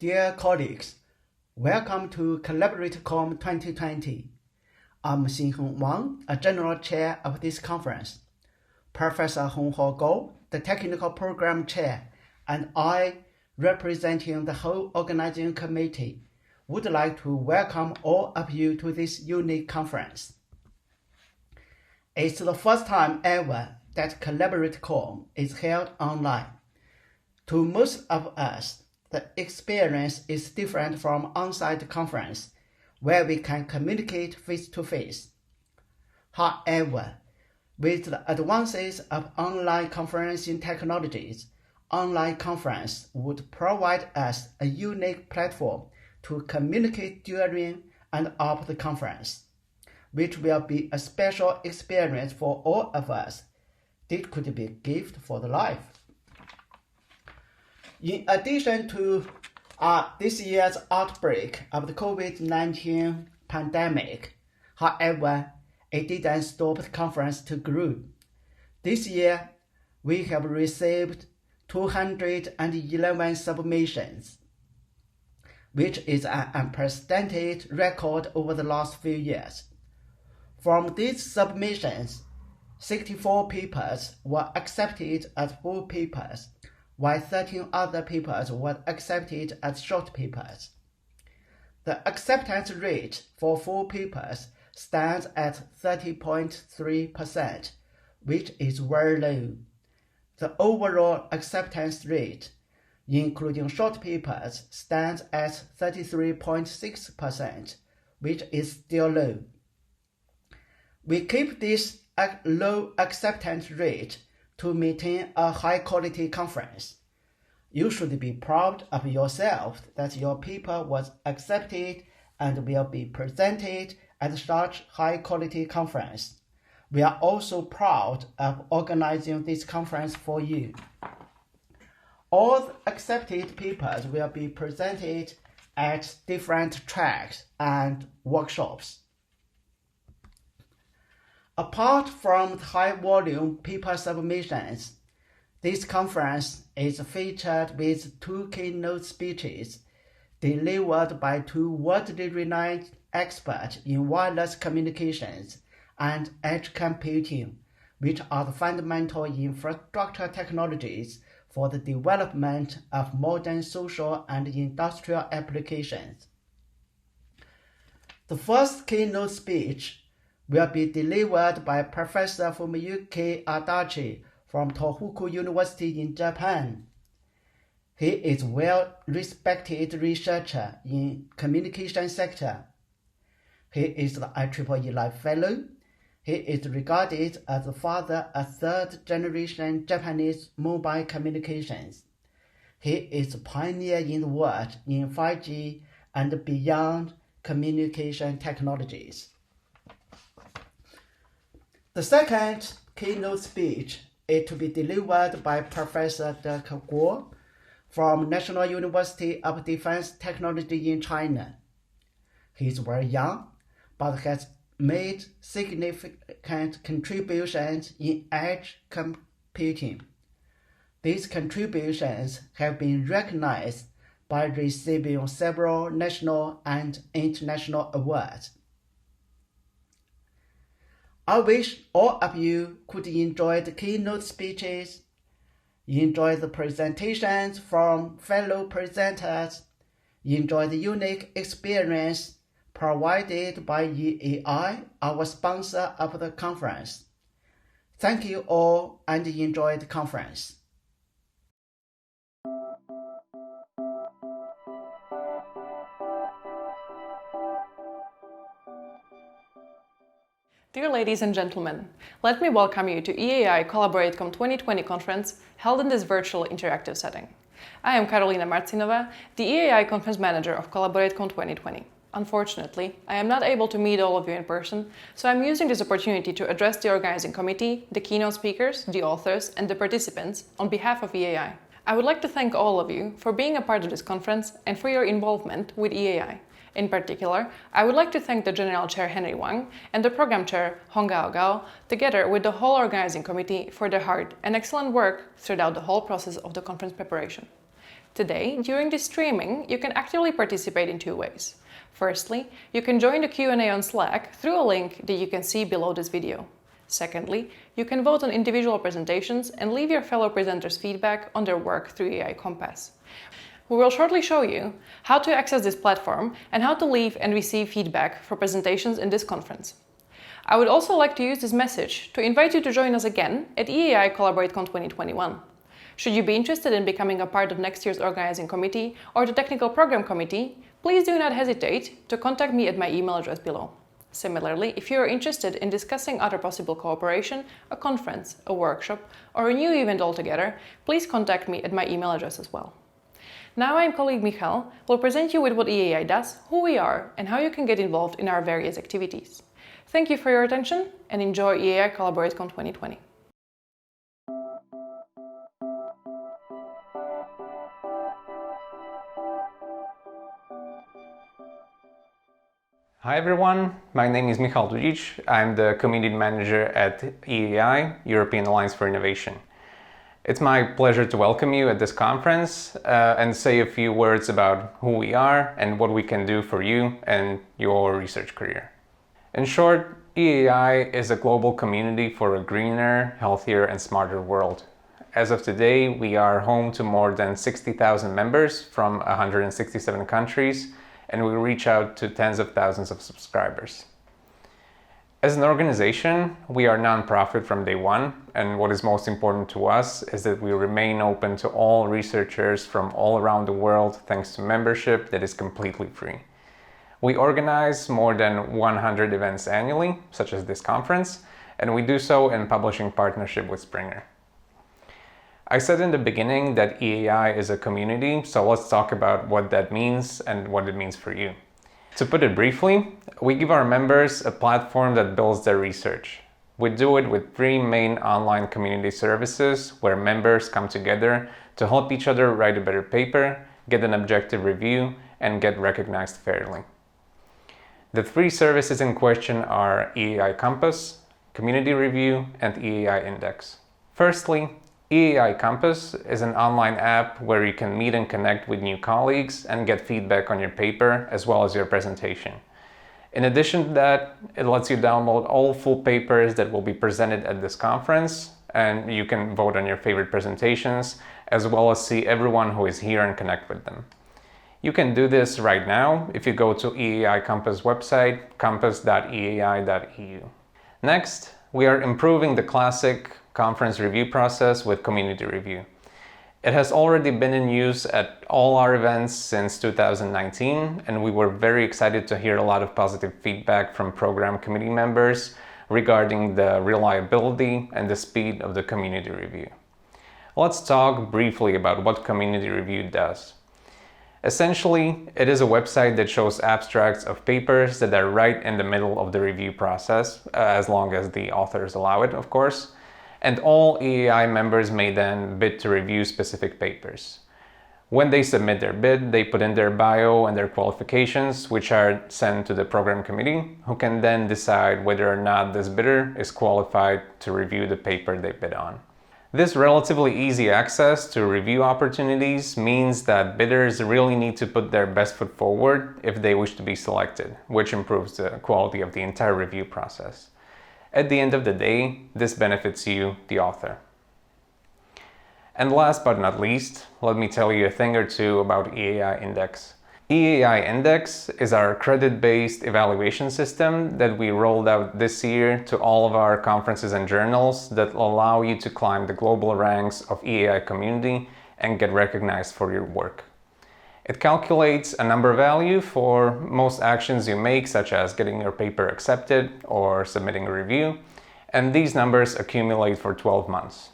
Dear colleagues, welcome to CollaborateCom 2020. I'm Xinhong Wang, a general chair of this conference. Professor Hongho Guo, the technical program chair, and I, representing the whole organizing committee, would like to welcome all of you to this unique conference. It's the first time ever that CollaborateCom is held online. To most of us, the experience is different from on-site conference, where we can communicate face-to-face. However, with the advances of online conferencing technologies, online conference would provide us a unique platform to communicate during and after the conference, which will be a special experience for all of us. It could be a gift for the life. In addition to this year's outbreak of the COVID-19 pandemic, however, it didn't stop the conference to grow. This year, we have received 211 submissions, which is an unprecedented record over the last few years. From these submissions, 64 papers were accepted as full papers, while 13 other papers were accepted as short papers. The acceptance rate for full papers stands at 30.3%, which is very low. The overall acceptance rate, including short papers, stands at 33.6%, which is still low. We keep this low acceptance rate to maintain a high-quality conference. You should be proud of yourself that your paper was accepted and will be presented at such high-quality conference. We are also proud of organizing this conference for you. All accepted papers will be presented at different tracks and workshops. Apart from high-volume paper submissions, this conference is featured with 2 keynote speeches delivered by 2 worldly renowned experts in wireless communications and edge computing, which are the fundamental infrastructure technologies for the development of modern social and industrial applications. The first keynote speech will be delivered by Professor Fumiyuki Adachi from Tohoku University in Japan. He is a well-respected researcher in communication sector. He is the IEEE Life Fellow. He is regarded as the father of third-generation Japanese mobile communications. He is a pioneer in the world in 5G and beyond communication technologies. The second keynote speech is to be delivered by Professor DIKW from National University of Defense Technology in China. He is very young, but has made significant contributions in edge computing. These contributions have been recognized by receiving several national and international awards. I wish all of you could enjoy the keynote speeches, enjoy the presentations from fellow presenters, enjoy the unique experience provided by EAI, our sponsor of the conference. Thank you all and enjoy the conference. Dear ladies and gentlemen, let me welcome you to EAI CollaborateCom 2020 conference held in this virtual interactive setting. I am Karolina Marcinova, the EAI conference manager of CollaborateCom 2020. Unfortunately, I am not able to meet all of you in person, so I'm using this opportunity to address the organizing committee, the keynote speakers, the authors, and the participants on behalf of EAI. I would like to thank all of you for being a part of this conference and for your involvement with EAI. In particular, I would like to thank the General Chair Henry Wang and the Program Chair Hongao Gao, together with the whole organizing committee, for their hard and excellent work throughout the whole process of the conference preparation. Today, during this streaming, you can actively participate in two ways. Firstly, you can join the Q&A on Slack through a link that you can see below this video. Secondly, you can vote on individual presentations and leave your fellow presenters' feedback on their work through EAI Compass. We will shortly show you how to access this platform and how to leave and receive feedback for presentations in this conference. I would also like to use this message to invite you to join us again at EAI CollaborateCom 2021. Should you be interested in becoming a part of next year's organizing committee or the technical program committee, please do not hesitate to contact me at my email address below. Similarly, if you are interested in discussing other possible cooperation, a conference, a workshop, or a new event altogether, please contact me at my email address as well. Now my colleague Michal will present you with what EAI does, who we are, and how you can get involved in our various activities. Thank you for your attention and enjoy EAI CollaborateCom 2020. Hi everyone, my name is Michal Dudic. I'm the Community Manager at EAI, European Alliance for Innovation. It's my pleasure to welcome you at this conference and say a few words about who we are and what we can do for you and your research career. In short, EAI is a global community for a greener, healthier and smarter world. As of today, we are home to more than 60,000 members from 167 countries, and we reach out to tens of thousands of subscribers. As an organization, we are non-profit from day one, and what is most important to us is that we remain open to all researchers from all around the world thanks to membership that is completely free. We organize more than 100 events annually, such as this conference, and we do so in publishing partnership with Springer. I said in the beginning that EAI is a community, so let's talk about what that means and what it means for you. To put it briefly, we give our members a platform that builds their research. We do it with 3 main online community services where members come together to help each other write a better paper, get an objective review, and get recognized fairly. The 3 services in question are EAI Compass, Community Review, and EAI Index. Firstly, EAI Compass is an online app where you can meet and connect with new colleagues and get feedback on your paper as well as your presentation. In addition to that, it lets you download all full papers that will be presented at this conference, and you can vote on your favorite presentations as well as see everyone who is here and connect with them. You can do this right now if you go to EAI Compass website, compass.eai.eu. Next, we are improving the classic conference review process with community review. It has already been in use at all our events since 2019, and we were very excited to hear a lot of positive feedback from program committee members regarding the reliability and the speed of the community review. Let's talk briefly about what community review does. Essentially, it is a website that shows abstracts of papers that are right in the middle of the review process, as long as the authors allow it, of course. And all EAI members may then bid to review specific papers. When they submit their bid, they put in their bio and their qualifications, which are sent to the program committee, who can then decide whether or not this bidder is qualified to review the paper they bid on. This relatively easy access to review opportunities means that bidders really need to put their best foot forward if they wish to be selected, which improves the quality of the entire review process. At the end of the day, this benefits you, the author. And last but not least, let me tell you a thing or two about EAI Index. EAI Index is our credit-based evaluation system that we rolled out this year to all of our conferences and journals that allow you to climb the global ranks of EAI community and get recognized for your work. It calculates a number value for most actions you make, such as getting your paper accepted or submitting a review, and these numbers accumulate for 12 months.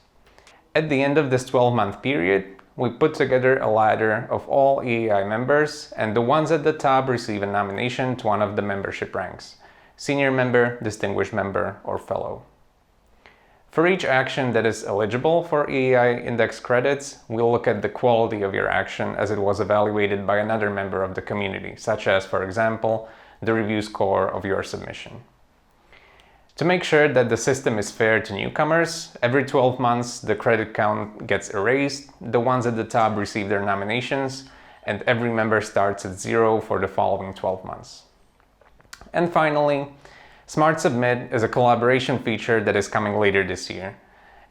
At the end of this 12-month period, we put together a ladder of all EAI members, and the ones at the top receive a nomination to one of the membership ranks: senior member, distinguished member, or fellow. For each action that is eligible for EAI Index credits, we'll look at the quality of your action as it was evaluated by another member of the community, such as, for example, the review score of your submission. To make sure that the system is fair to newcomers, every 12 months the credit count gets erased, the ones at the top receive their nominations, and every member starts at 0 for the following 12 months. And finally, Smart Submit is a collaboration feature that is coming later this year.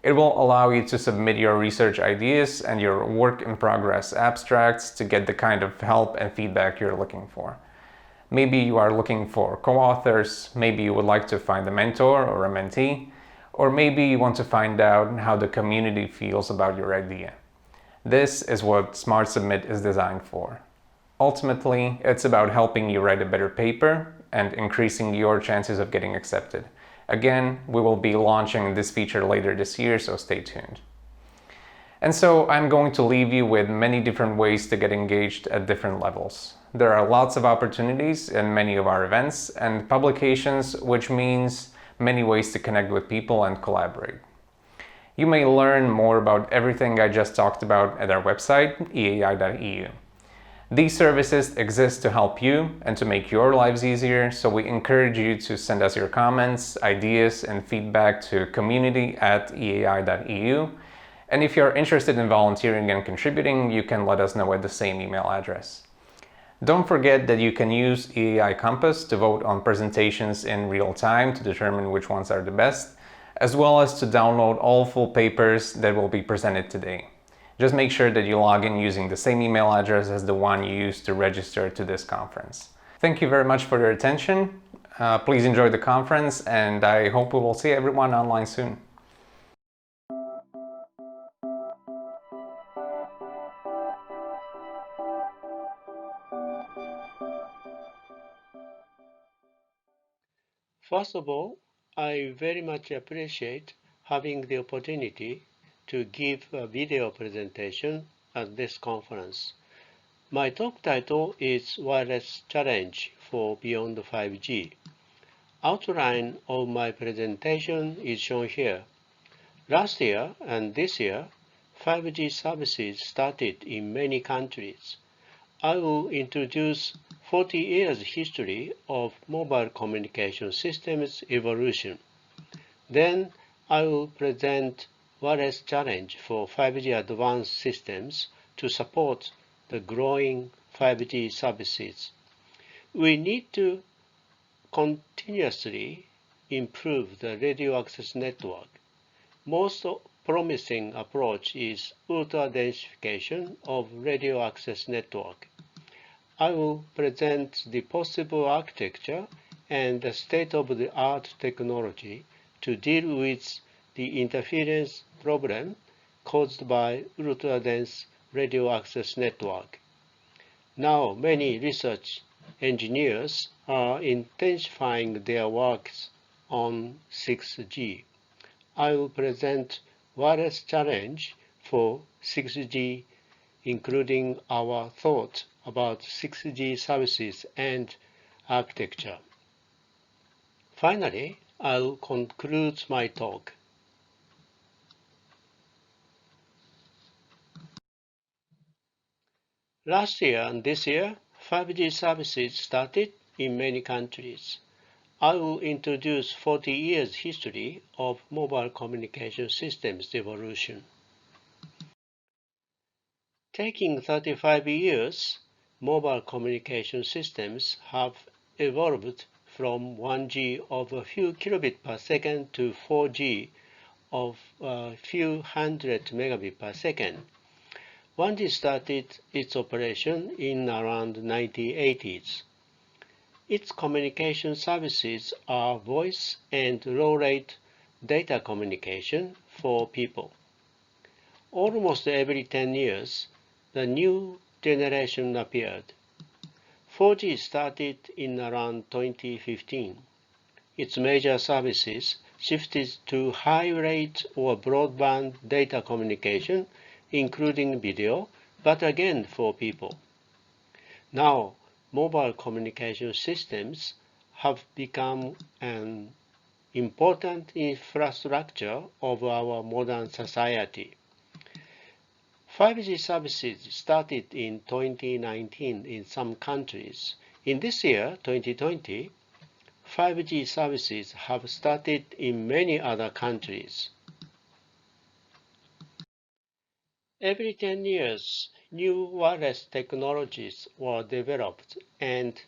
It will allow you to submit your research ideas and your work-in-progress abstracts to get the kind of help and feedback you're looking for. Maybe you are looking for co-authors, maybe you would like to find a mentor or a mentee, or maybe you want to find out how the community feels about your idea. This is what Smart Submit is designed for. Ultimately, it's about helping you write a better paper and increasing your chances of getting accepted. Again, we will be launching this feature later this year, so stay tuned. And so I'm going to leave you with many different ways to get engaged at different levels. There are lots of opportunities in many of our events and publications, which means many ways to connect with people and collaborate. You may learn more about everything I just talked about at our website, eai.eu. These services exist to help you and to make your lives easier, so we encourage you to send us your comments, ideas, and feedback to community@eai.eu. And if you're interested in volunteering and contributing, you can let us know at the same email address. Don't forget that you can use EAI Compass to vote on presentations in real time to determine which ones are the best, as well as to download all full papers that will be presented today. Just make sure that you log in using the same email address as the one you used to register to this conference. Thank you very much for your attention. Please enjoy the conference, and I hope we will see everyone online soon. First of all, I very much appreciate having the opportunity to give a video presentation at this conference. My talk title is Wireless Challenge for Beyond 5G. Outline of my presentation is shown here. Last year and this year, 5G services started in many countries. I will introduce 40 years history of mobile communication systems evolution. Then I will present wireless challenge for 5G advanced systems to support the growing 5G services. We need to continuously improve the radio access network. Most promising approach is ultra-densification of radio access network. I will present the possible architecture and the state-of-the-art technology to deal with the interference problem caused by ultra-dense radio access network. Now, many research engineers are intensifying their works on 6G. I will present wireless challenge for 6G, including our thoughts about 6G services and architecture. Finally, I'll conclude my talk. Last year and this year, 5G services started in many countries. I will introduce 40 years history of mobile communication systems evolution. Taking 35 years, mobile communication systems have evolved from 1G of a few kilobits per second to 4G of a few hundred megabits per second. 1G started its operation in around 1980s. Its communication services are voice and low-rate data communication for people. Almost every 10 years, the new generation appeared. 4G started in around 2015. Its major services shifted to high-rate or broadband data communication, including video, but again for people. Now, mobile communication systems have become an important infrastructure of our modern society. 5G services started in 2019 in some countries. In this year, 2020, 5G services have started in many other countries. Every 10 years, new wireless technologies were developed and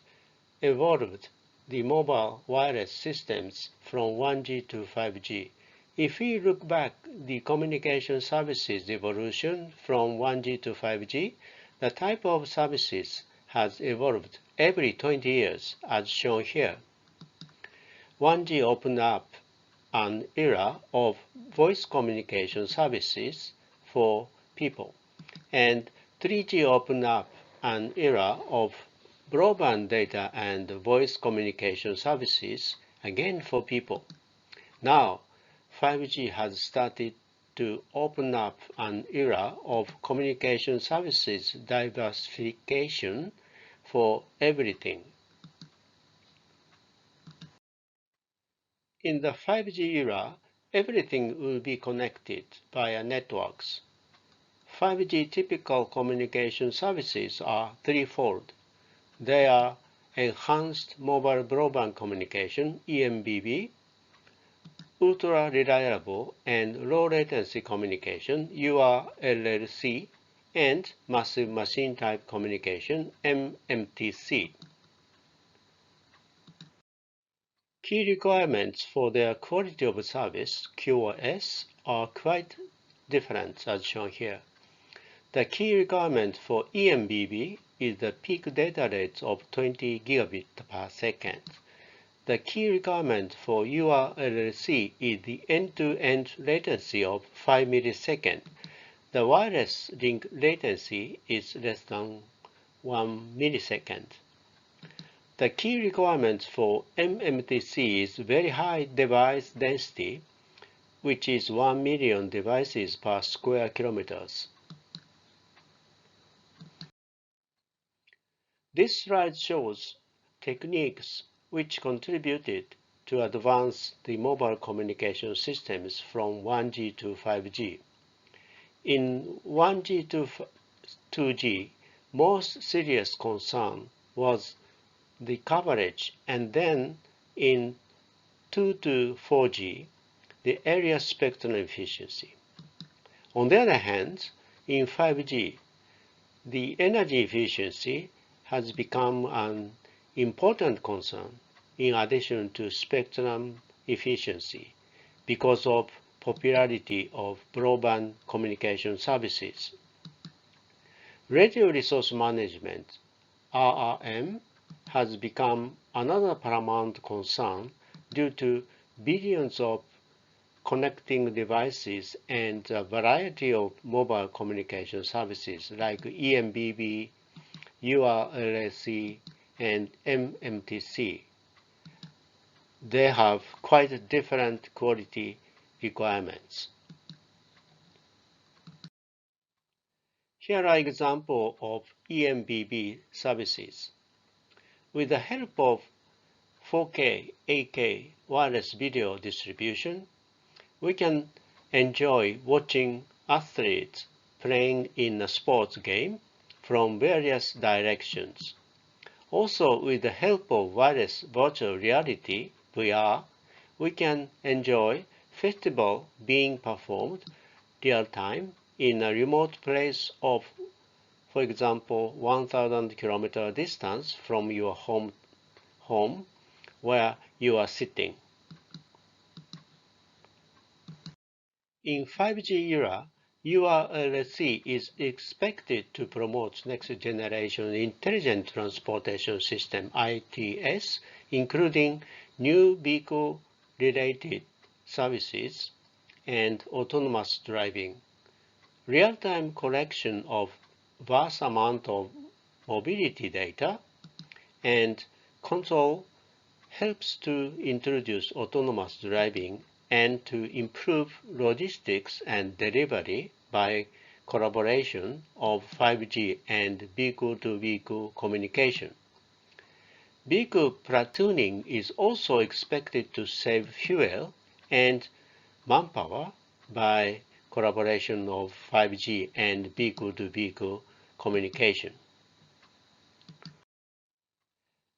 evolved the mobile wireless systems from 1G to 5G. If we look back the communication services evolution from 1G to 5G, the type of services has evolved every 20 years as shown here. 1G opened up an era of voice communication services for people, and 3G opened up an era of broadband data and voice communication services, again for people. Now, 5G has started to open up an era of communication services diversification for everything. In the 5G era, everything will be connected via networks. 5G typical communication services are threefold. They are enhanced mobile broadband communication, eMBB, ultra-reliable and low-latency communication, URLLC, and massive machine type communication, MMTC. Key requirements for their quality of service, QoS, are quite different as shown here. The key requirement for eMBB is the peak data rate of 20 gigabit per second. The key requirement for URLLC is the end-to-end latency of 5 milliseconds. The wireless link latency is less than 1 millisecond. The key requirement for MMTC is very high device density, which is 1 million devices per square kilometers. This slide shows techniques which contributed to advance the mobile communication systems from 1G to 5G. In 1G to 2G, most serious concern was the coverage, and then in 2 to 4G, the area spectrum efficiency. On the other hand, in 5G, the energy efficiency has become an important concern in addition to spectrum efficiency because of popularity of broadband communication services. Radio resource management, RRM, has become another paramount concern due to billions of connecting devices and a variety of mobile communication services like eMBB, URLLC, and MMTC. They have quite different quality requirements. Here are examples of eMBB services. With the help of 4K, 8K wireless video distribution, we can enjoy watching athletes playing in a sports game from various directions. Also, with the help of wireless virtual reality, VR, we can enjoy festival being performed real-time in a remote place of, for example, 1,000 kilometer distance from your home where you are sitting. In 5G era, URLLC is expected to promote next generation intelligent transportation system, ITS, including new vehicle related services and autonomous driving. Real-time collection of vast amount of mobility data and control helps to introduce autonomous driving and to improve logistics and delivery by collaboration of 5G and vehicle-to-vehicle communication. Vehicle platooning is also expected to save fuel and manpower by collaboration of 5G and vehicle-to-vehicle communication.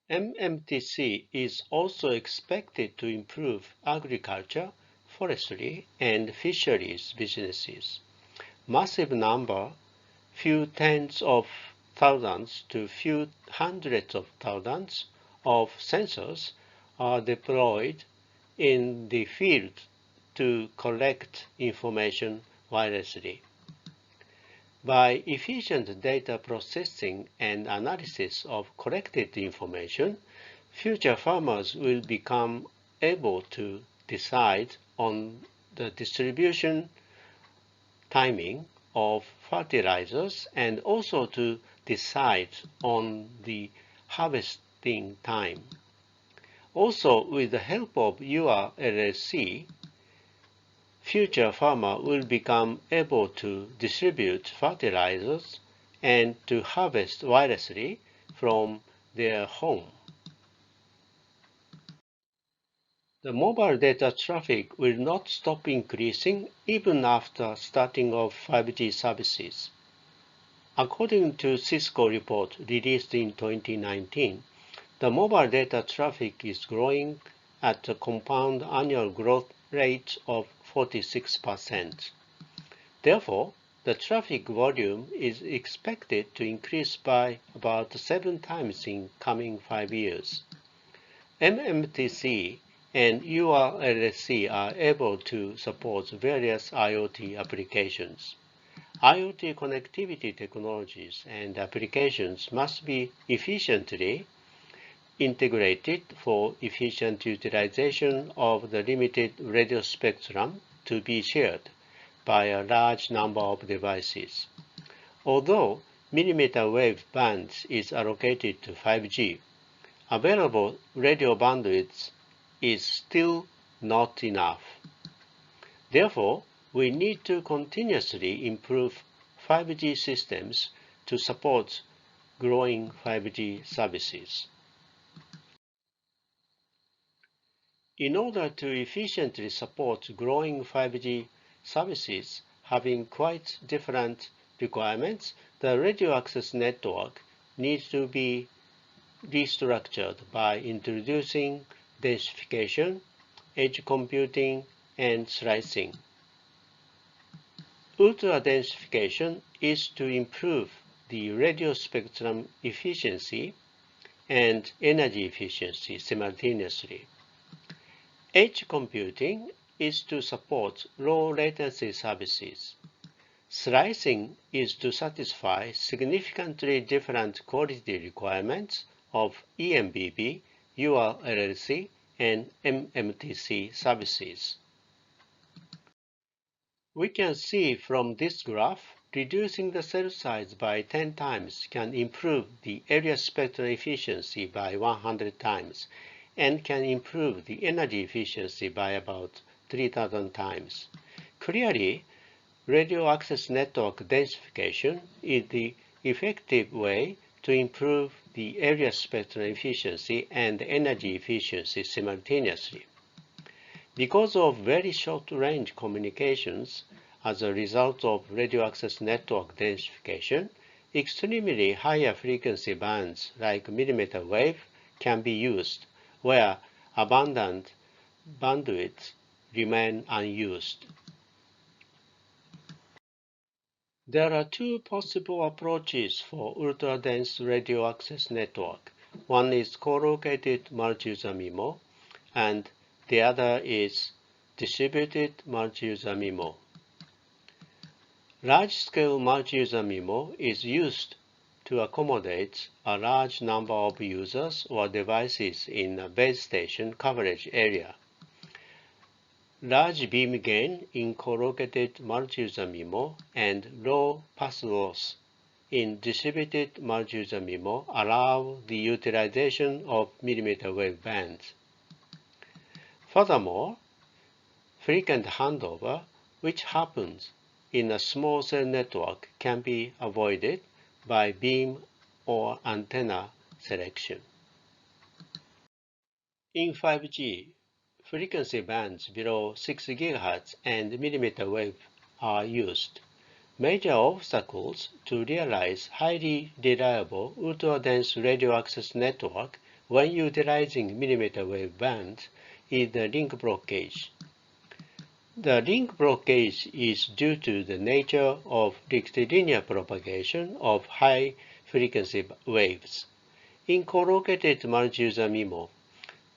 MMTC is also expected to improve agriculture, forestry, and fisheries businesses. Massive number, few tens of thousands to few hundreds of thousands of sensors are deployed in the field to collect information wirelessly. By efficient data processing and analysis of collected information, future farmers will become able to decide on the distribution timing of fertilizers and also to decide on the harvesting time. Also, with the help of your LLC, future farmer will become able to distribute fertilizers and to harvest wirelessly from their home. The mobile data traffic will not stop increasing even after starting of 5G services. According to Cisco report released in 2019, the mobile data traffic is growing at a compound annual growth rate of 46%. Therefore, the traffic volume is expected to increase by about 7 times in coming 5 years. MMTC and URLSC are able to support various IoT applications. IoT connectivity technologies and applications must be efficiently integrated for efficient utilization of the limited radio spectrum to be shared by a large number of devices. Although millimeter wave band is allocated to 5G, available radio bandwidth is still not enough. Therefore, we need to continuously improve 5G systems to support growing 5G services. In order to efficiently support growing 5G services having quite different requirements, the radio access network needs to be restructured by introducing densification, edge computing, and slicing. Ultra-densification is to improve the radio spectrum efficiency and energy efficiency simultaneously. Edge computing is to support low latency services. Slicing is to satisfy significantly different quality requirements of EMBB, URLLC, and MMTC services. We can see from this graph, reducing the cell size by 10 times can improve the area spectral efficiency by 100 times and can improve the energy efficiency by about 3,000 times. Clearly, radio access network densification is the effective way to improve the area spectral efficiency and energy efficiency simultaneously. Because of very short-range communications as a result of radio access network densification, extremely higher frequency bands like millimeter wave can be used, where abundant bandwidth remain unused. There are two possible approaches for ultra-dense radio access network. One is co-located multi-user MIMO, and the other is distributed multi-user MIMO. Large-scale multi-user MIMO is used to accommodate a large number of users or devices in a base station coverage area. Large beam gain in co-located multi-user MIMO and low path loss in distributed multi-user MIMO allow the utilization of millimeter wave bands. Furthermore, frequent handover, which happens in a small cell network, can be avoided by beam or antenna selection. In 5G, frequency bands below 6 GHz and millimeter wave are used. Major obstacles to realize highly reliable ultra-dense radio access network when utilizing millimeter wave band is the link blockage. The link blockage is due to the nature of rectilinear propagation of high-frequency waves. In collocated multi-user MIMO,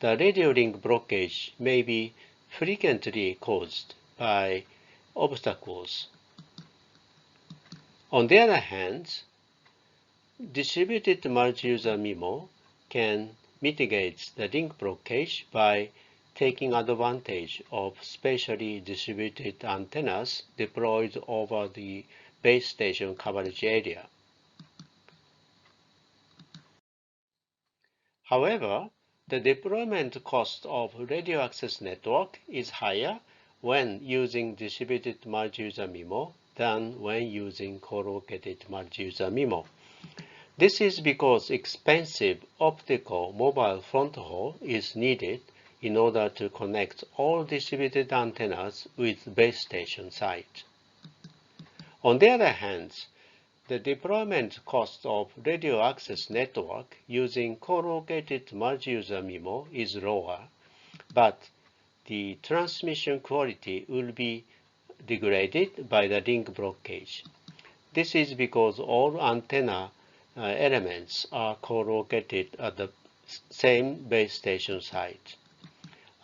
the radio link blockage may be frequently caused by obstacles. On the other hand, distributed multi-user MIMO can mitigate the link blockage by taking advantage of spatially distributed antennas deployed over the base station coverage area. However, the deployment cost of radio access network is higher when using distributed multi-user MIMO than when using collocated multi-user MIMO. This is because expensive optical mobile front haul is needed in order to connect all distributed antennas with base station site. On the other hand, the deployment cost of radio access network using collocated multi-user MIMO is lower, but the transmission quality will be degraded by the link blockage. This is because all antenna elements are collocated at the same base station site.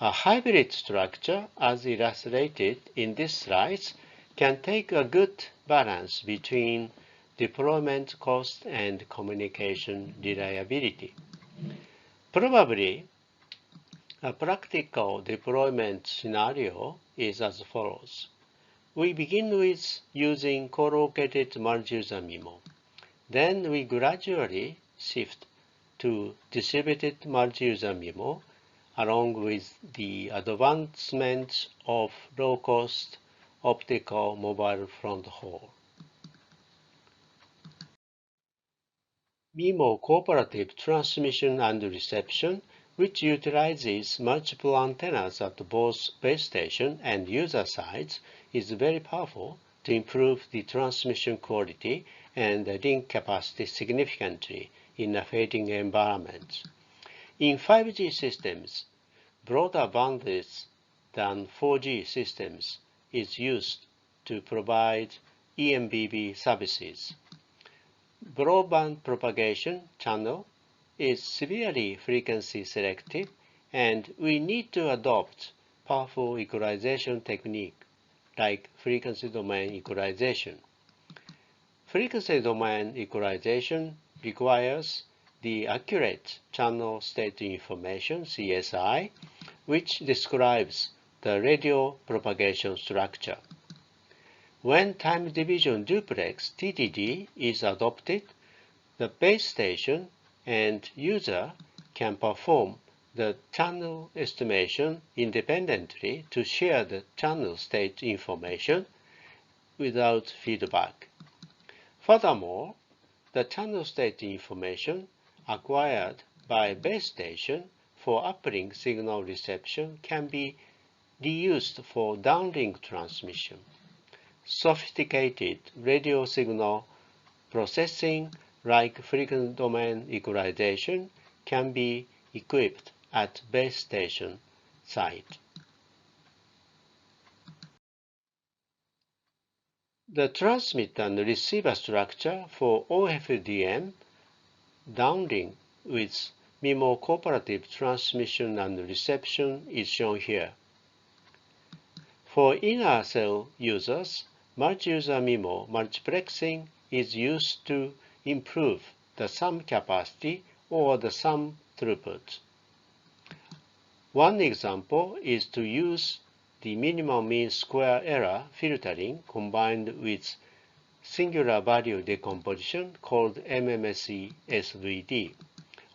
A hybrid structure, as illustrated in this slide, can take a good balance between deployment cost and communication reliability. Probably, a practical deployment scenario is as follows. We begin with using collocated multi-user MIMO. Then we gradually shift to distributed multi-user MIMO along with the advancement of low-cost optical mobile front haul. MIMO cooperative transmission and reception, which utilizes multiple antennas at both base station and user sites, is very powerful to improve the transmission quality and the link capacity significantly in a fading environment. In 5G systems, broader bandwidth than 4G systems is used to provide eMBB services. Broadband propagation channel is severely frequency selective, and we need to adopt powerful equalization technique like frequency domain equalization. Frequency domain equalization requires the accurate channel state information, CSI, which describes the radio propagation structure. When time division duplex, TDD, is adopted, the base station and user can perform the channel estimation independently to share the channel state information without feedback. Furthermore, the channel state information acquired by base station for uplink signal reception can be reused for downlink transmission. Sophisticated radio signal processing like frequency domain equalization can be equipped at base station site. The transmit and receiver structure for OFDM downlink with MIMO cooperative transmission and reception is shown here. For inner cell users, multi-user MIMO multiplexing is used to improve the sum capacity or the sum throughput. One example is to use the minimum mean square error filtering combined with singular value decomposition called MMSE SVD.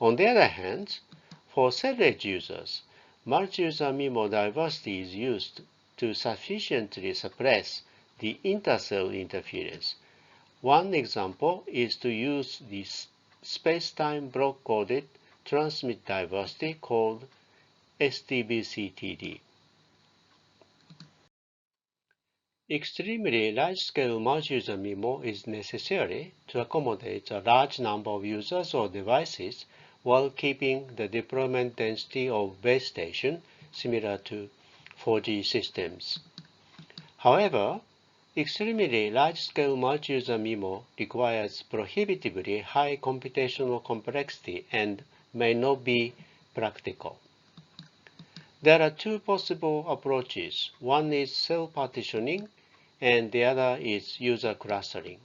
On the other hand, for cell edge users, multi-user MIMO diversity is used to sufficiently suppress the intercell interference. One example is to use the space-time block-coded transmit diversity called STBCTD. Extremely large-scale multi-user MIMO is necessary to accommodate a large number of users or devices while keeping the deployment density of base station similar to 4G systems. However, extremely large-scale multi-user MIMO requires prohibitively high computational complexity and may not be practical. There are two possible approaches. One is cell partitioning, and the other is user clustering.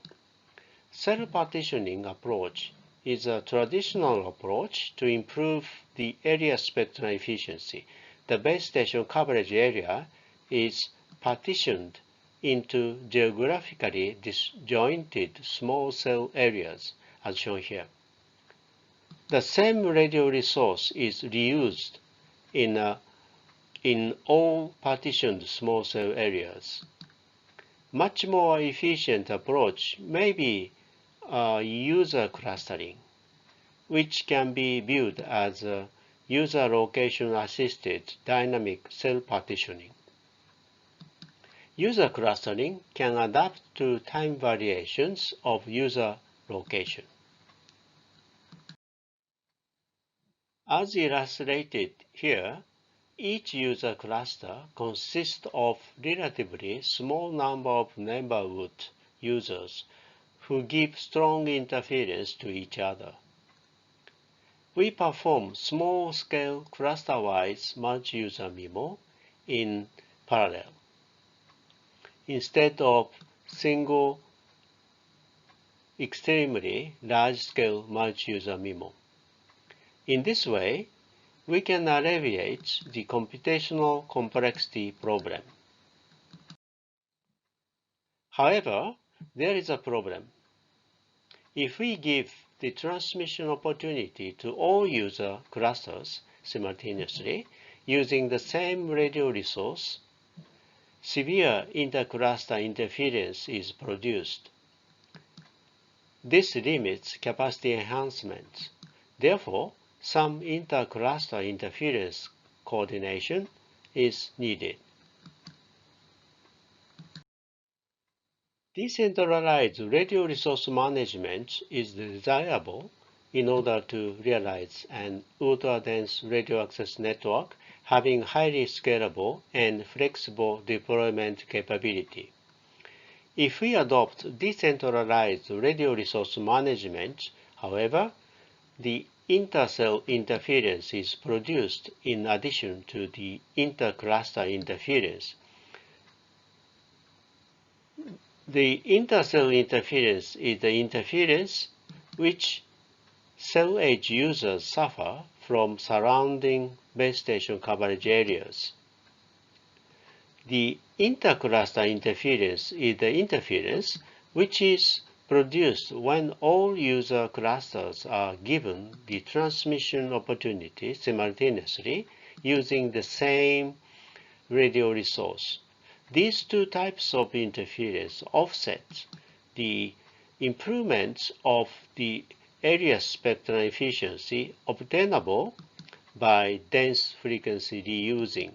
Cell partitioning approach is a traditional approach to improve the area spectrum efficiency. The base station coverage area is partitioned into geographically disjointed small cell areas, as shown here. The same radio resource is reused in all partitioned small cell areas. Much more efficient approach may be user clustering, which can be viewed as a user location-assisted dynamic cell partitioning. User clustering can adapt to time variations of user location. As illustrated here, each user cluster consists of relatively small number of neighborhood users who give strong interference to each other. We perform small-scale cluster-wise multi-user MIMO in parallel, instead of single extremely large-scale multi-user MIMO. In this way, we can alleviate the computational complexity problem. However, there is a problem. If we give the transmission opportunity to all user clusters simultaneously using the same radio resource, severe intercluster interference is produced. This limits capacity enhancement. Therefore, some intercluster interference coordination is needed. Decentralized radio resource management is desirable in order to realize an ultra-dense radio access network having highly scalable and flexible deployment capability. If we adopt decentralized radio resource management, however, the intercell interference is produced in addition to the intercluster interference. The intercell interference is the interference which cell edge users suffer from surrounding base station coverage areas. The intercluster interference is the interference which is produced when all user clusters are given the transmission opportunity simultaneously using the same radio resource. These two types of interference offset the improvements of the area spectrum efficiency obtainable by dense frequency reusing.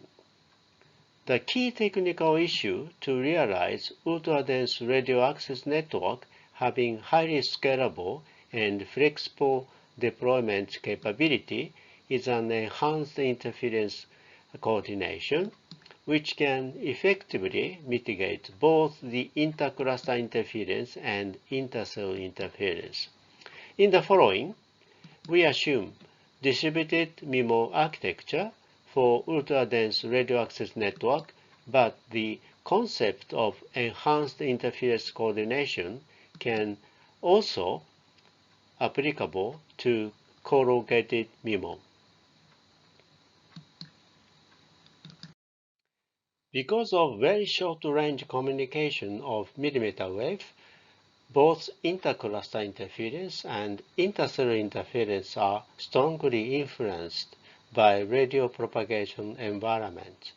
The key technical issue to realize ultra-dense radio access network having highly scalable and flexible deployment capability is an enhanced interference coordination, which can effectively mitigate both the intercluster interference and intercell interference. In the following, we assume distributed MIMO architecture for ultra-dense radio access network, but the concept of enhanced interference coordination can also applicable to corrugated MIMO. Because of very short-range communication of millimeter wave, both intercluster interference and intercell interference are strongly influenced by radio propagation environment.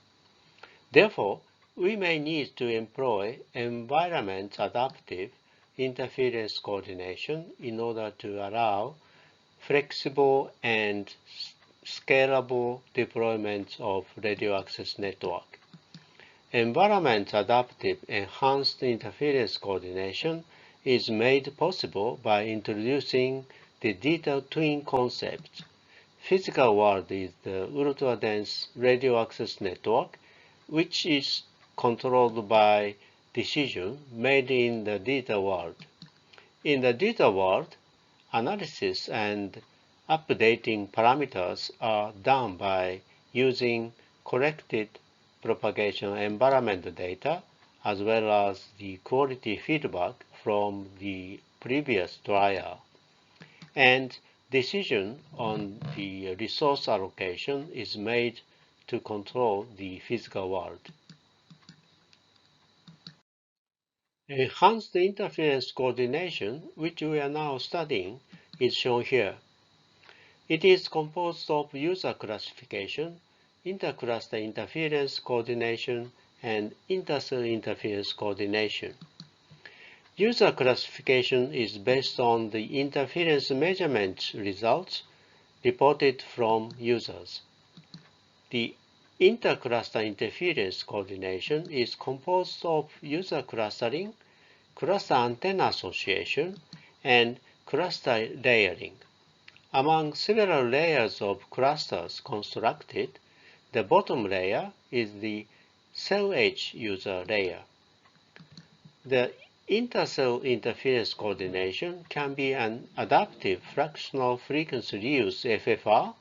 Therefore, we may need to employ environment-adaptive interference coordination in order to allow flexible and scalable deployment of radio access network. Environment-adaptive enhanced interference coordination is made possible by introducing the detailed twin concept physical world is the ultra-dense radio access network, which is controlled by decision made in the digital world. In the digital world, analysis and updating parameters are done by using corrected propagation environment data as well as the quality feedback from the previous trial. And decision on the resource allocation is made to control the physical world. Enhanced interference coordination, which we are now studying, is shown here. It is composed of user classification, intercluster interference coordination, and intercell interference coordination. User classification is based on the interference measurement results reported from users. The intercluster interference coordination is composed of user clustering, cluster antenna association, and cluster layering. Among several layers of clusters constructed, the bottom layer is the cell edge user layer. The intercell interference coordination can be an adaptive fractional frequency reuse FFR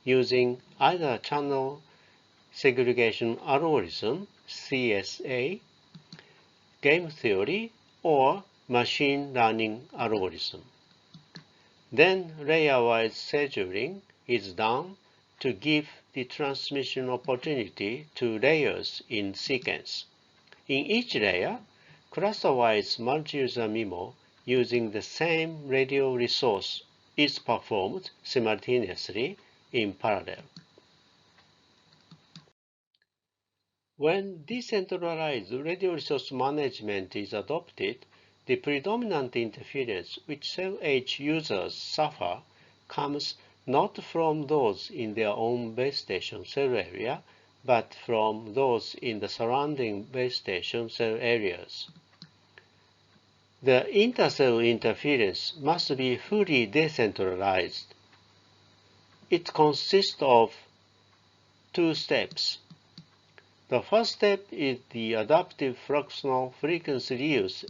using either channel segregation algorithm CSA, game theory, or machine learning algorithm. Then layer-wise scheduling is done to give the transmission opportunity to layers in sequence. In each layer, cluster-wise multi-user MIMO using the same radio resource is performed simultaneously in parallel. When decentralized radio resource management is adopted, the predominant interference which cell edge users suffer comes not from those in their own base station cell area, but from those in the surrounding base station cell areas. The intercell interference must be fully decentralized. It consists of two steps. The first step is the adaptive fractional frequency reuse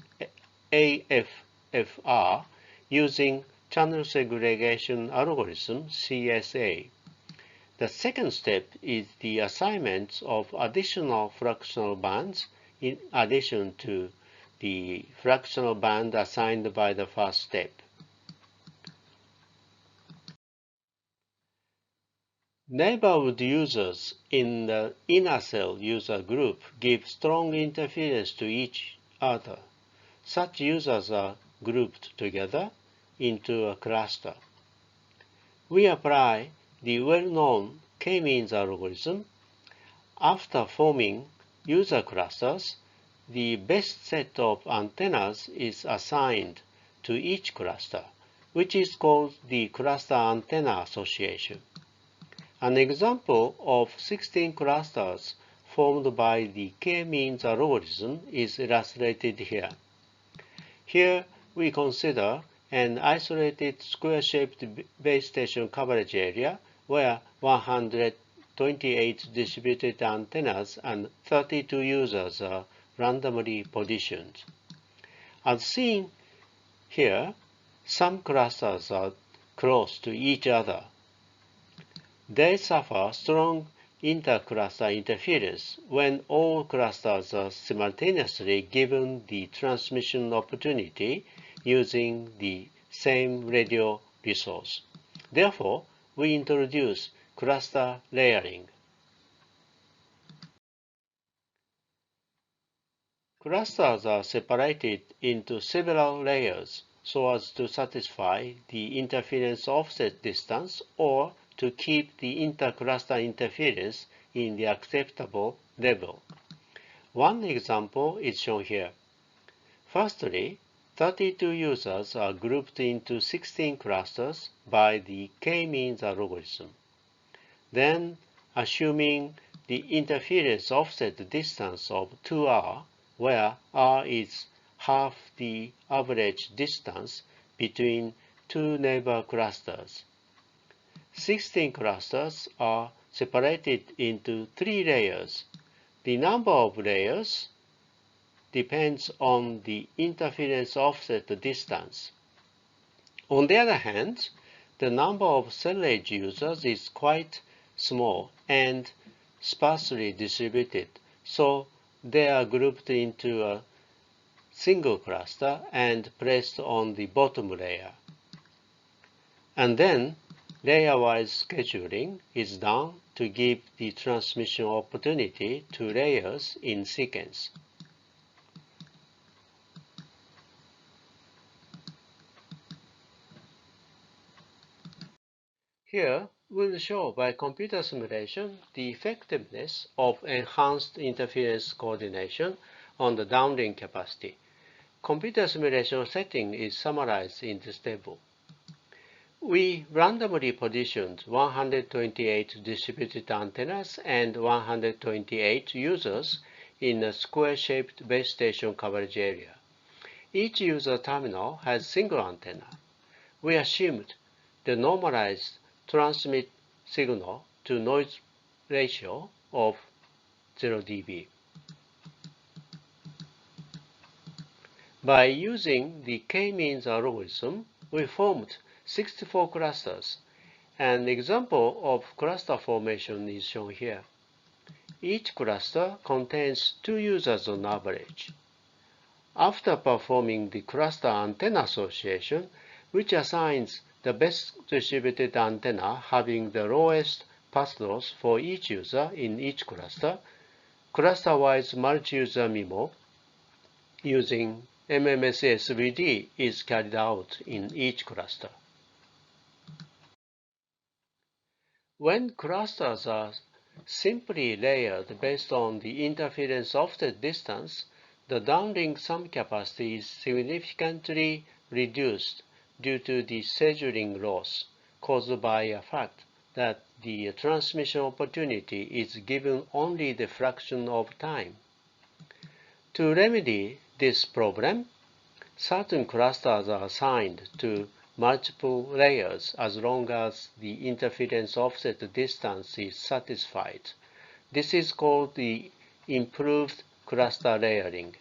AFFR using channel segregation algorithm CSA. The second step is the assignment of additional fractional bands in addition to the fractional band assigned by the first step. Neighborhood users in the inner cell user group give strong interference to each other. Such users are grouped together into a cluster. We apply the well-known K-means algorithm. After forming user clusters, the best set of antennas is assigned to each cluster, which is called the cluster antenna association. An example of 16 clusters formed by the K-means algorithm is illustrated here. Here we consider an isolated square-shaped base station coverage area where 128 distributed antennas and 32 users are randomly positioned. As seen here, some clusters are close to each other. They suffer strong intercluster interference when all clusters are simultaneously given the transmission opportunity using the same radio resource. Therefore, we introduce cluster layering. Clusters are separated into several layers so as to satisfy the interference offset distance or to keep the intercluster interference in the acceptable level. One example is shown here. Firstly, 32 users are grouped into 16 clusters by the K-means algorithm. Then, assuming the interference offset distance of 2r, where r is half the average distance between two neighbor clusters. 16 clusters are separated into 3 layers. The number of layers depends on the interference offset distance. On the other hand, the number of cell edge users is quite small and sparsely distributed, so they are grouped into a single cluster and placed on the bottom layer. And then layer-wise scheduling is done to give the transmission opportunity to layers in sequence. Here, we'll show by computer simulation the effectiveness of enhanced interference coordination on the downlink capacity. Computer simulation setting is summarized in this table. We randomly positioned 128 distributed antennas and 128 users in a square-shaped base station coverage area. Each user terminal has single antenna. We assumed the normalized transmit signal to noise ratio of 0 dB. By using the k-means algorithm, we formed 64 clusters. An example of cluster formation is shown here. Each cluster contains 2 users on average. After performing the cluster antenna association, which assigns the best distributed antenna having the lowest path loss for each user in each cluster, cluster-wise multi-user MIMO using MMSA SVD is carried out in each cluster. When clusters are simply layered based on the interference offset distance, the downlink sum capacity is significantly reduced due to the scheduling loss caused by a fact that the transmission opportunity is given only the fraction of time. To remedy this problem, certain clusters are assigned to multiple layers as long as the interference offset distance is satisfied. This is called the improved cluster layering.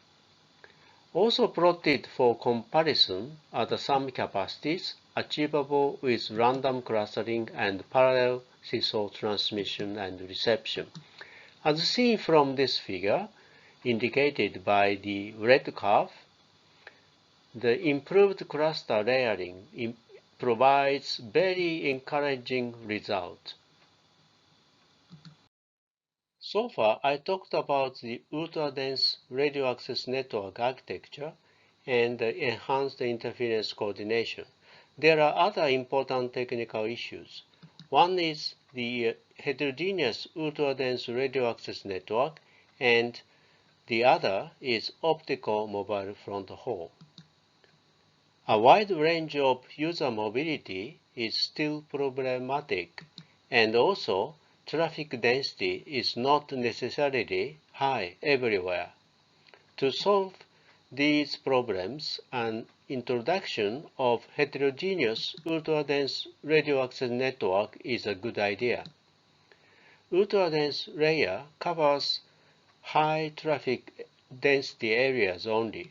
Also plotted for comparison are the sum capacities achievable with random clustering and parallel seesaw transmission and reception. As seen from this figure, indicated by the red curve, the improved cluster layering provides very encouraging results. So far, I talked about the ultra-dense radio access network architecture and the enhanced interference coordination. There are other important technical issues. One is the heterogeneous ultra-dense radio access network, and the other is optical mobile front haul. A wide range of user mobility is still problematic, and also traffic density is not necessarily high everywhere. To solve these problems, an introduction of heterogeneous ultra-dense radio access network is a good idea. Ultra-dense layer covers high traffic density areas only.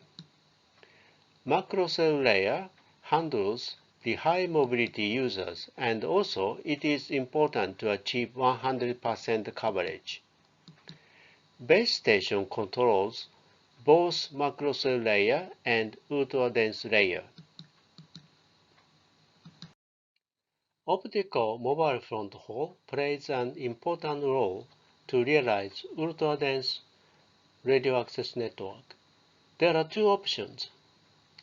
Macro-cell layer handles the high mobility users, and also it is important to achieve 100% coverage. Base station controls both macro-cell layer and ultra-dense layer. Optical mobile front haul plays an important role to realize ultra-dense radio access network. There are 2 options.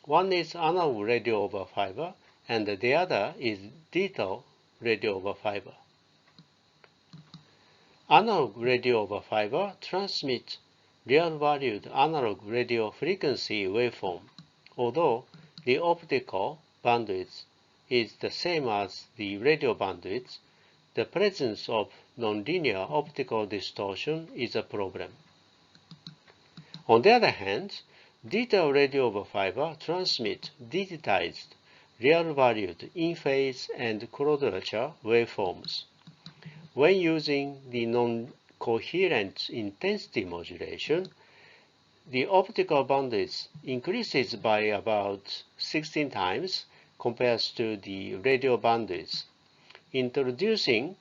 One is analog radio over fiber, and the other is digital radio over fiber. Analog radio over fiber transmits real-valued analog radio frequency waveform. Although the optical bandwidth is the same as the radio bandwidth, the presence of nonlinear optical distortion is a problem. On the other hand, digital radio over fiber transmits digitized real-valued in-phase and quadrature waveforms. When using the non-coherent intensity modulation, the optical bandwidth increases by about 16 times compared to the radio bandwidth. Introducing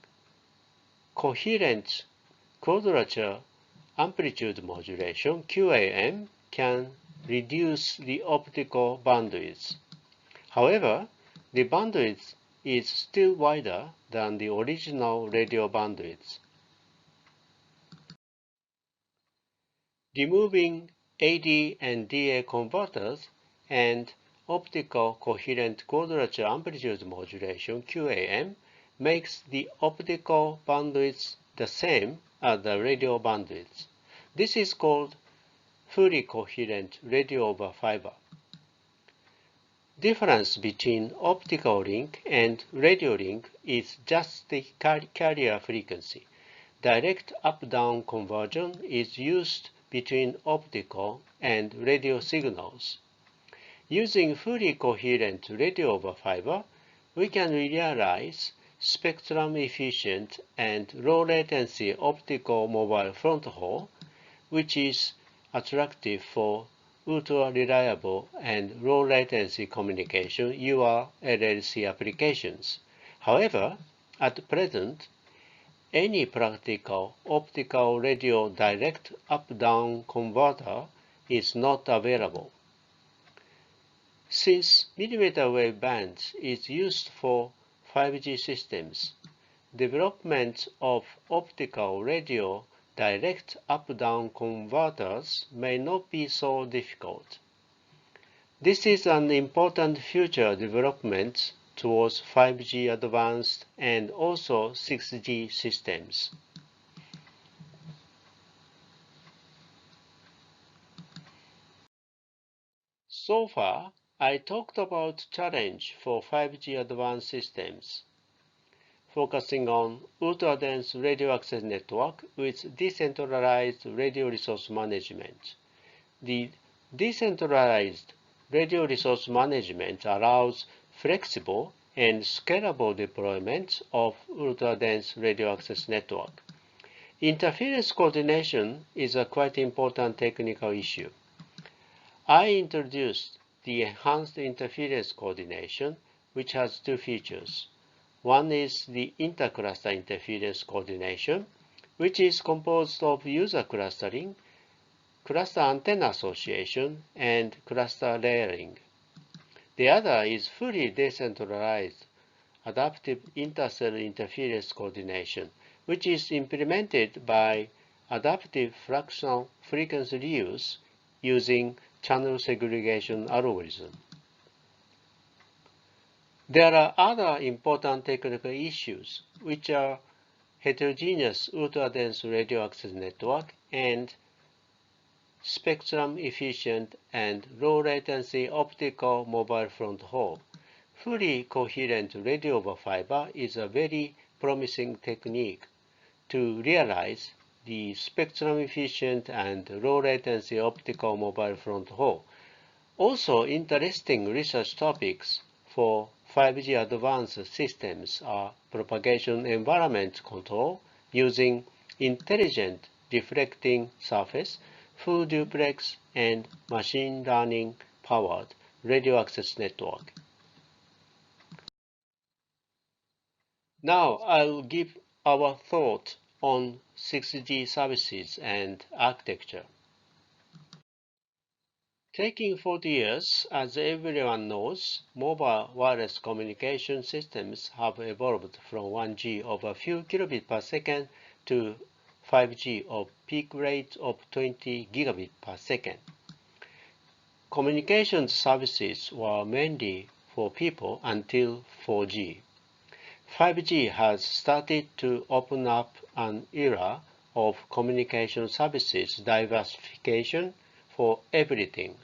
coherent quadrature amplitude modulation (QAM) can reduce the optical bandwidth. However, the bandwidth is still wider than the original radio bandwidth. Removing AD and DA converters and optical coherent quadrature amplitude modulation (QAM) makes the optical bandwidth the same as the radio bandwidth. This is called fully coherent radio over fiber. Difference between optical link and radio link is just the carrier frequency. Direct up-down conversion is used between optical and radio signals. Using fully coherent radio over fiber, we can realize spectrum efficient and low latency optical mobile front haul, which is attractive for ultra-reliable and low-latency communication (UR/LLC) applications. However, at present, any practical optical radio direct up-down converter is not available. Since millimeter wave band is used for 5G systems, development of optical radio direct up-down converters may not be so difficult. This is an important future development towards 5G advanced and also 6G systems. So far, I talked about challenge for 5G advanced systems, focusing on ultra-dense radio access network with decentralized radio resource management. The decentralized radio resource management allows flexible and scalable deployment of ultra-dense radio access network. Interference coordination is a quite important technical issue. I introduced the enhanced interference coordination, which has two features. One is the intercluster interference coordination, which is composed of user clustering, cluster antenna association, and cluster layering. The other is fully decentralized adaptive intercell interference coordination, which is implemented by adaptive fractional frequency reuse using channel segregation algorithm. There are other important technical issues, which are heterogeneous ultra-dense radio access network and spectrum efficient and low latency optical mobile front haul. Fully coherent radio over fiber is a very promising technique to realize the spectrum efficient and low latency optical mobile front haul. Also interesting research topics for 5G advanced systems are propagation environment control using intelligent reflecting surface, full duplex, and machine learning powered radio access network. Now I'll give our thought on 6G services and architecture. Taking 40 years, as everyone knows, mobile wireless communication systems have evolved from 1G of a few kilobits per second to 5G of peak rate of 20 gigabits per second. Communications services were mainly for people until 4G. 5G has started to open up an era of communication services diversification for everything.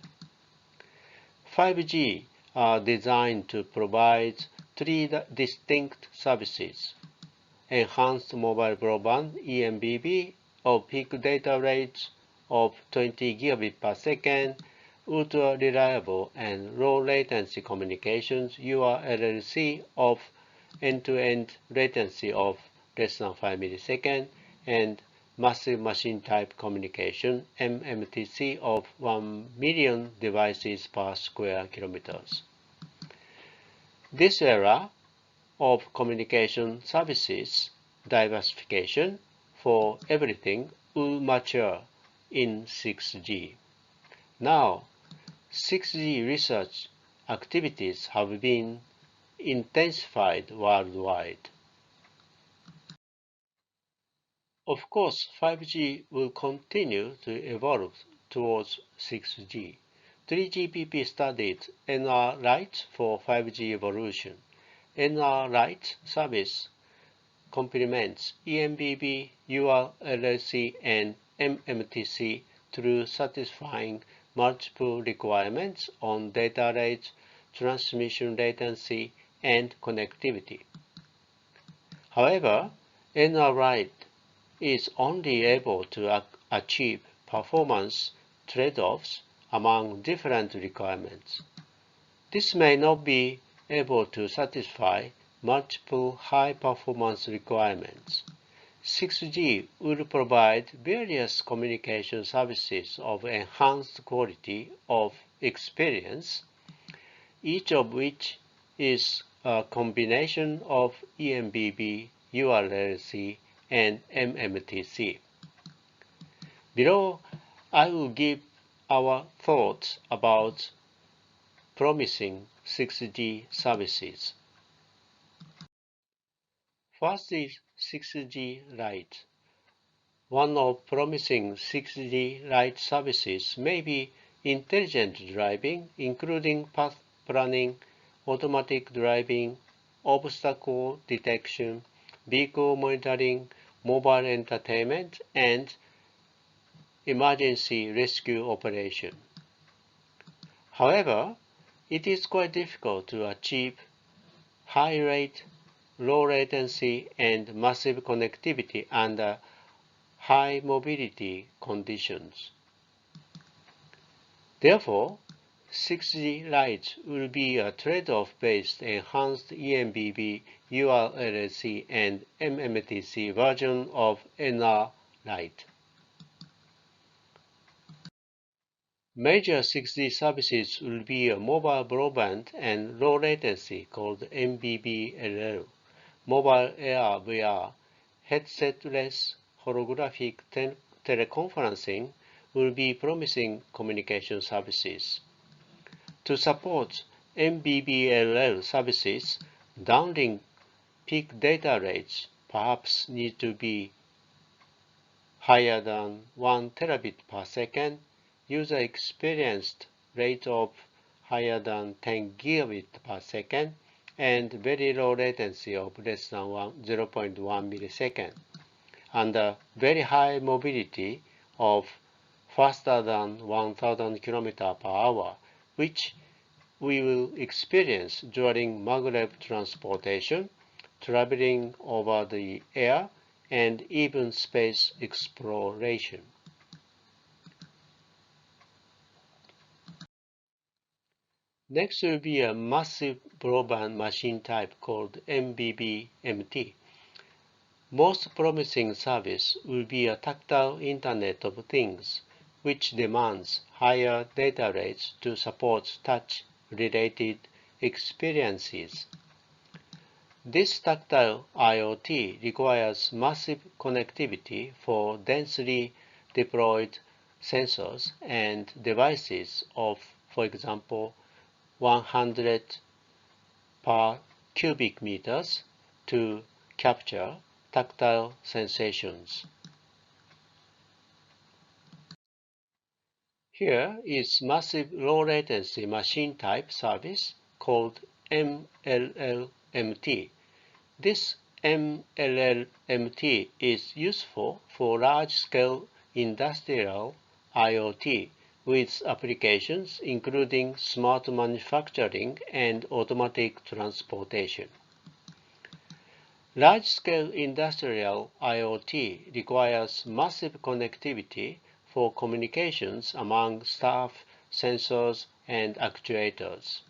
5G are designed to provide three distinct services: enhanced mobile broadband (EMBB) of peak data rates of 20 gigabits per second, ultra-reliable and low-latency communications URLLC of end-to-end latency of less than 5 milliseconds and massive machine type communication MMTC of 1 million devices per square kilometers. This era of communication services diversification for everything will mature in 6G. Now, 6G research activities have been intensified worldwide. Of course, 5G will continue to evolve towards 6G. 3GPP studied NR Lite for 5G evolution. NR Lite service complements EMBB, URLLC, and MMTC through satisfying multiple requirements on data rate, transmission latency, and connectivity. However, NR Lite is only able to achieve performance trade-offs among different requirements. This may not be able to satisfy multiple high-performance requirements. 6G will provide various communication services of enhanced quality of experience, each of which is a combination of EMBB, URLLC, and MMTC. Below, I will give our thoughts about promising 6G services. First is 6G Lite. One of promising 6G Lite services may be intelligent driving, including path planning, automatic driving, obstacle detection, vehicle monitoring, mobile entertainment, and emergency rescue operation. However, it is quite difficult to achieve high rate, low latency, and massive connectivity under high mobility conditions. Therefore, 6G Lite will be a trade-off based enhanced EMBB, URLLC, and MMTC version of NR Lite. Major 6G services will be a mobile broadband and low latency called MBBLL, mobile AR VR, headsetless holographic teleconferencing will be promising communication services. To support MBBLL services, downlink peak data rates perhaps need to be higher than 1 terabit per second, user experienced rate of higher than 10 gigabit per second, and very low latency of less than 0.1 millisecond, and a very high mobility of faster than 1,000 km per hour, which we will experience during maglev transportation, traveling over the air, and even space exploration. Next will be a massive broadband machine type called MBB-MT. Most promising service will be a tactile Internet of Things, which demands higher data rates to support touch-related experiences. This tactile IoT requires massive connectivity for densely deployed sensors and devices of, for example, 100 per cubic meters to capture tactile sensations. Here is massive low latency machine type service called MLLMT. This MLLMT is useful for large-scale industrial IoT with applications including smart manufacturing and automatic transportation. Large-scale industrial IoT requires massive connectivity for communications among staff sensors, and actuators.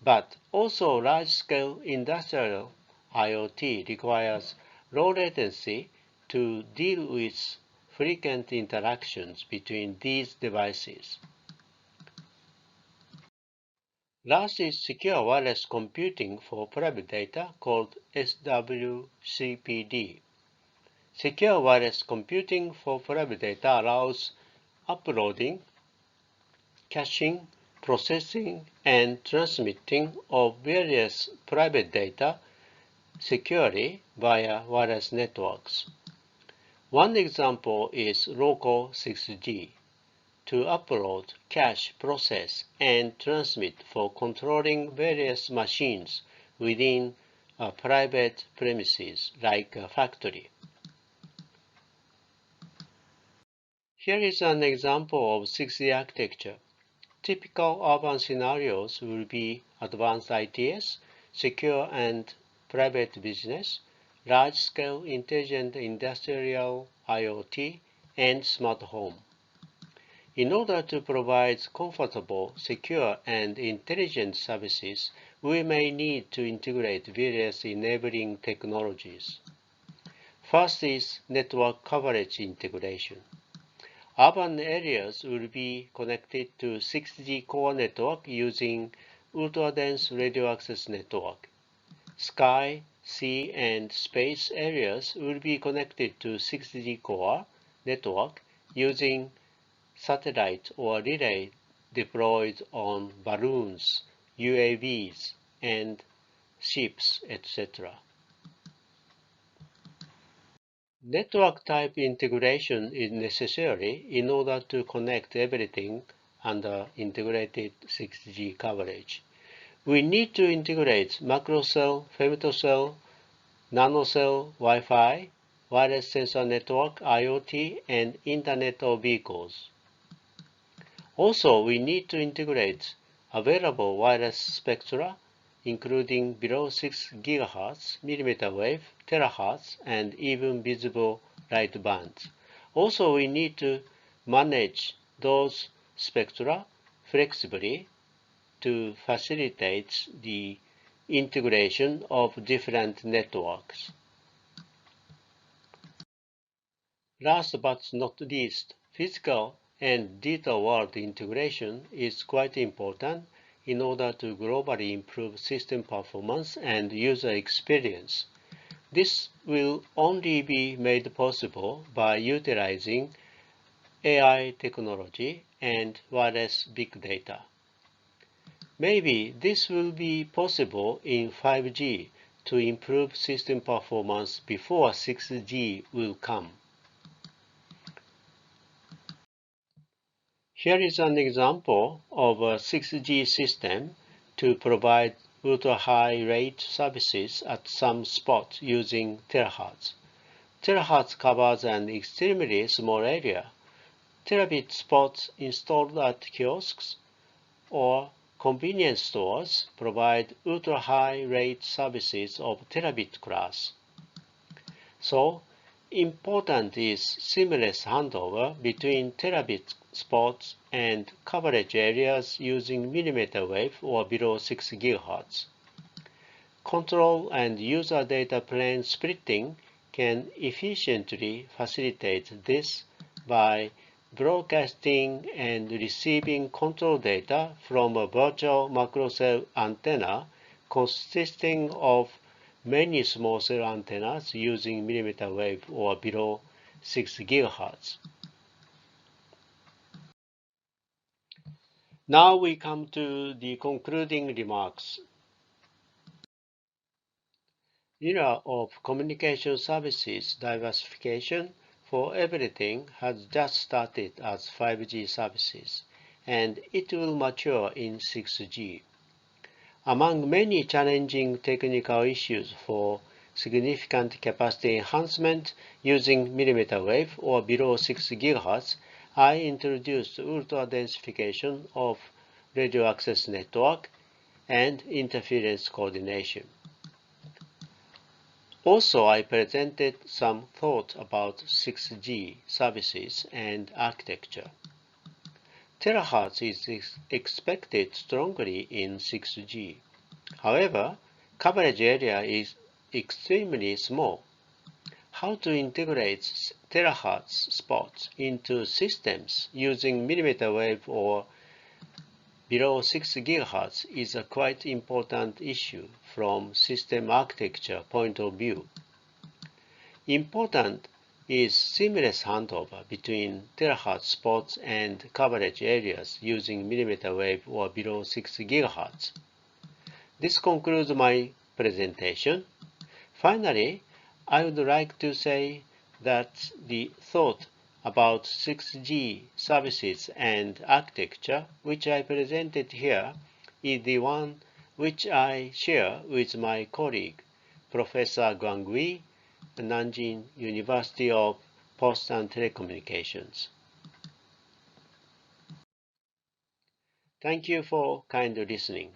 But also large-scale industrial IoT requires low latency to deal with frequent interactions between these devices. Last is secure wireless computing for private data called SWCPD. Secure wireless computing for private data allows uploading, caching, processing, and transmitting of various private data securely via wireless networks. One example is local 6G, to upload, cache, process, and transmit for controlling various machines within a private premises like a factory. Here is an example of 6G architecture. Typical urban scenarios will be advanced ITS, secure and private business, large-scale intelligent industrial IoT, and smart home. In order to provide comfortable, secure, and intelligent services, we may need to integrate various enabling technologies. First is network coverage integration. Urban areas will be connected to 6G core network using ultra-dense radio access network. Sky, sea, and space areas will be connected to 6G core network using satellite or relay deployed on balloons, UAVs, and ships, etc. Network type integration is necessary in order to connect everything under integrated 6G coverage. We need to integrate macrocell, femtocell, nanocell, Wi-Fi, wireless sensor network, IoT, and Internet of Vehicles. Also, we need to integrate available wireless spectra, including below 6 GHz, millimeter wave, terahertz, and even visible light bands. Also, we need to manage those spectra flexibly to facilitate the integration of different networks. Last but not least, physical and digital world integration is quite important in order to globally improve system performance and user experience. This will only be made possible by utilizing AI technology and wireless big data. Maybe this will be possible in 5G to improve system performance before 6G will come. Here is an example of a 6G system to provide ultra-high rate services at some spots using terahertz. Terahertz covers an extremely small area. Terabit spots installed at kiosks or convenience stores provide ultra-high rate services of terabit class. So, important is seamless handover between terabit spots and coverage areas using millimeter wave or below 6 GHz. Control and user data plane splitting can efficiently facilitate this by broadcasting and receiving control data from a virtual macrocell antenna consisting of many small cell antennas using millimeter wave or below 6 GHz. Now we come to the concluding remarks. Era of communication services diversification for everything has just started as 5G services, and it will mature in 6G. Among many challenging technical issues for significant capacity enhancement using millimeter wave or below 6 GHz, I introduced ultra-densification of radio access network and interference coordination. Also, I presented some thought about 6G services and architecture. terahertz is expected strongly in 6G. However, coverage area is extremely small. How to integrate terahertz spots into systems using millimeter wave or below 6 GHz is a quite important issue from system architecture point of view. Important is seamless handover between terahertz spots and coverage areas using millimeter wave or below 6 GHz. This concludes my presentation. Finally, I would like to say that the thought about 6G services and architecture, which I presented here, is the one which I share with my colleague, Professor Guangui, Nanjing University of Post and Telecommunications. Thank you for kind listening.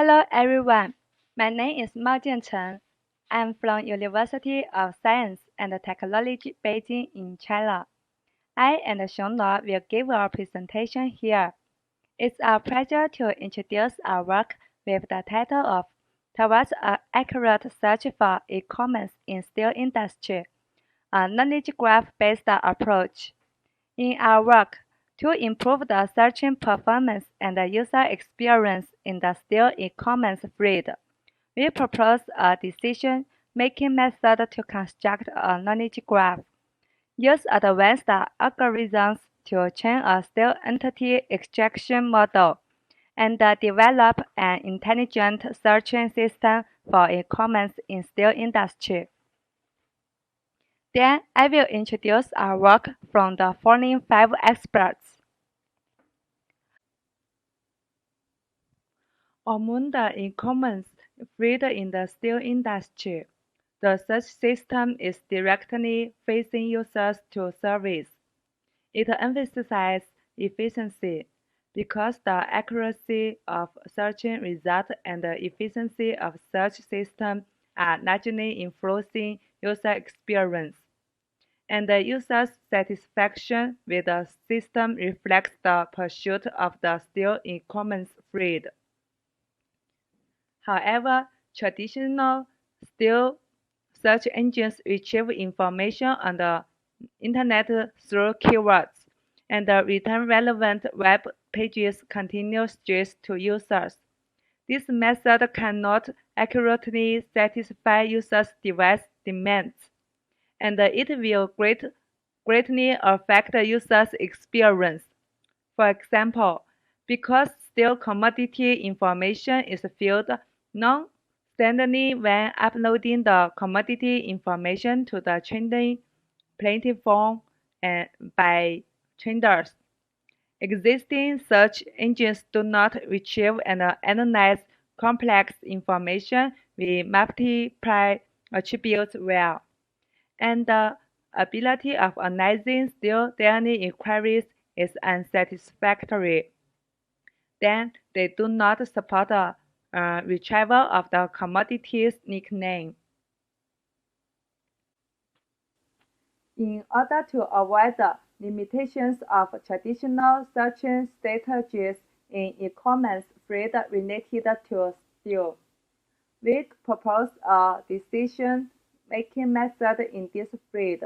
Hello everyone, my name is Mao Jiancheng. I'm from University of Science and Technology Beijing in China. I and Xiongnuo will give our presentation here. It's our pleasure to introduce our work with the title of Towards an Accurate Search for E-commerce in Steel Industry, a knowledge graph-based approach. In our work, to improve the searching performance and the user experience in the steel e-commerce field, we propose a decision-making method to construct a knowledge graph. Use advanced algorithms to train a steel entity extraction model, and develop an intelligent searching system for e-commerce in steel industry. Then I will introduce our work from the following 5 experts. Among the e-commerce field in the steel industry, the search system is directly facing users to service. It emphasizes efficiency because the accuracy of searching results and the efficiency of search system are largely influencing user experience. And the user's satisfaction with the system reflects the pursuit of the steel e-commerce field. However, traditional steel search engines retrieve information on the Internet through keywords, and return relevant web pages continuously to users. This method cannot accurately satisfy users' device demands, and it will greatly affect the user's experience. For example, because steel commodity information is filled non-standardly when uploading the commodity information to the trading platform by traders. Existing search engines do not retrieve and analyze complex information with multiple attributes well, and the ability of analyzing steel daily inquiries is unsatisfactory. Then they do not support the retrieval of the commodity's nickname. In order to avoid the limitations of traditional searching strategies in e-commerce field related to steel, we propose a decision-making method in this field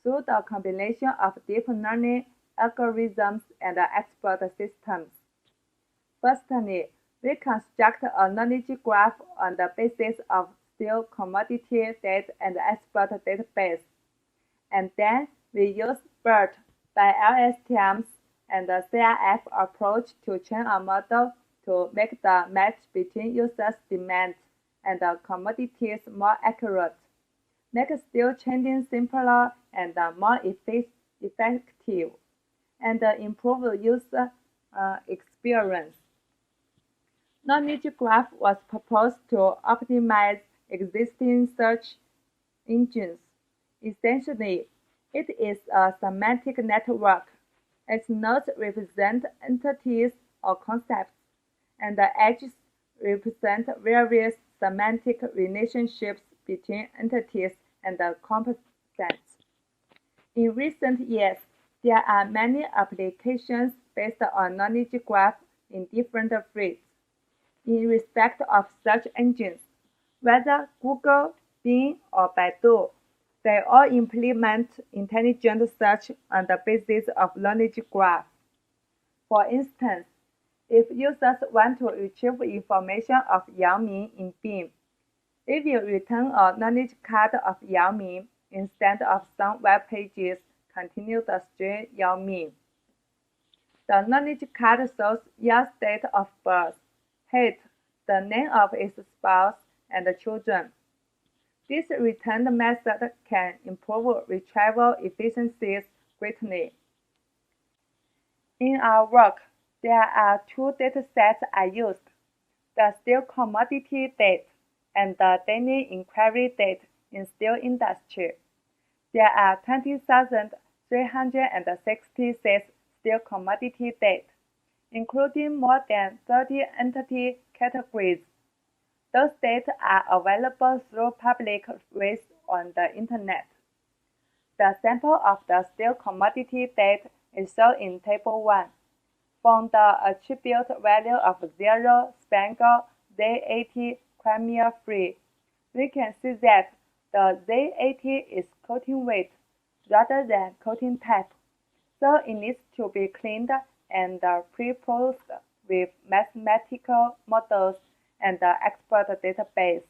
through the combination of deep learning algorithms and expert systems. Firstly, we construct a knowledge graph on the basis of steel commodity data and expert database. And then we use BERT by LSTMs and the CRF approach to train a model to make the match between users' demands and the commodities more accurate, make steel trading simpler and more effective, and improve user experience. Knowledge graph was proposed to optimize existing search engines. Essentially, it is a semantic network. Its nodes represent entities or concepts, and the edges represent various semantic relationships between entities and concepts. In recent years, there are many applications based on knowledge graph in different fields. In respect of search engines, whether Google, Bing, or Baidu, they all implement intelligent search on the basis of knowledge graph. For instance, if users want to retrieve information of Yao Ming in Bing, it will return a knowledge card of Yao Ming instead of some web pages continue the string Yao Ming. The knowledge card shows Yao's date of birth, height, the name of its spouse, and children. This return method can improve retrieval efficiencies greatly. In our work, there are 2 datasets I used, the steel commodity date and the daily inquiry date in steel industry. There are 20,366 steel commodity date, including more than 30 entity categories. Those data are available through public ways on the Internet. The sample of the steel commodity data is shown in Table 1. From the attribute value of 0, spangle, Z80, Crimea free, we can see that the Z80 is coating weight rather than coating type, so it needs to be cleaned and pre-processed with mathematical models and the expert database.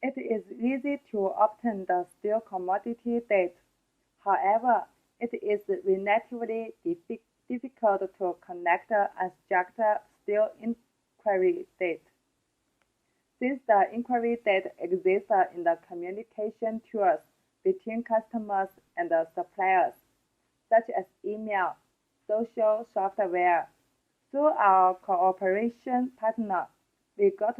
It is easy to obtain the steel commodity data. However, it is relatively difficult to connect unstructured steel inquiry data. Since the inquiry data exists in the communication tools between customers and suppliers, such as email, social software, through our cooperation partner, we got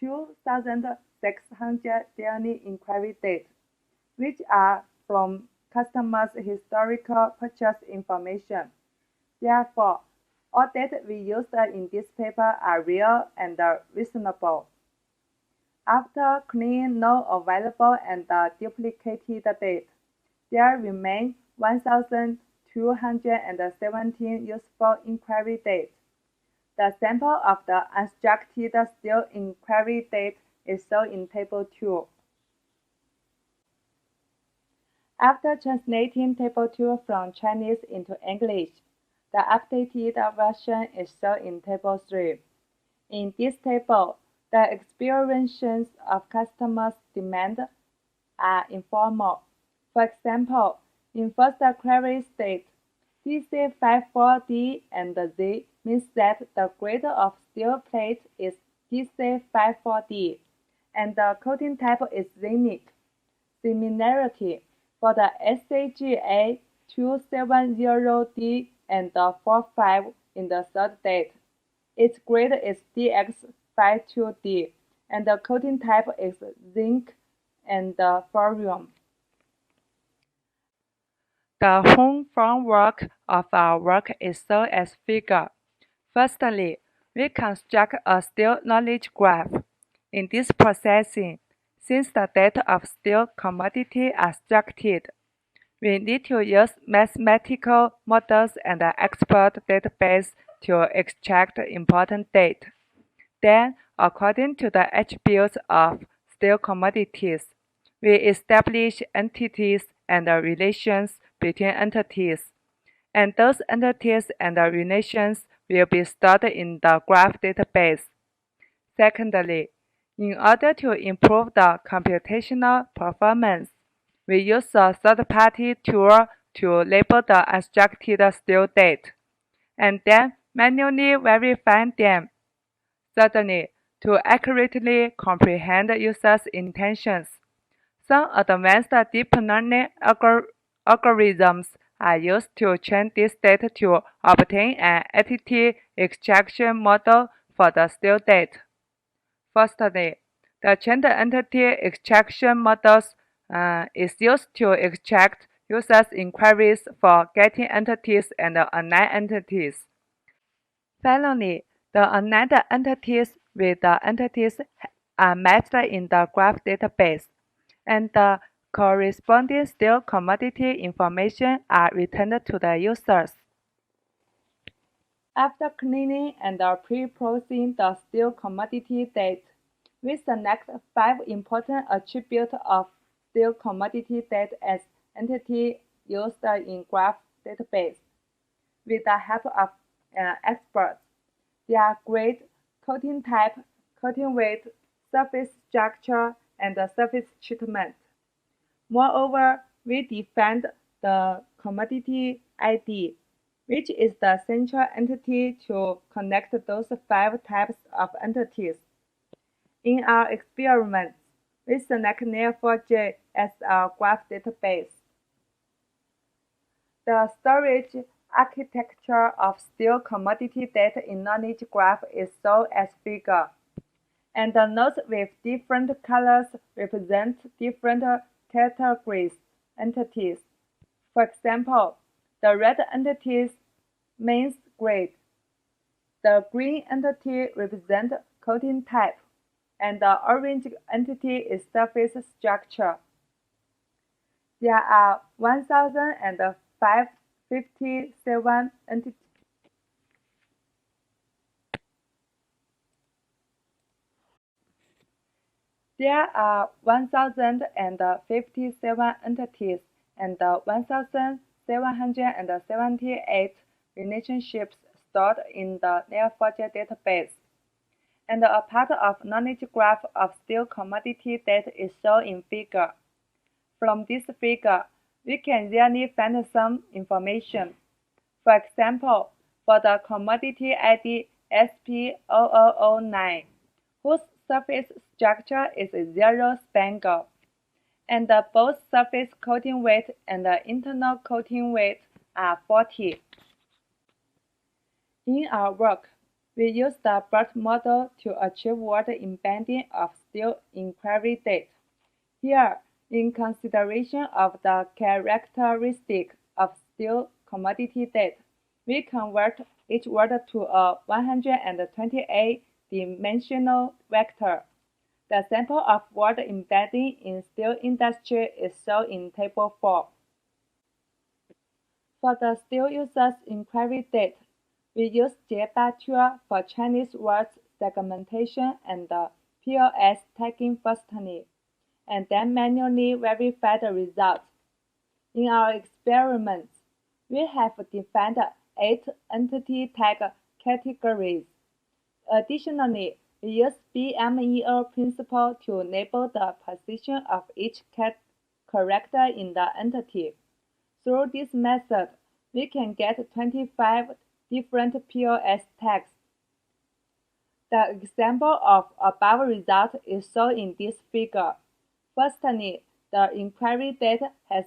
2,600 daily inquiry data, which are from customers' historical purchase information. Therefore, all data we used in this paper are real and reasonable. After cleaning no available and duplicated data, there remain 1,217 useful inquiry data. The sample of the unstructured steel inquiry data is shown in Table 2. After translating Table 2 from Chinese into English, the updated version is shown in Table 3. In this table, the experiences of customers' demand are informal. For example, in first query state, TC54D and Z means that the grade of steel plate is TC54D, and the coating type is zinc. Similarity for the SAGA 270D and 45 in the third date. Its grade is DX52D, and the coating type is zinc and thorium. The whole framework of our work is shown as figure. Firstly, we construct a steel knowledge graph. In this processing, since the data of steel commodity are structured, we need to use mathematical models and an expert database to extract important data. Then, according to the attributes of steel commodities, we establish entities and relations between entities, and those entities and relations will be stored in the graph database. Secondly, in order to improve the computational performance, we use a third-party tool to label the unstructured steel data, and then manually verify them. Thirdly, to accurately comprehend users' intentions, some advanced deep learning algorithms are used to train this data to obtain an entity extraction model for the steel data. Firstly, the trained entity extraction models is used to extract users' inquiries for getting entities and unnamed entities. Finally, the unnamed entities with the entities are mapped in the graph database, and the corresponding steel commodity information are returned to the users. After cleaning and pre-processing the steel commodity data, we select 5 important attributes of steel commodity data as entity used in graph database. With the help of experts, their grade, coating type, coating weight, surface structure, and surface treatment. Moreover, we defined the commodity ID, which is the central entity to connect those 5 types of entities. In our experiments, we select Neo4j as our graph database. The storage architecture of steel commodity data in knowledge graph is shown as figure, and the nodes with different colors represent different categories entities. For example, the red entities means grade, The green entity represents coating type, and the orange entity is surface structure. There are 1,057 entities. There are 1,057 entities and 1,778 relationships stored in the Neo4j database. And a part of knowledge graph of steel commodity data is shown in figure. From this figure, we can really find some information. For example, for the commodity ID SP0009, whose surface structure is a zero spangle, and both surface coating weight and the internal coating weight are 40. In our work, we use the BERT model to achieve word embedding of steel inquiry data. Here, in consideration of the characteristic of steel commodity data, we convert each word to a 128-dimensional vector. The sample of word embedding in steel industry is shown in Table 4. For the steel users inquiry data, we use JBA tool for Chinese words segmentation and POS tagging firstly, and then manually verify the results. In our experiments, we have defined 8 entity tag categories. Additionally, we use BMEO principle to label the position of each character in the entity. Through this method, we can get 25 different POS tags. The example of above result is shown in this figure. Firstly, the inquiry data has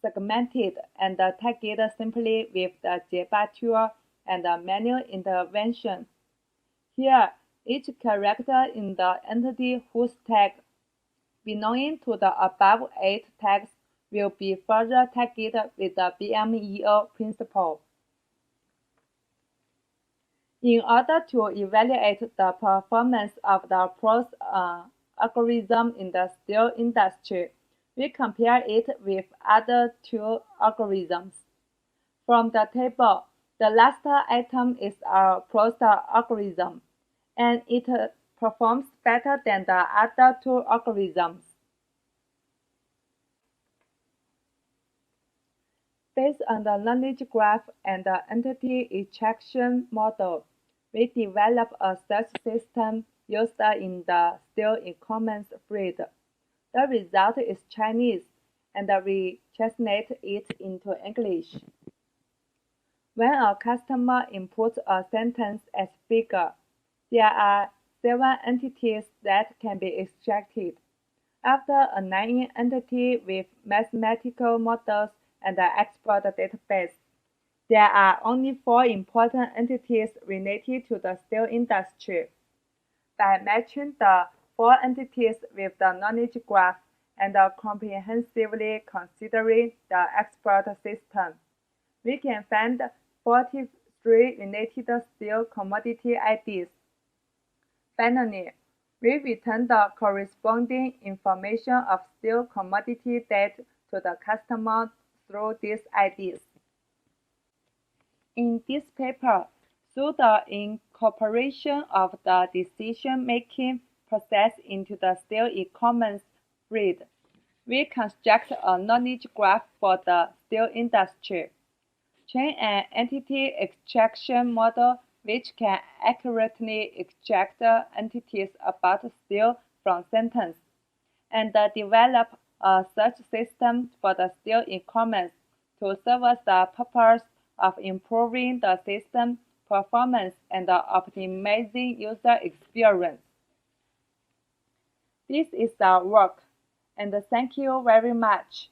segmented and tagged simply with the JBA tool and manual intervention. Here, each character in the entity whose tag belonging to the above 8 tags will be further tagged with the BMEO principle. In order to evaluate the performance of the Prof algorithm in the steel industry, we compare it with other 2 algorithms. From the table, the last item is our Prof algorithm, and it performs better than the other 2 algorithms. Based on the knowledge graph and the entity extraction model, we developed a search system used in the steel e-commerce field. The result is Chinese, and we translate it into English. When a customer inputs a sentence as figure, there are 7 entities that can be extracted. After aligning entity with mathematical models and the export database, there are only 4 important entities related to the steel industry. By matching the 4 entities with the knowledge graph and comprehensively considering the export system, we can find 43 related steel commodity IDs. Finally, we return the corresponding information of steel commodity data to the customer through these IDs. In this paper, through the incorporation of the decision-making process into the steel e-commerce field, we construct a knowledge graph for the steel industry. Train an entity extraction model which can accurately extract entities about steel from sentence, and develop a search system for the steel e-commerce to serve as the purpose of improving the system performance and optimizing user experience. This is our work, and thank you very much.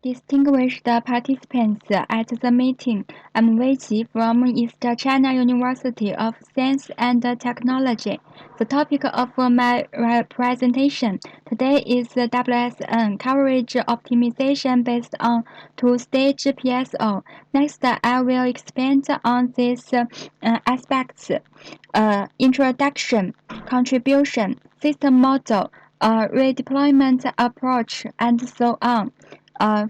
Distinguished participants at the meeting, I'm Wei Qi from East China University of Science and Technology. The topic of my presentation today is WSN coverage optimization based on two-stage PSO. Next, I will expand on these aspects: introduction, contribution, system model, redeployment approach, and so on.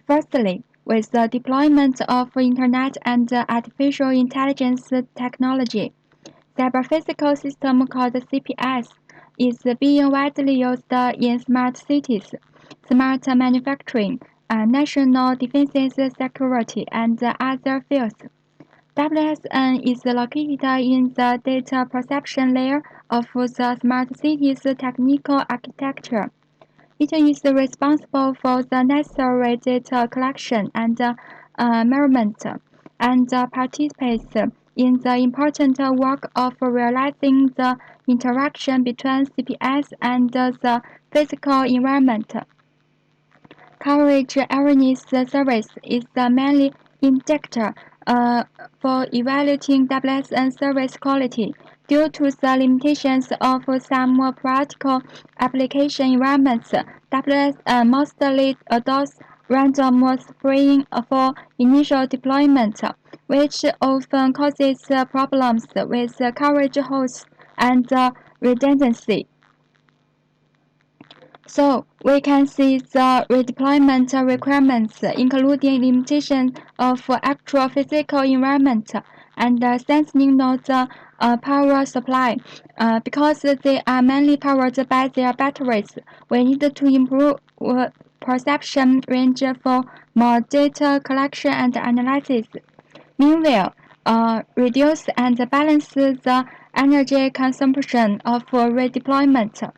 Firstly, with the deployment of Internet and artificial intelligence technology, cyber-physical system called CPS is being widely used in smart cities, smart manufacturing, national defense security, and other fields. WSN is located in the data perception layer of the smart city's technical architecture. It is responsible for the necessary data collection and measurement, and participates in the important work of realizing the interaction between CPS and the physical environment. Coverage awareness service is the main indicator for evaluating WSN service quality. Due to the limitations of some practical application environments, WSN mostly adopts random spraying for initial deployment, which often causes problems with coverage holes and redundancy. So we can see the redeployment requirements, including limitation of actual physical environment and sensing node power supply. Because they are mainly powered by their batteries, we need to improve perception range for more data collection and analysis. Meanwhile, reduce and balance the energy consumption of redeployment.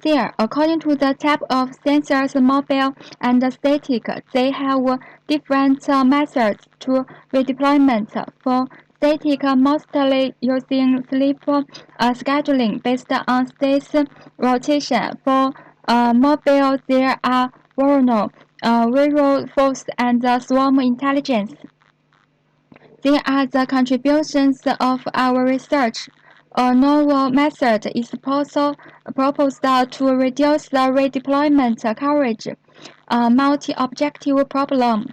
There, according to the type of sensors, mobile and static, they have different methods to redeployment. For static, mostly using sleep scheduling based on space rotation. For mobile, there are vernal, visual force, and swarm intelligence. There are the contributions of our research. A novel method is proposed to reduce the redeployment coverage multi-objective problem.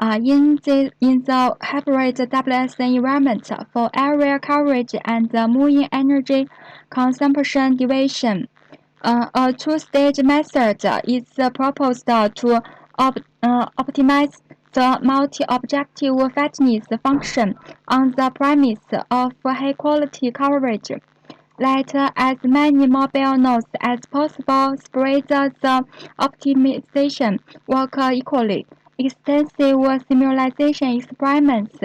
In the hybrid WSN environment for area coverage and moving energy consumption deviation, a two-stage method is proposed to optimize the multi-objective fatness function on the premise of high-quality coverage. Let as many mobile nodes as possible spread the optimization work equally. Extensive simulation experiments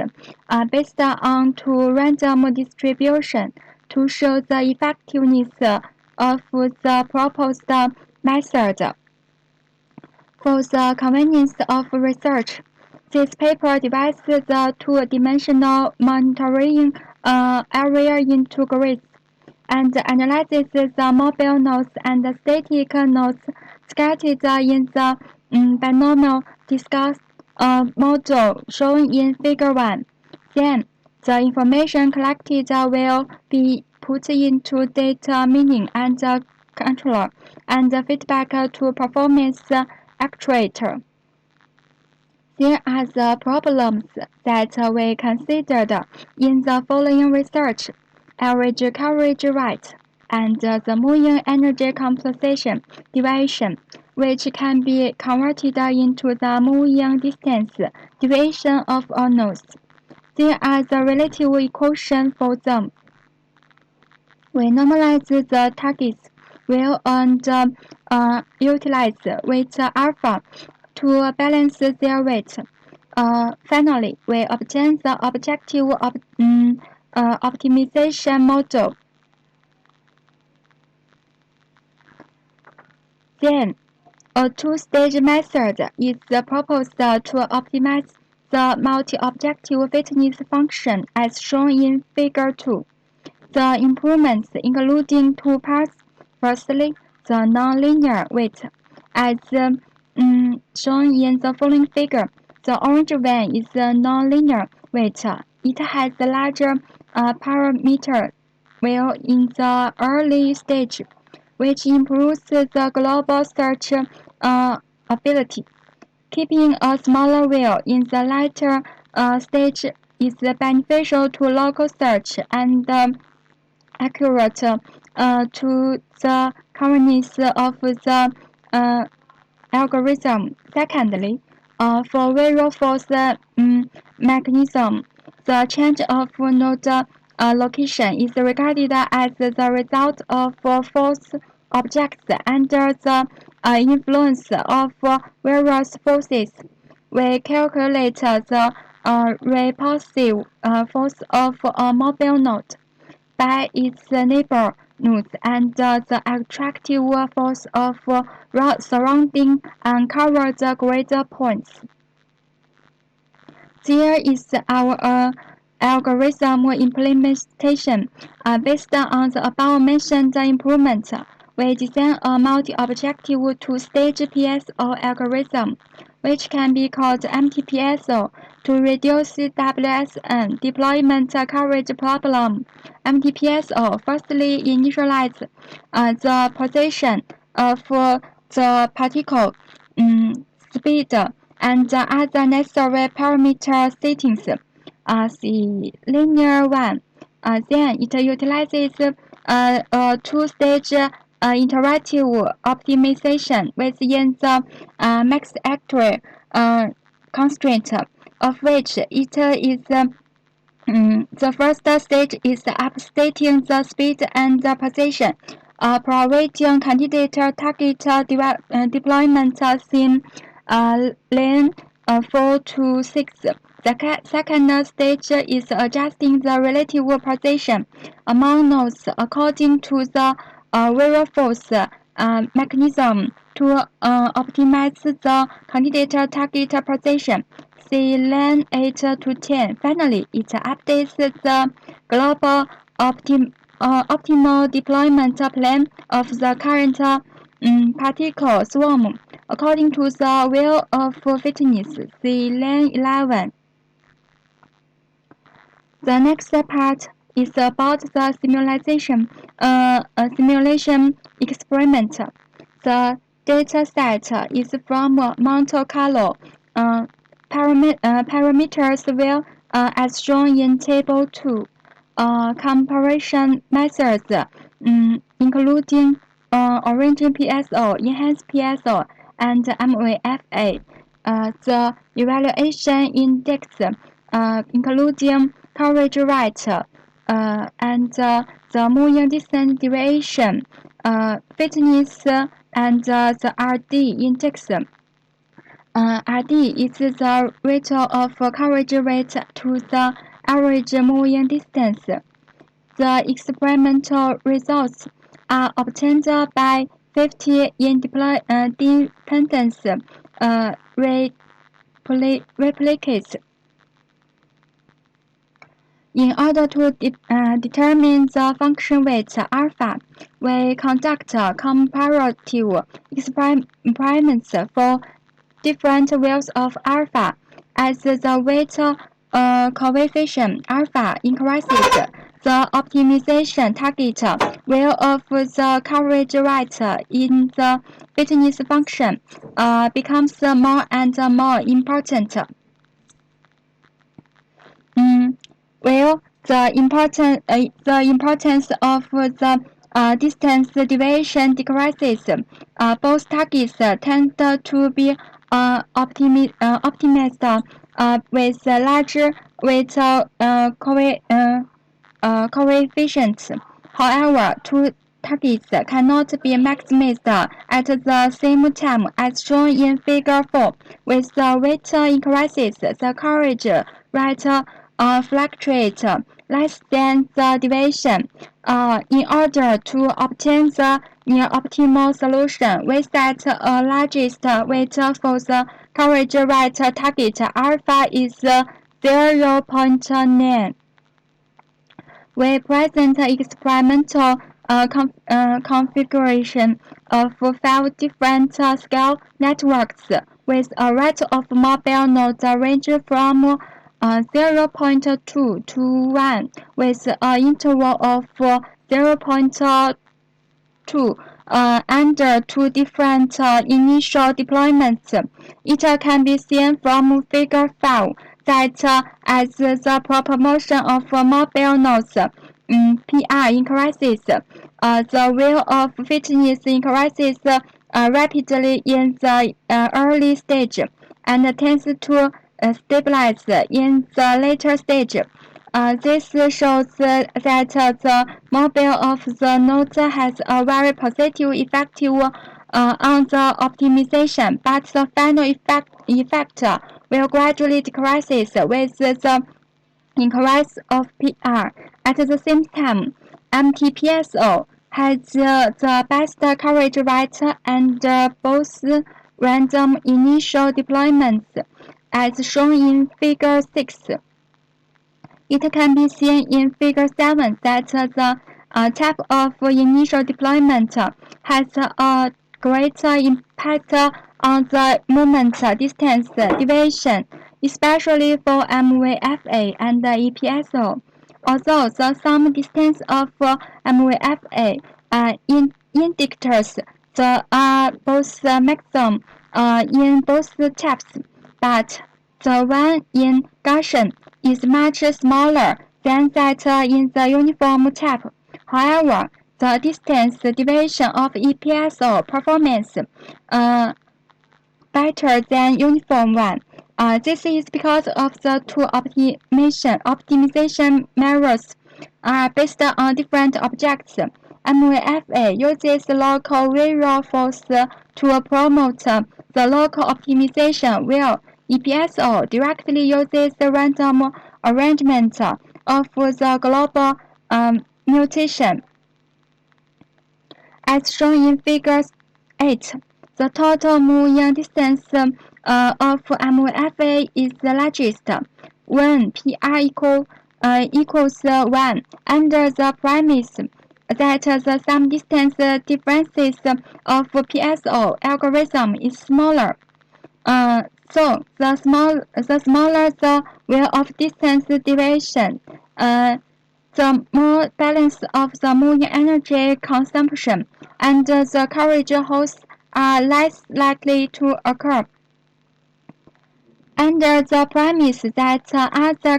are based on two random distribution to show the effectiveness of the proposed method. For the convenience of research, this paper divides the two-dimensional monitoring area into grids and analyzes the mobile nodes and the static nodes scattered in the binomial discussed model shown in Figure 1. Then, the information collected will be put into data meaning and controller and feedback to performance actuator. Here are the problems that we considered in the following research: average coverage rate and the moving energy compensation deviation, which can be converted into the moving distance deviation of all nodes. There are the relative equations for them. We normalize the targets well and utilize weight alpha to balance their weight. Finally, we obtain the objective optimization model. Then, a two-stage method is proposed to optimize the multi-objective fitness function as shown in Figure 2. The improvements including two parts. Firstly, the nonlinear weight. As shown in the following figure. The orange one is a nonlinear weight. It has a larger parameter while in the early stage, which improves the global search ability. Keeping a smaller wheel in the later stage is beneficial to local search and accurate to the correctness of the algorithm. Secondly, for variable force mechanism, the change of node location is regarded as the result of force objects under the influence of various forces. We calculate the repulsive force of a mobile node by its neighbor nodes and the attractive force of surrounding uncovered grid points. There is our algorithm implementation. Based on the above-mentioned improvement, we design a multi-objective two-stage PSO algorithm, which can be called MTPSO, to reduce WSN deployment coverage problem. MTPSO firstly initializes the position of the particle speed and other necessary parameter settings. See linear one. Then it utilizes a two-stage interactive optimization within the max actual constraint, of which it is the first stage is upstating the speed and the position, providing candidate target deployment in lane 4 to 6. The second stage is adjusting the relative position among nodes according to the variable force mechanism to optimize the candidate target position. See lane 8 to 10. Finally, it updates the global optimal deployment plan of the current particle swarm according to the wheel of fitness. See lane 11. The next part is about the simulation experiment. The data set is from Monte Carlo. Parameters will, as shown in Table 2, comparison methods, including origin PSO, enhanced PSO, and MOFA. The evaluation index, including coverage rate, and the moving distance deviation, fitness, and the RD index. RD is the ratio of coverage rate to the average moving distance. The experimental results are obtained by 50 independent replicates. In order to determine the function weight alpha, we conduct comparative experiments for different values of alpha. As the weight coefficient alpha increases, the optimization target value of the coverage rate in the fitness function becomes more and more important. Well, the importance of the distance deviation decreases. Both targets tend to be optimized with larger weight coefficients. However, two targets cannot be maximized at the same time, as shown in Figure 4. With the weight increases, the coverage rate fluctuates less than the deviation. In order to obtain the near optimal solution, we set a largest weight for the coverage rate target. Alpha is 0.9. We present experimental configuration of 5 different scale networks with a rate of mobile nodes ranging from 0.2 to 1 with an interval of 0.2 under 2 different initial deployments. It can be seen from Figure 5 that as the proportion of mobile nodes PR increases, the will of fitness increases rapidly in the early stage and tends to stabilize in the later stage. This shows that the mobile of the nodes has a very positive effect on the optimization, but the final effect will gradually decrease with the increase of PR. At the same time, MTPSO has the best coverage rate and both random initial deployments, as shown in Figure 6. It can be seen in Figure 7 that the type of initial deployment has a greater impact on the moment distance deviation, especially for MVFA and EPSO. Although the sum distance of MVFA indicators both maximum in both types, but the one in Gaussian is much smaller than that in the uniform type. However, the distance deviation of EPSO performance better than uniform one. This is because of the two optimization measures are based on different objects. MVFA uses local visual force to promote the local optimization, while EPSO directly uses the random arrangement of the global mutation. As shown in Figure 8, the total moving distance of MVFA is the largest when PR equals 1 under the premise that the sum distance differences of PSO algorithm is smaller. So the smaller the will of distance deviation, the more balance of the moving energy consumption and the coverage holes are less likely to occur. Under the premise that other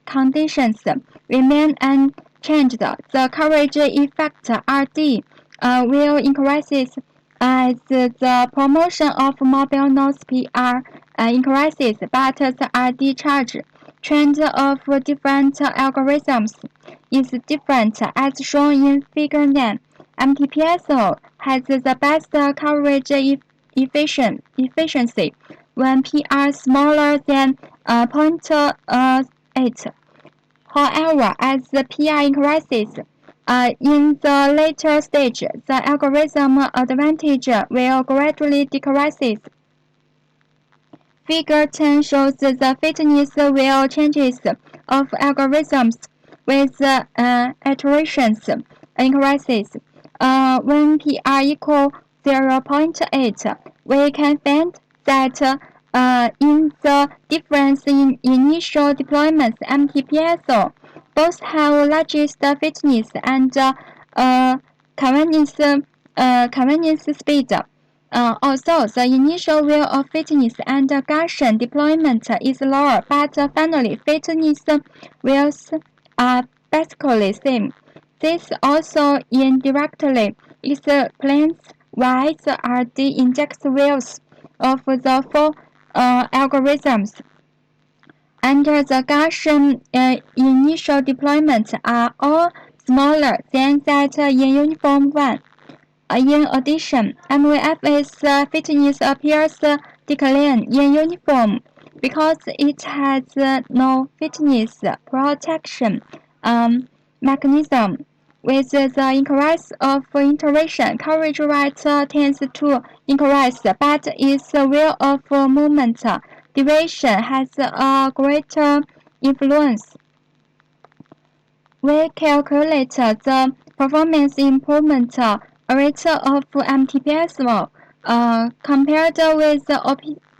conditions remain unchanged, the coverage effect RD will increase as the promotion of mobile nodes PR increases, but the RD charge trend of different algorithms is different, as shown in Figure 9. MTPSO has the best coverage efficiency when PR smaller than 0.8. However, as the PR increases in the later stage, the algorithm advantage will gradually decrease. Figure 10 shows the fitness will changes of algorithms with iterations increases. When PR equals 0.8, we can find that in the difference in initial deployments, MTPSO both have largest fitness and convenience speed. Also, the initial will of fitness and Gaussian deployment is lower, but finally fitness wills are basically same. This also indirectly explains why the RD index wills of the 4 algorithms under the Gaussian initial deployment are all smaller than that in uniform one. In addition, MVFA's fitness appears decline in uniform because it has no fitness protection mechanism. With the increase of iteration, coverage rate tends to increase, but its will of movement deviation has a greater influence. We calculate the performance improvement rate of MTPSO compared with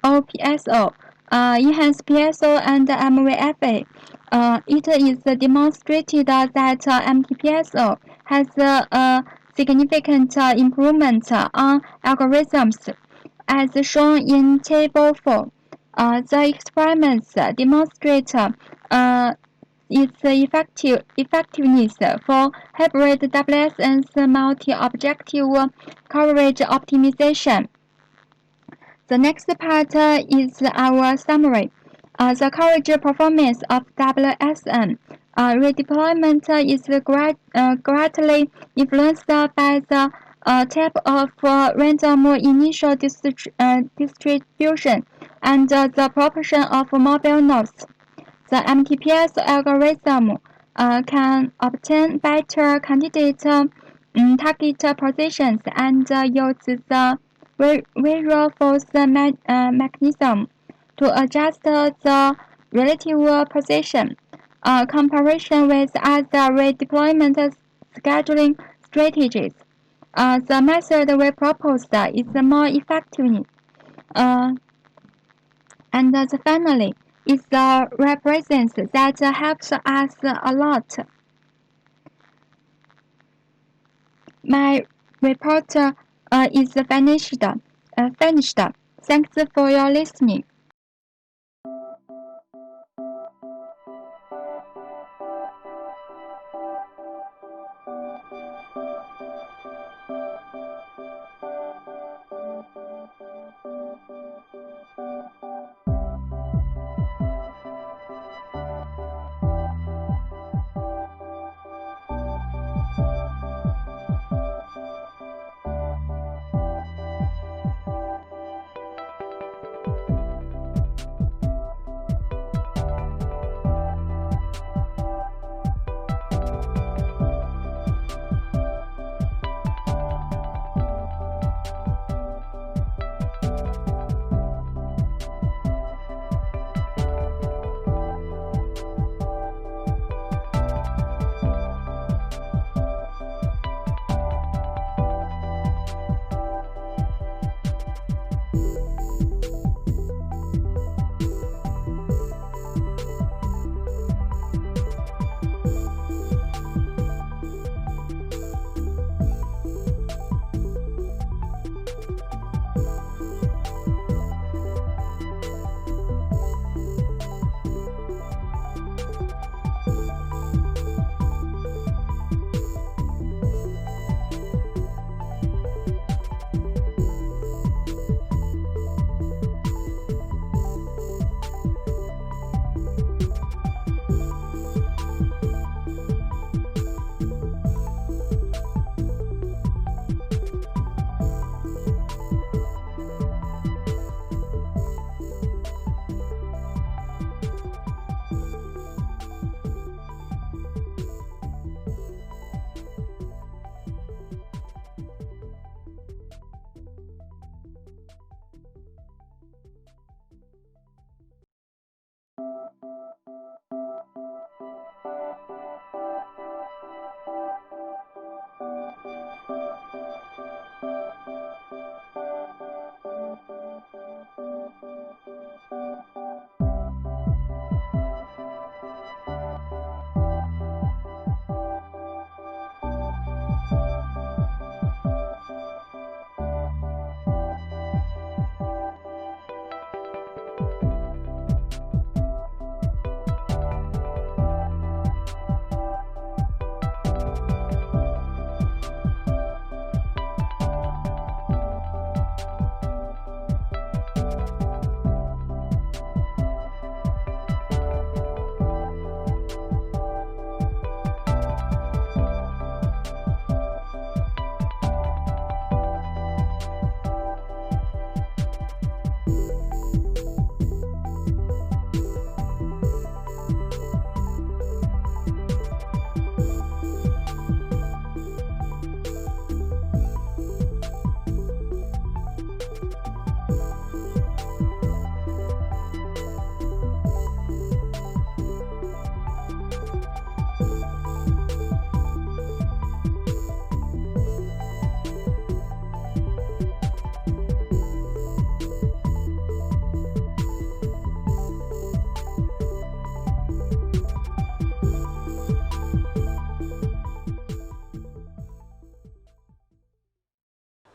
OPSO, enhanced PSO, and MVFA. It is demonstrated that MTPSO has a significant improvement on algorithms, as shown in Table 4. The experiments demonstrate its effectiveness for hybrid WSN's multi-objective coverage optimization. The next part is our summary. The coverage performance of WSN redeployment is greatly influenced by the type of random initial distribution and the proportion of mobile nodes. The MTPS algorithm can obtain better candidate target positions and use the visual force mechanism to adjust the relative position. Comparison with other redeployment scheduling strategies, the method we proposed is more effective. And finally, it represents that helps us a lot. My report is finished. Thanks for your listening.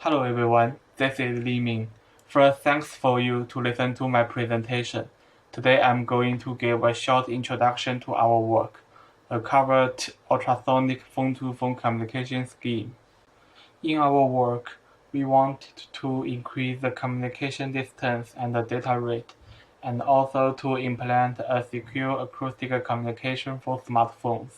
Hello everyone, this is Li Ming. First, thanks for you to listen to my presentation. Today I'm going to give a short introduction to our work, a covert ultrasonic phone-to-phone communication scheme. In our work, we wanted to increase the communication distance and the data rate, and also to implement a secure acoustic communication for smartphones.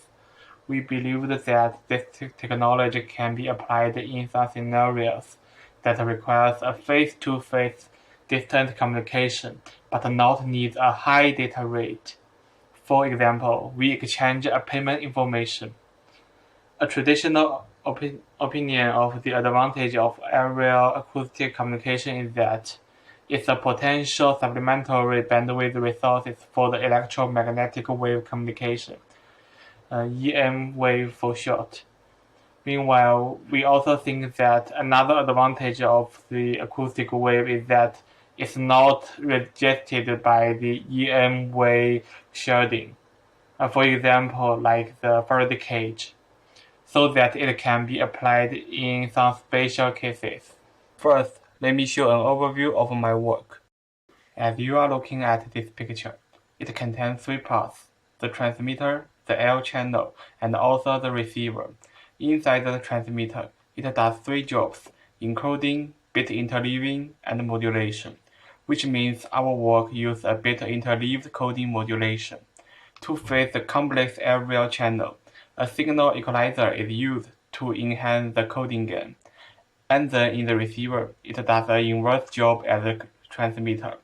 We believed that this technology can be applied in some scenarios that requires a face-to-face distant communication but not needs a high data rate. For example, we exchange a payment information. A traditional opinion of the advantage of aerial acoustic communication is that it's a potential supplementary bandwidth resources for the electromagnetic wave communication. EM wave for short. Meanwhile, we also think that another advantage of the acoustic wave is that it's not rejected by the EM wave shielding, for example, like the Faraday cage, so that it can be applied in some special cases. First, let me show an overview of my work. As you are looking at this picture, it contains three parts: the transmitter, the L channel, and also the receiver. Inside the transmitter, it does three jobs: encoding, bit interleaving, and modulation, which means our work uses a bit interleaved coding modulation. To fit the complex aerial channel, a signal equalizer is used to enhance the coding gain. And then in the receiver, it does an inverse job as a transmitter,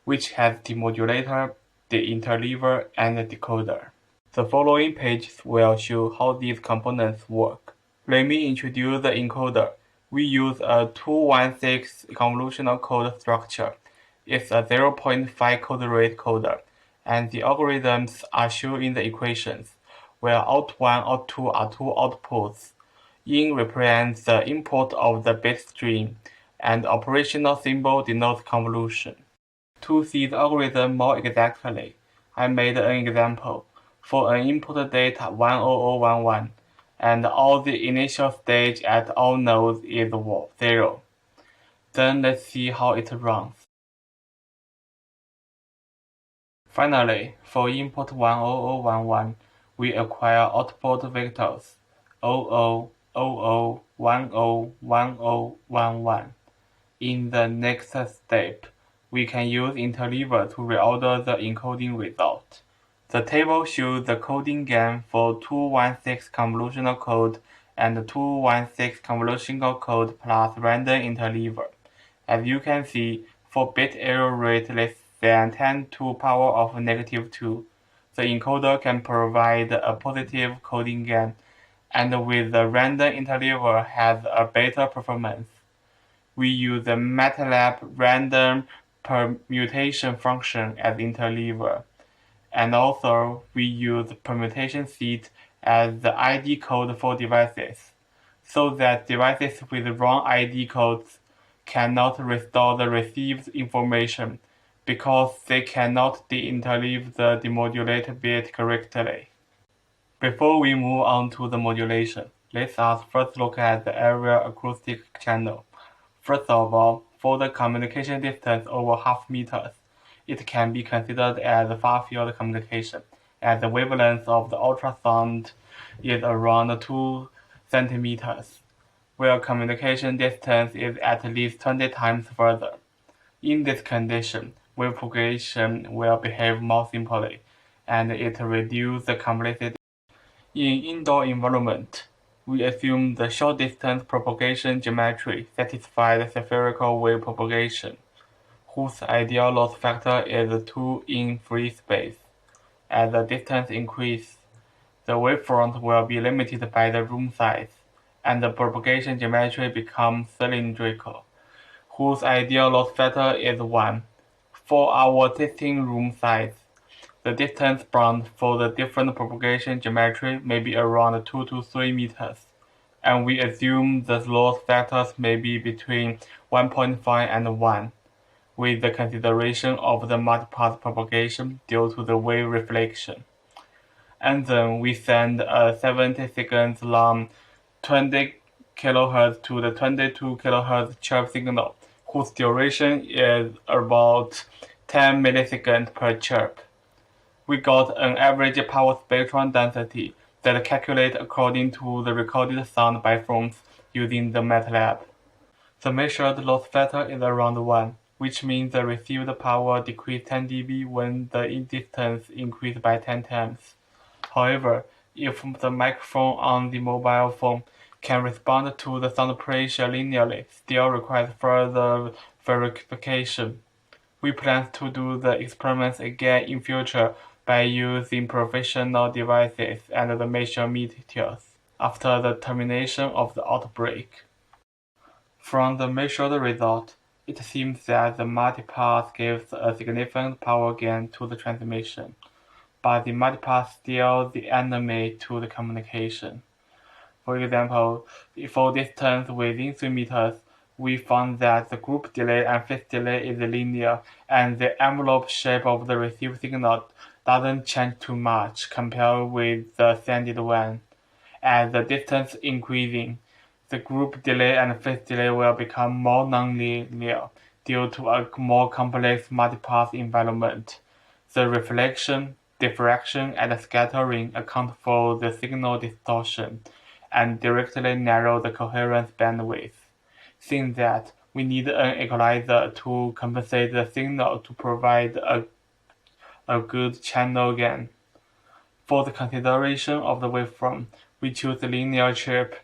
which has the modulator, the interleaver, and the decoder. The following pages will show how these components work. Let me introduce the encoder. We use a 216 convolutional code structure. It's a 0.5 code rate coder, and the algorithms are shown in the equations, where out1, out2 are two outputs. In represents the input of the bit stream, and operational symbol denotes convolution. To see the algorithm more exactly, I made an example. For an input data 10011, and all the initial stage at all nodes is 0. Then let's see how it runs. Finally, for input 10011, we acquire output vectors 00, 00, 10, 10, 11. In the next step, we can use interleaver to reorder the encoding result. The table shows the coding gain for 216 convolutional code and 216 convolutional code plus random interleaver. As you can see, for bit error rate less than 10 to power of -2, the encoder can provide a positive coding gain, and with the random interleaver has a better performance. We use the MATLAB random permutation function as interleaver. And also, we use permutation seed as the ID code for devices, so that devices with wrong ID codes cannot restore the received information because they cannot de-interleave the demodulated bit correctly. Before we move on to the modulation, let us first look at the area acoustic channel. First of all, for the communication distance over half meters, it can be considered as far-field communication, as the wavelength of the ultrasound is around 2 centimeters, where communication distance is at least 20 times further. In this condition, wave propagation will behave more simply, and it reduces the complexity. In indoor environment, we assume the short-distance propagation geometry satisfies spherical wave propagation, whose ideal loss factor is 2 in free space. As the distance increases, the wavefront will be limited by the room size, and the propagation geometry becomes cylindrical, whose ideal loss factor is 1. For our testing room size, the distance bound for the different propagation geometry may be around 2 to 3 meters, and we assume the loss factors may be between 1.5 and 1. With the consideration of the multipath propagation due to the wave reflection. And then we send a 70 seconds long 20 kHz to the 22 kHz chirp signal, whose duration is about 10 milliseconds per chirp. We got an average power spectrum density that calculates according to the recorded sound by phones using the MATLAB. The measured loss factor is around 1, which means the received power decreased 10 dB when the distance increased by 10 times. However, if the microphone on the mobile phone can respond to the sound pressure linearly, still requires further verification. We plan to do the experiments again in future by using professional devices and the measure meters after the termination of the outbreak. From the measured result, it seems that the multipath gives a significant power gain to the transmission, but the multipath still the enemy to the communication. For example, for distance within 3 meters, we found that the group delay and phase delay is linear, and the envelope shape of the received signal doesn't change too much compared with the sended one. As the distance increasing, the group delay and phase delay will become more nonlinear due to a more complex multipath environment. The reflection, diffraction, and scattering account for the signal distortion and directly narrow the coherence bandwidth. Seeing that we need an equalizer to compensate the signal to provide a good channel gain. For the consideration of the waveform, we choose the linear chirp,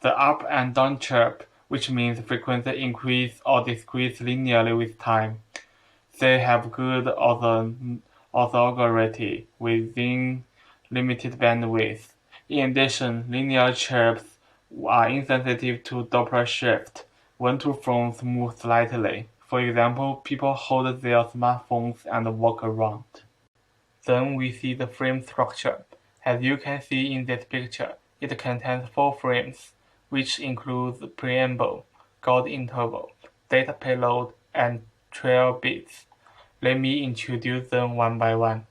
the up and down chirp, which means frequency increase or decrease linearly with time. They have good orthography within limited bandwidth. In addition, linear chirps are insensitive to Doppler shift when two phones move slightly. For example, people hold their smartphones and walk around. Then we see the frame structure. As you can see in this picture, it contains 4 frames, which includes preamble, guard interval, data payload, and trail bits. Let me introduce them one by one.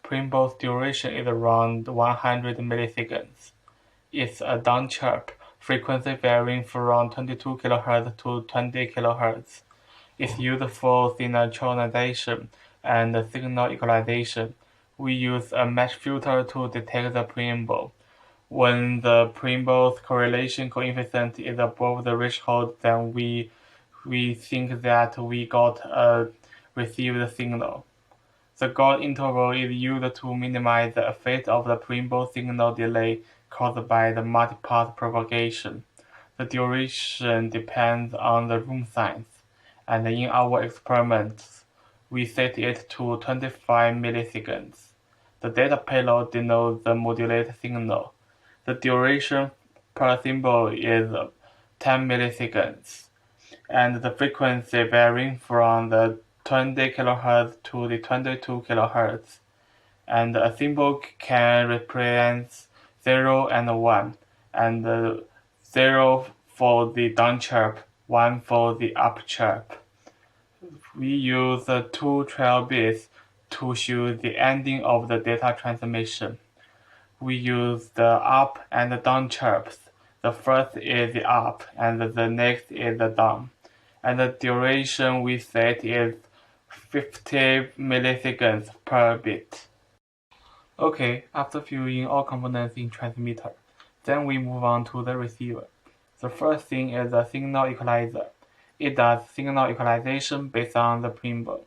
Preamble's duration is around 100 milliseconds. It's a down chirp, frequency varying from 22 kHz to 20 kHz. It's used for synchronization and signal equalization. We use a match filter to detect the preamble. When the preamble's correlation coefficient is above the threshold, then we think that we got a received signal. The guard interval is used to minimize the effect of the preamble signal delay caused by the multipath propagation. The duration depends on the room size, and in our experiments, we set it to 25 milliseconds. The data payload denotes the modulated signal. The duration per symbol is 10 milliseconds, and the frequency varying from the 20 kHz to the 22 kHz. And a symbol can represent 0 and 1, and 0 for the down chirp, 1 for the up chirp. We use 2 trail bits to show the ending of the data transmission. We use the up and the down chirps. The first is the up and the next is the down. And the duration we set is 50 milliseconds per bit. Okay, after viewing all components in transmitter, then we move on to the receiver. The first thing is the signal equalizer. It does signal equalization based on the preamble.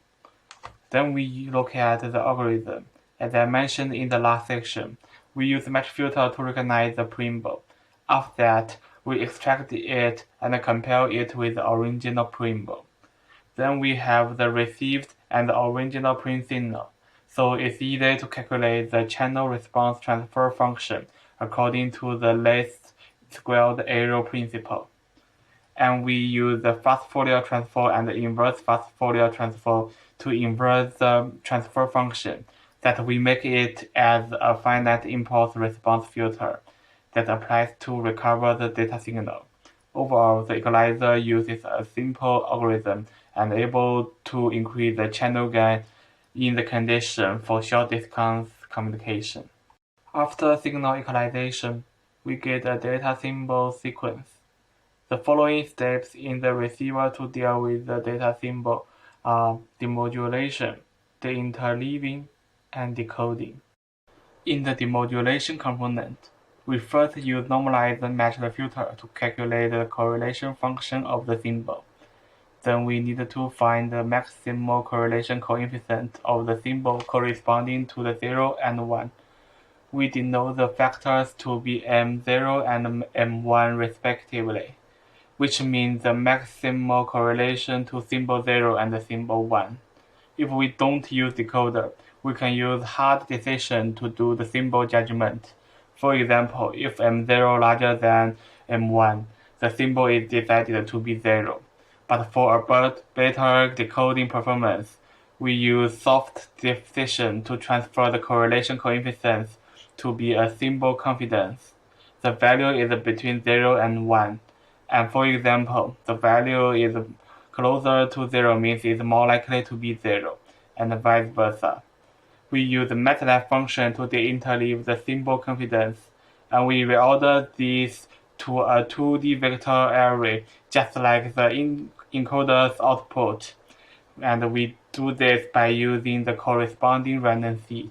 Then we look at the algorithm. As I mentioned in the last section, we use match filter to recognize the preamble. After that, we extract it and compare it with the original preamble. Then we have the received and the original preamble signal, so it's easy to calculate the channel response transfer function according to the least squared error principle. And we use the fast Fourier transform and the inverse fast Fourier transform to invert the transfer function, that we make it as a finite impulse response filter that applies to recover the data signal. Overall, the equalizer uses a simple algorithm and able to increase the channel gain in the condition for short distance communication. After signal equalization, we get a data symbol sequence. The following steps in the receiver to deal with the data symbol are demodulation, deinterleaving, and decoding. In the demodulation component, we first use normalized matched filter to calculate the correlation function of the symbol. Then we need to find the maximal correlation coefficient of the symbol corresponding to the 0 and 1. We denote the factors to be M0 and M1 respectively, which means the maximal correlation to symbol 0 and the symbol 1. If we don't use decoder, we can use hard decision to do the symbol judgment. For example, if M0 larger than M1, the symbol is decided to be 0. But for a better decoding performance, we use soft decision to transfer the correlation coefficients to be a symbol confidence. The value is between 0 and 1. And for example, the value is closer to 0 means it's more likely to be 0, and vice versa. We use the MATLAB function to deinterleave the symbol confidence, and we reorder this to a 2D vector array, just like the encoder's output. And we do this by using the corresponding random seed.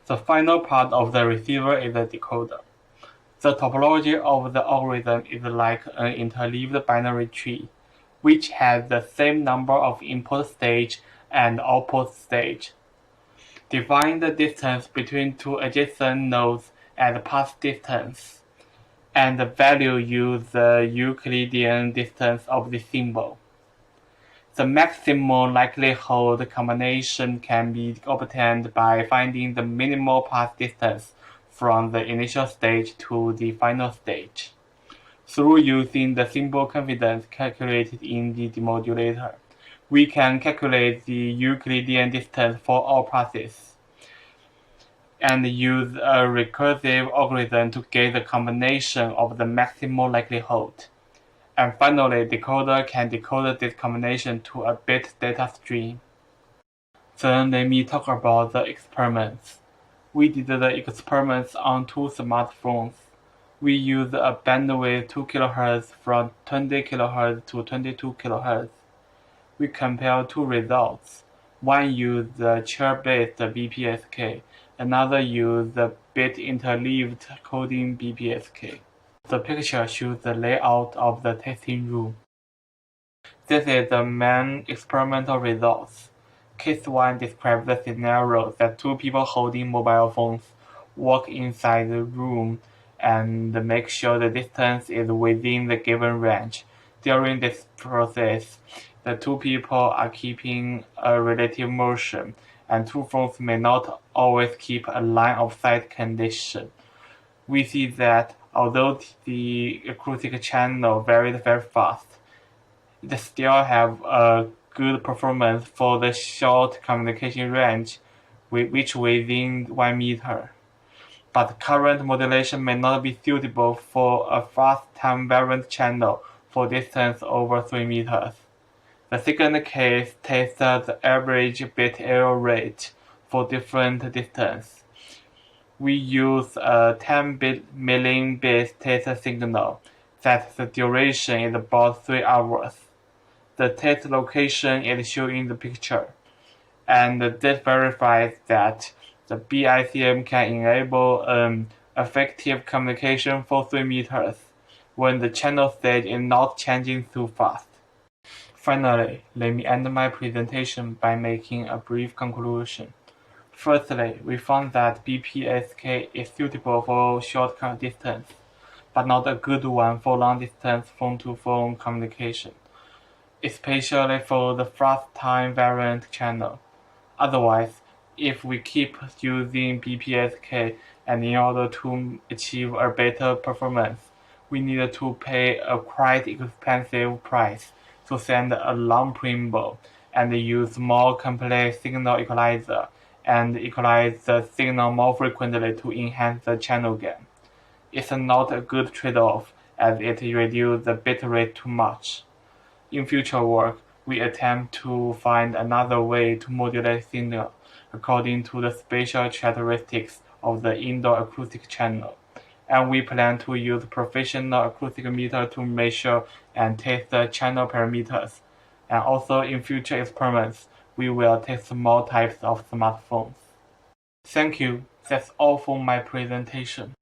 The final part of the receiver is the decoder. The topology of the algorithm is like an interleaved binary tree, which has the same number of input stage and output stage. Define the distance between two adjacent nodes as path distance, and the value use the Euclidean distance of the symbol. The maximal likelihood combination can be obtained by finding the minimal path distance from the initial stage to the final stage, through using the symbol confidence calculated in the demodulator. We can calculate the Euclidean distance for all paths, and use a recursive algorithm to get the combination of the maximal likelihood. And finally, decoder can decode this combination to a bit data stream. Then let me talk about the experiments. We did the experiments on two smartphones. We used a bandwidth 2 kHz from 20 kHz to 22 kHz. We compared two results. One used the chair-based BPSK, another used the bit interleaved coding BPSK. The picture shows the layout of the testing room. This is the main experimental results. Case 1 describes the scenario that two people holding mobile phones walk inside the room and make sure the distance is within the given range. During this process, the two people are keeping a relative motion, and two phones may not always keep a line of sight condition. We see that although the acoustic channel varies very fast, it still have a good performance for the short communication range, which within 1 meter. But current modulation may not be suitable for a fast time variant channel for distance over 3 meters. The second case tests the average bit error rate for different distance. We use a 10 million bit test signal that the duration is about 3 hours. The test location is shown in the picture, and this verifies that the BICM can enable effective communication for 3 meters when the channel stage is not changing too fast. Finally, let me end my presentation by making a brief conclusion. Firstly, we found that BPSK is suitable for short distance, but not a good one for long-distance phone-to-phone communication, especially for the fast time variant channel. Otherwise, if we keep using BPSK and in order to achieve a better performance, we need to pay a quite expensive price to send a long preamble and use more complex signal equalizer and equalize the signal more frequently to enhance the channel gain. It's not a good trade-off as it reduces the bit rate too much. In future work, we attempt to find another way to modulate signal according to the spatial characteristics of the indoor acoustic channel, and we plan to use professional acoustic meter to measure and test the channel parameters. And also in future experiments, we will test more types of smartphones. Thank you. That's all for my presentation.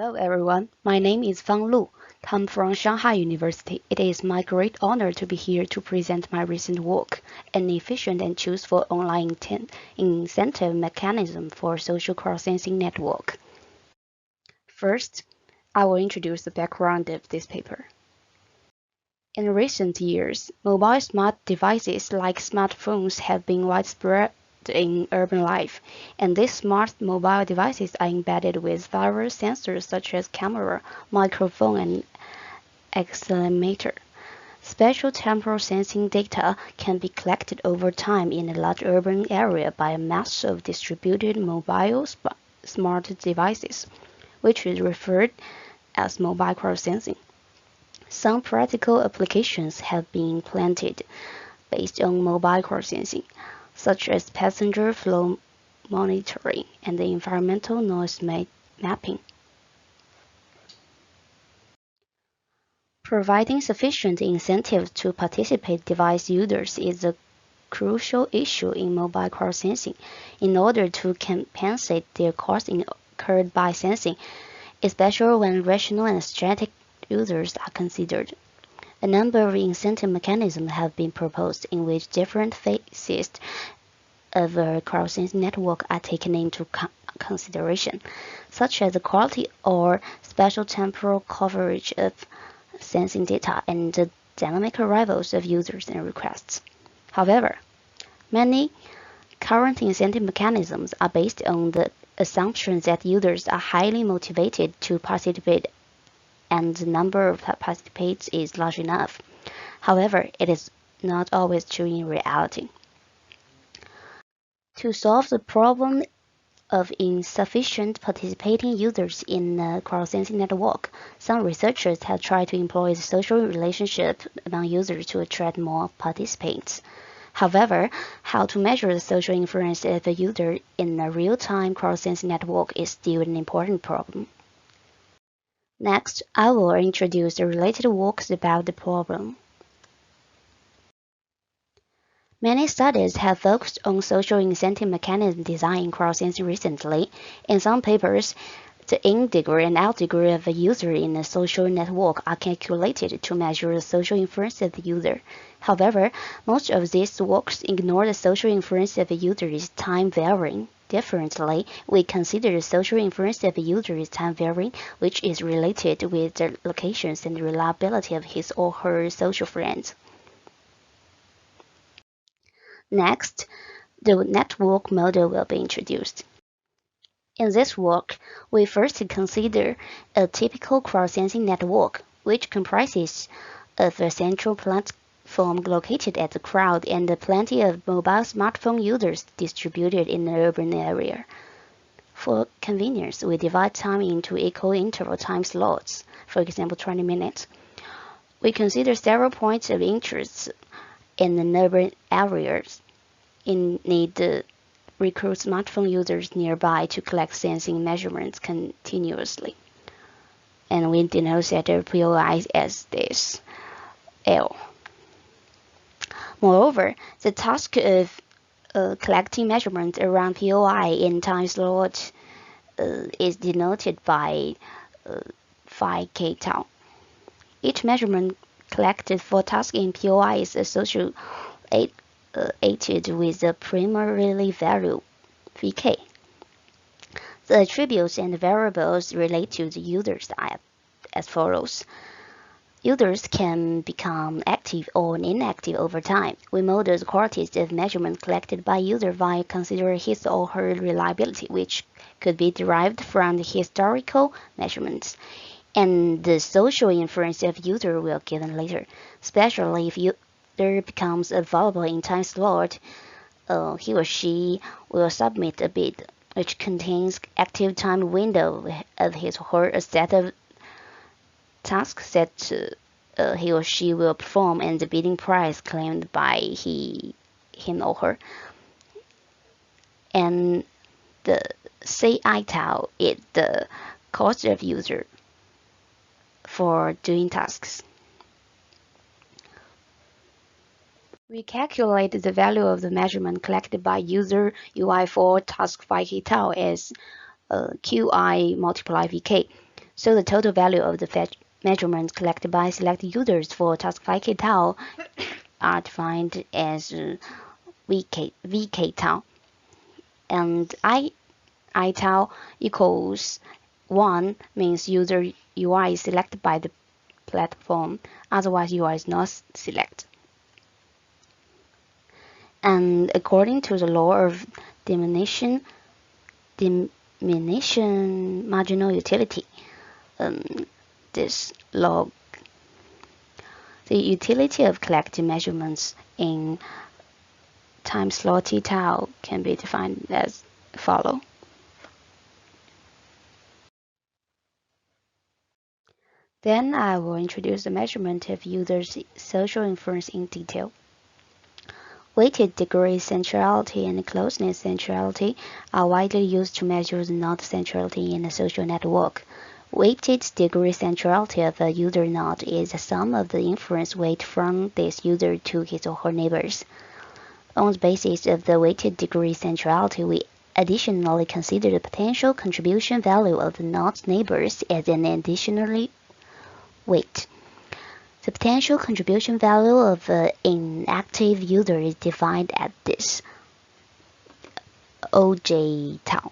Hello everyone, my name is Fang Lu. I'm from Shanghai University. It is my great honor to be here to present my recent work, an efficient and useful online incentive mechanism for social crowdsensing network. First, I will introduce the background of this paper. In recent years, mobile smart devices like smartphones have been widespread in urban life, and these smart mobile devices are embedded with various sensors such as camera, microphone, and accelerometer. Spatial temporal sensing data can be collected over time in a large urban area by a mass of distributed mobile smart devices, which is referred as mobile crowdsensing. Some practical applications have been implemented based on mobile crowdsensing, such as passenger flow monitoring and the environmental noise mapping. Providing sufficient incentives to participate device users is a crucial issue in mobile crowdsensing in order to compensate their costs incurred by sensing, especially when rational and static users are considered. A number of incentive mechanisms have been proposed in which different phases of a crowdsensing network are taken into consideration, such as the quality or spatial temporal coverage of sensing data and the dynamic arrivals of users and requests. However, many current incentive mechanisms are based on the assumption that users are highly motivated to participate and the number of participants is large enough. However, it is not always true in reality. To solve the problem of insufficient participating users in a crowdsensing network, some researchers have tried to employ the social relationship among users to attract more participants. However, how to measure the social influence of a user in a real-time crowdsensing network is still an important problem. Next, I will introduce the related works about the problem. Many studies have focused on social incentive mechanism design in crowdsensing recently. In some papers, the in degree and out degree of a user in a social network are calculated to measure the social influence of the user. However, most of these works ignore the social influence of a user is time-varying. Differently, we consider the social influence of a user is time-varying, which is related with the locations and reliability of his or her social friends. Next, the network model will be introduced. In this work, we first consider a typical crowdsensing network, which comprises of a central platform located at the crowd and plenty of mobile smartphone users distributed in an urban area. For convenience, we divide time into equal interval time slots, for example 20 minutes. We consider several points of interest in the urban areas in need to recruit smartphone users nearby to collect sensing measurements continuously. And we denote the POI as this L. Moreover, the task of collecting measurements around POI in time slot is denoted by phi k tau. Each measurement collected for task in POI is associated with the primary value Vk. The attributes and variables relate to the users are as follows. Users can become active or inactive over time. We model the qualities of measurement collected by user via considering his or her reliability, which could be derived from the historical measurements, and the social influence of user will be given later, especially if user becomes available in time slot, he or she will submit a bid which contains active time window of his or her a set of tasks that he or she will perform and the bidding price claimed by him or her. And the Ci tau is the cost of user for doing tasks. We calculate the value of the measurement collected by user UI for task phi k tau as Qi multiplied Vk. So the total value of the measurements collected by select users for task like tau are defined as vk tau, and I tau equals 1 means user UI is selected by the platform, otherwise UI is not selected. And according to the law of diminution marginal utility, this log, the utility of collecting measurements in time slot t tau can be defined as follow. Then I will introduce the measurement of users' social inference in detail. Weighted degree centrality and closeness centrality are widely used to measure the node centrality in a social network. Weighted degree centrality of a user node is the sum of the inference weight from this user to his or her neighbors. On the basis of the weighted degree centrality, we additionally consider the potential contribution value of the node's neighbors as an additional weight. The potential contribution value of an inactive user is defined as this OJ tau.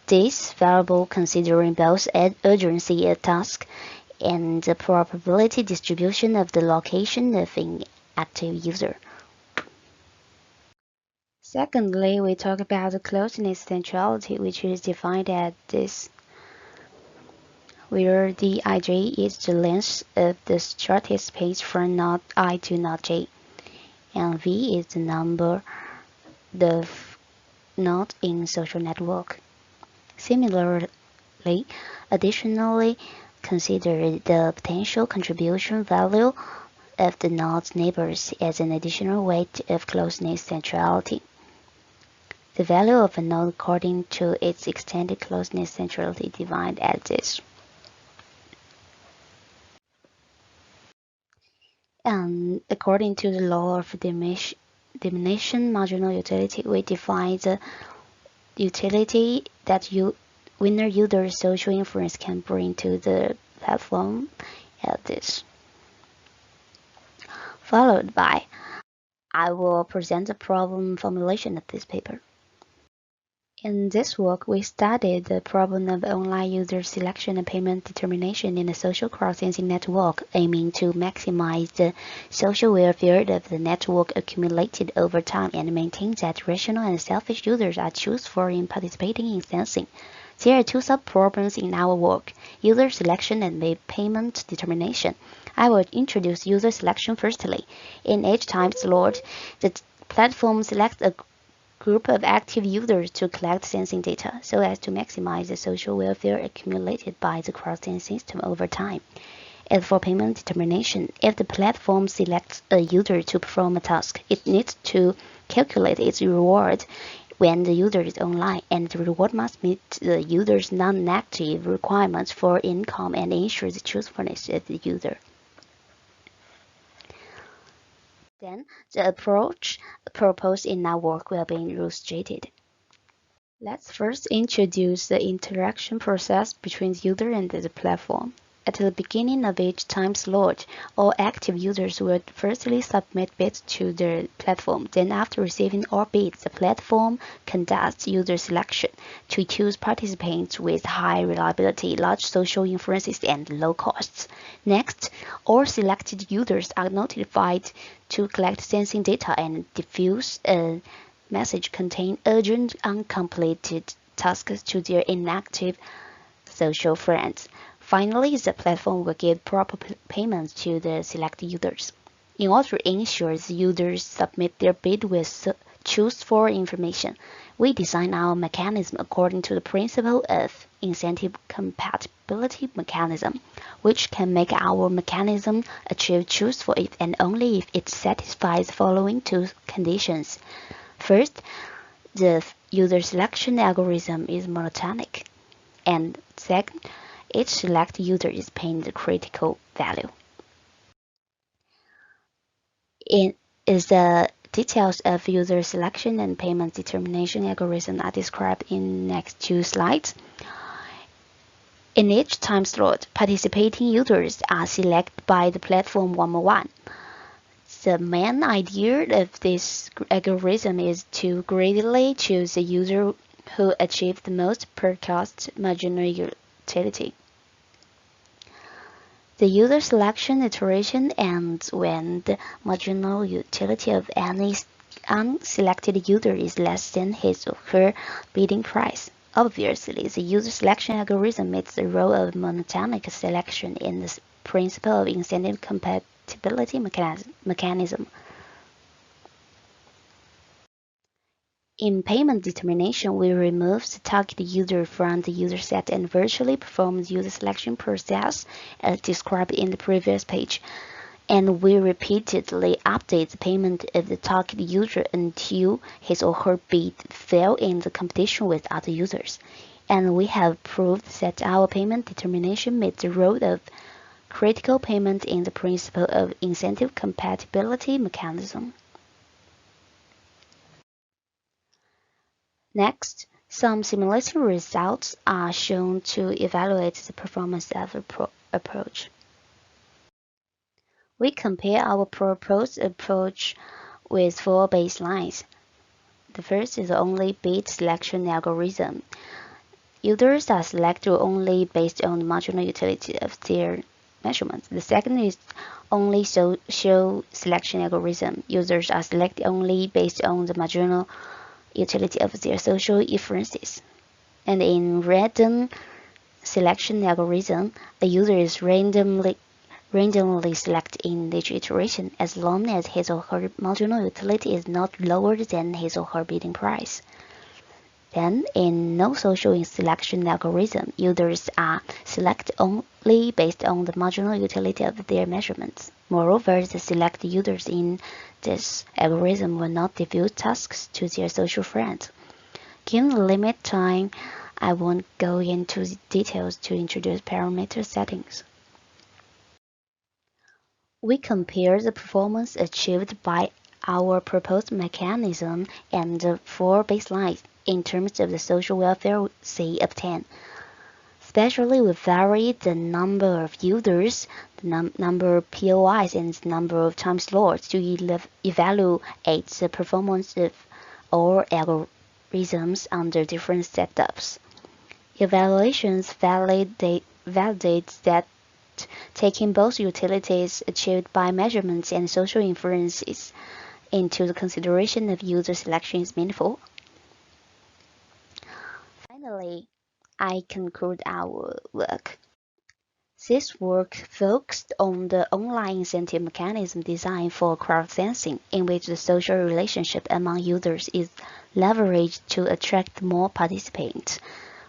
This variable considering both urgency of task and the probability distribution of the location of an active user. Secondly, we talk about the closeness centrality, which is defined as this, where Dij is the length of the shortest space from node I to node j, and V is the number of nodes in social network. Similarly, additionally, consider the potential contribution value of the node's neighbors as an additional weight of closeness centrality. The value of a node according to its extended closeness centrality defined as this. And according to the law of diminution marginal utility, we define the utility that winner user social inference can bring to the platform as this. Followed by, I will present the problem formulation of this paper. In this work, we studied the problem of online user selection and payment determination in a social crowdsensing network, aiming to maximize the social welfare of the network accumulated over time and maintain that rational and selfish users are chooseful in participating in sensing. There are two sub-problems in our work: user selection and payment determination. I will introduce user selection firstly. In each time slot, the platform selects a group of active users to collect sensing data so as to maximize the social welfare accumulated by the crowdsensing system over time. As for payment determination, if the platform selects a user to perform a task, it needs to calculate its reward when the user is online, and the reward must meet the user's non-negative requirements for income and ensure the truthfulness of the user. Then, the approach proposed in our work will be illustrated. Let's first introduce the interaction process between the user and the platform. At the beginning of each time slot, all active users will firstly submit bits to the platform. Then, after receiving all bits, the platform conducts user selection to choose participants with high reliability, large social inferences, and low costs. Next, all selected users are notified to collect sensing data and diffuse a message containing urgent uncompleted tasks to their inactive social friends. Finally, the platform will give proper payments to the selected users. In order to ensure the users submit their bid with truthful information, we design our mechanism according to the principle of incentive compatibility mechanism, which can make our mechanism achieve truthful if and only if it satisfies the following two conditions. First, the user selection algorithm is monotonic, and second, each select user is paying the critical value. Is the Details of user selection and payment determination algorithm are described in next 2 slides. In each time slot, participating users are selected by the platform one-by-one. The main idea of this algorithm is to greedily choose the user who achieves the most per cost marginal utility. The user selection iteration ends when the marginal utility of any unselected user is less than his or her bidding price. Obviously, the user selection algorithm meets the role of monotonic selection in the principle of incentive compatibility mechanism. In payment determination, we remove the target user from the user set and virtually perform the user selection process as described in the previous page. And we repeatedly update the payment of the target user until his or her bid fell in the competition with other users. And we have proved that our payment determination meets the role of critical payment in the principle of incentive compatibility mechanism. Next, some simulation results are shown to evaluate the performance of the approach. We compare our proposed approach with 4 baselines. The first is only bid selection algorithm. Users are selected only based on the marginal utility of their measurements. The second is only social selection algorithm. Users are selected only based on the marginal utility of their social inferences. And in random selection algorithm, the user is randomly selected in each iteration as long as his or her marginal utility is not lower than his or her bidding price. Then, in no social selection algorithm, users are selected only based on the marginal utility of their measurements. Moreover, the selected users in this algorithm will not diffuse tasks to their social friends. Given the limited time, I won't go into the details to introduce parameter settings. We compare the performance achieved by our proposed mechanism and the 4 baselines in terms of the social welfare C obtained. Especially we vary the number of users, the number of POIs, and the number of time slots to evaluate the performance of all algorithms under different setups. Evaluations validate that taking both utilities achieved by measurements and social inferences into the consideration of user selection is meaningful. Finally, I conclude our work. This work focused on the online incentive mechanism designed for crowdsensing, in which the social relationship among users is leveraged to attract more participants.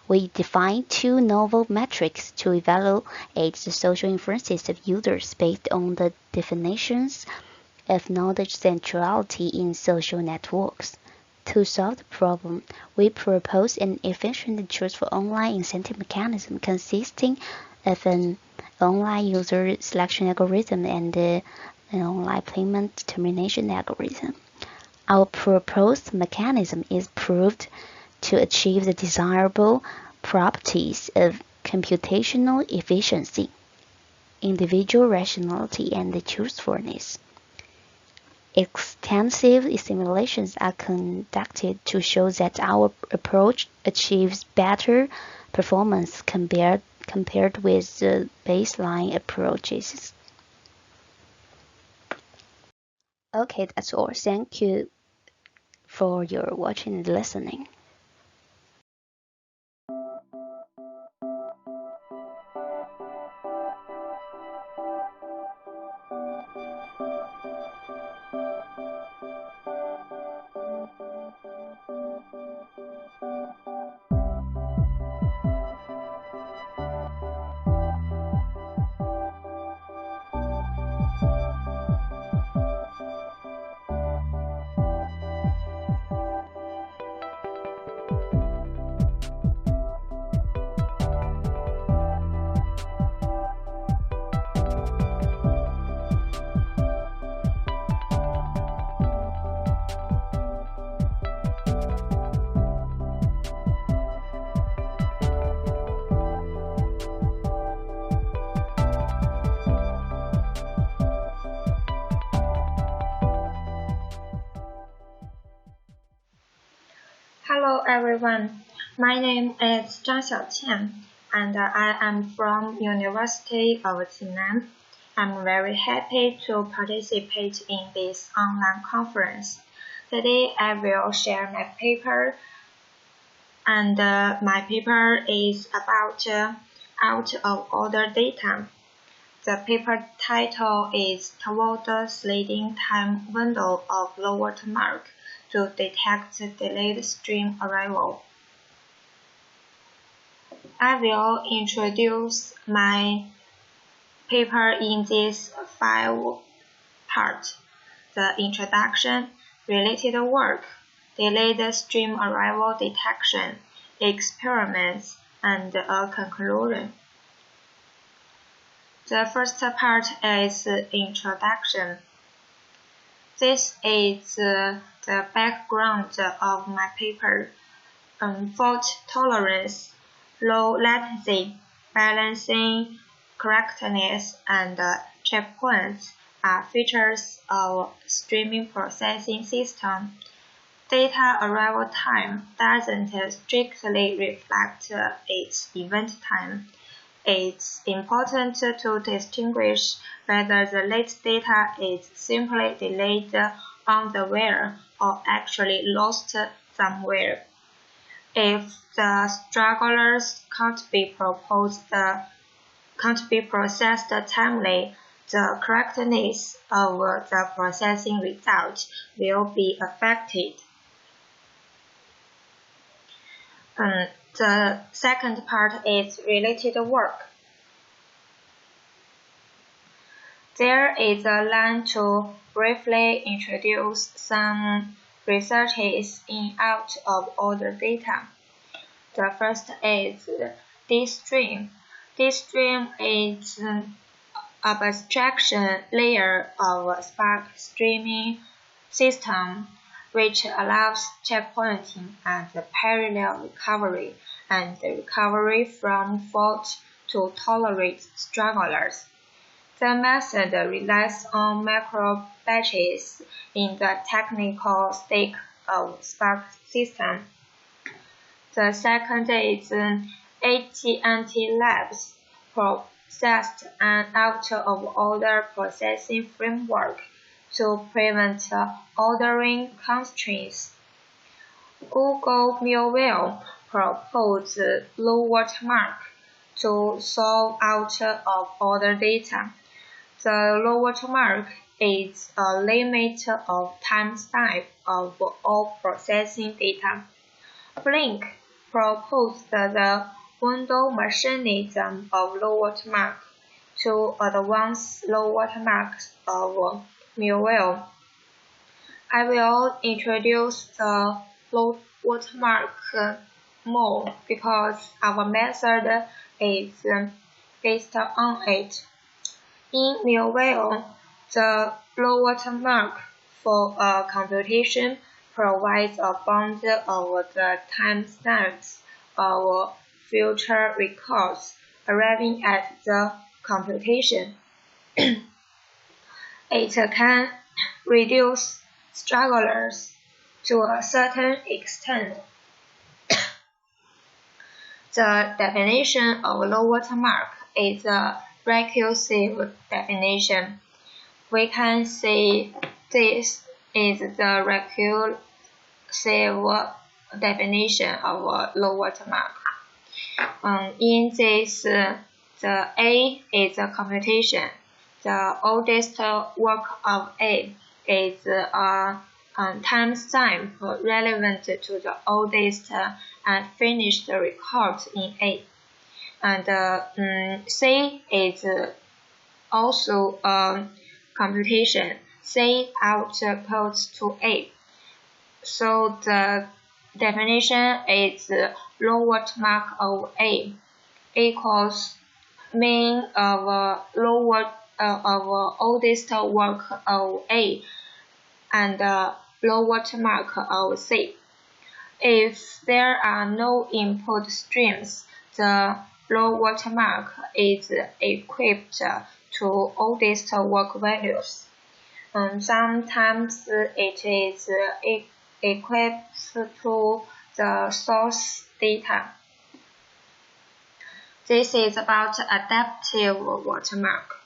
We defined 2 novel metrics to evaluate the social inferences of users based on the definitions of knowledge centrality in social networks. To solve the problem, we propose an efficient and truthful online incentive mechanism consisting of an online user selection algorithm and an online payment determination algorithm. Our proposed mechanism is proved to achieve the desirable properties of computational efficiency, individual rationality, and truthfulness. Extensive simulations are conducted to show that our approach achieves better performance compared with the baseline approaches. Okay, that's all. Thank you for your watching and listening. Hello everyone, my name is Zhang Xiaoqian and I am from University of Jinan. I'm very happy to participate in this online conference. Today I will share my paper and my paper is about out-of-order data. The paper title is Toward the Sliding Time Window of Low Watermark to Detect Delayed Stream Arrival. I will introduce my paper in these 5 parts: the introduction, related work, delayed stream arrival detection, experiments, and a conclusion. The first part is introduction. This is the background of my paper. Fault tolerance, low latency, balancing, correctness, and checkpoints are features of streaming processing system. Data arrival time doesn't strictly reflect its event time. It's important to distinguish whether the late data is simply delayed on the wire or actually lost somewhere. If the stragglers can't be processed timely, the correctness of the processing result will be affected. The second part is related work. There is a line to briefly introduce some researches in out-of-order data. The first is D-stream. D-stream is an abstraction layer of a Spark streaming system which allows checkpointing and parallel recovery and recovery from fault to tolerate stragglers. The method relies on macro batches in the technical stack of Spark system. The second is AT&T Labs processed an out-of-order processing framework to prevent ordering constraints. Google Millwell proposed low watermark to solve out-of-order data. The low watermark is a limit of timestamp of all processing data. Blink proposed the window mechanism of low watermark to advance low watermarks of Millwell. I will introduce the low watermark more because our method is based on it. In Millwell, the low watermark for a computation provides a bound of the timestamps of future records arriving at the computation. It can reduce stragglers to a certain extent. The definition of low watermark is a recursive definition. We can say this is the recursive definition of a low watermark. In this, the A is a computation. The oldest work of A is a timestamp relevant to the oldest and finished record in A. And C is also a computation. C outputs to A. So the definition is low watermark of A equals mean of oldest work of A and low watermark of C. If there are no input streams, the low watermark is equipped to oldest work values. Sometimes it is equipped to the source data. This is about adaptive watermark.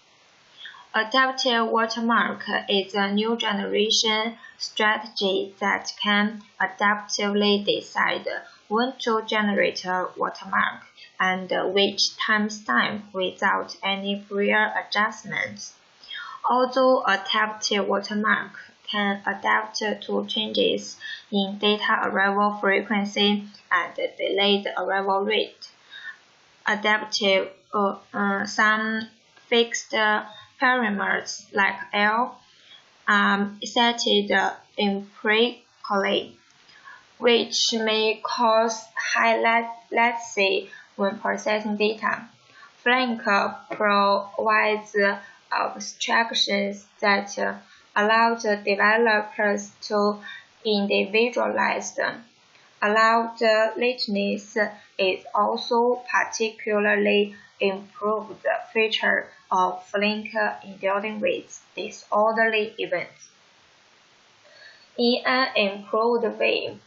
Adaptive watermark is a new generation strategy that can adaptively decide when to generate a watermark and which timestamp without any prior adjustments. Although adaptive watermark can adapt to changes in data arrival frequency and delayed arrival rate, adaptive some fixed parameters like L set empirically, which may cause high latency when processing data. Flink provides abstractions that allow the developers to individualize them. Allowed lateness is also particularly improved feature of Flink in dealing with disorderly events. In an improved way,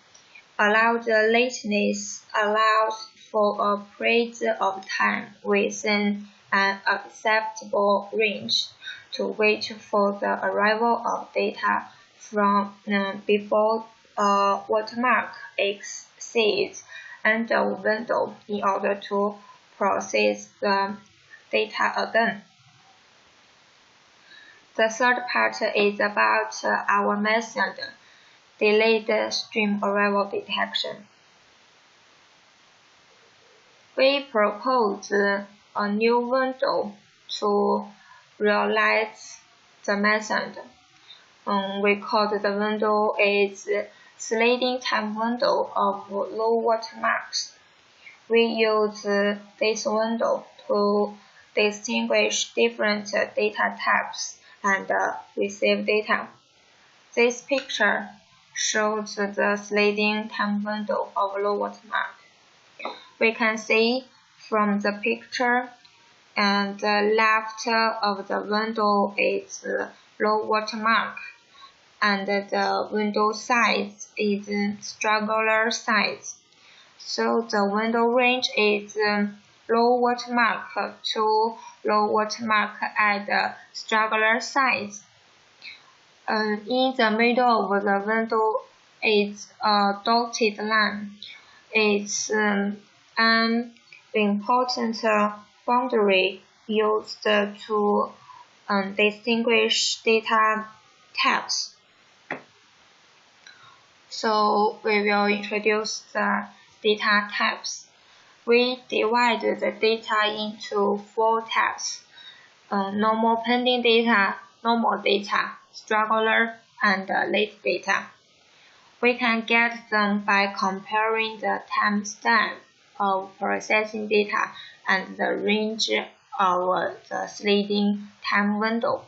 allowed lateness allows for a period of time within an acceptable range to wait for the arrival of data from before a watermark exceeds the window in order to process the data again. The third part is about our method, delayed stream arrival detection. We propose a new window to realize the method. We call the window is sliding time window of low watermarks. We use this window to distinguish different data types and receive data. This picture shows the sliding time window of low watermark. We can see from the picture and the left of the window is low watermark, and the window size is straggler size. So the window range is low watermark to low watermark at straggler size. In the middle of the window is a dotted line. It's an important boundary used to distinguish data types. So we will introduce the data types. We divide the data into 4 types: normal pending data, normal data, straggler, and late data. We can get them by comparing the timestamp of processing data and the range of the sliding time window.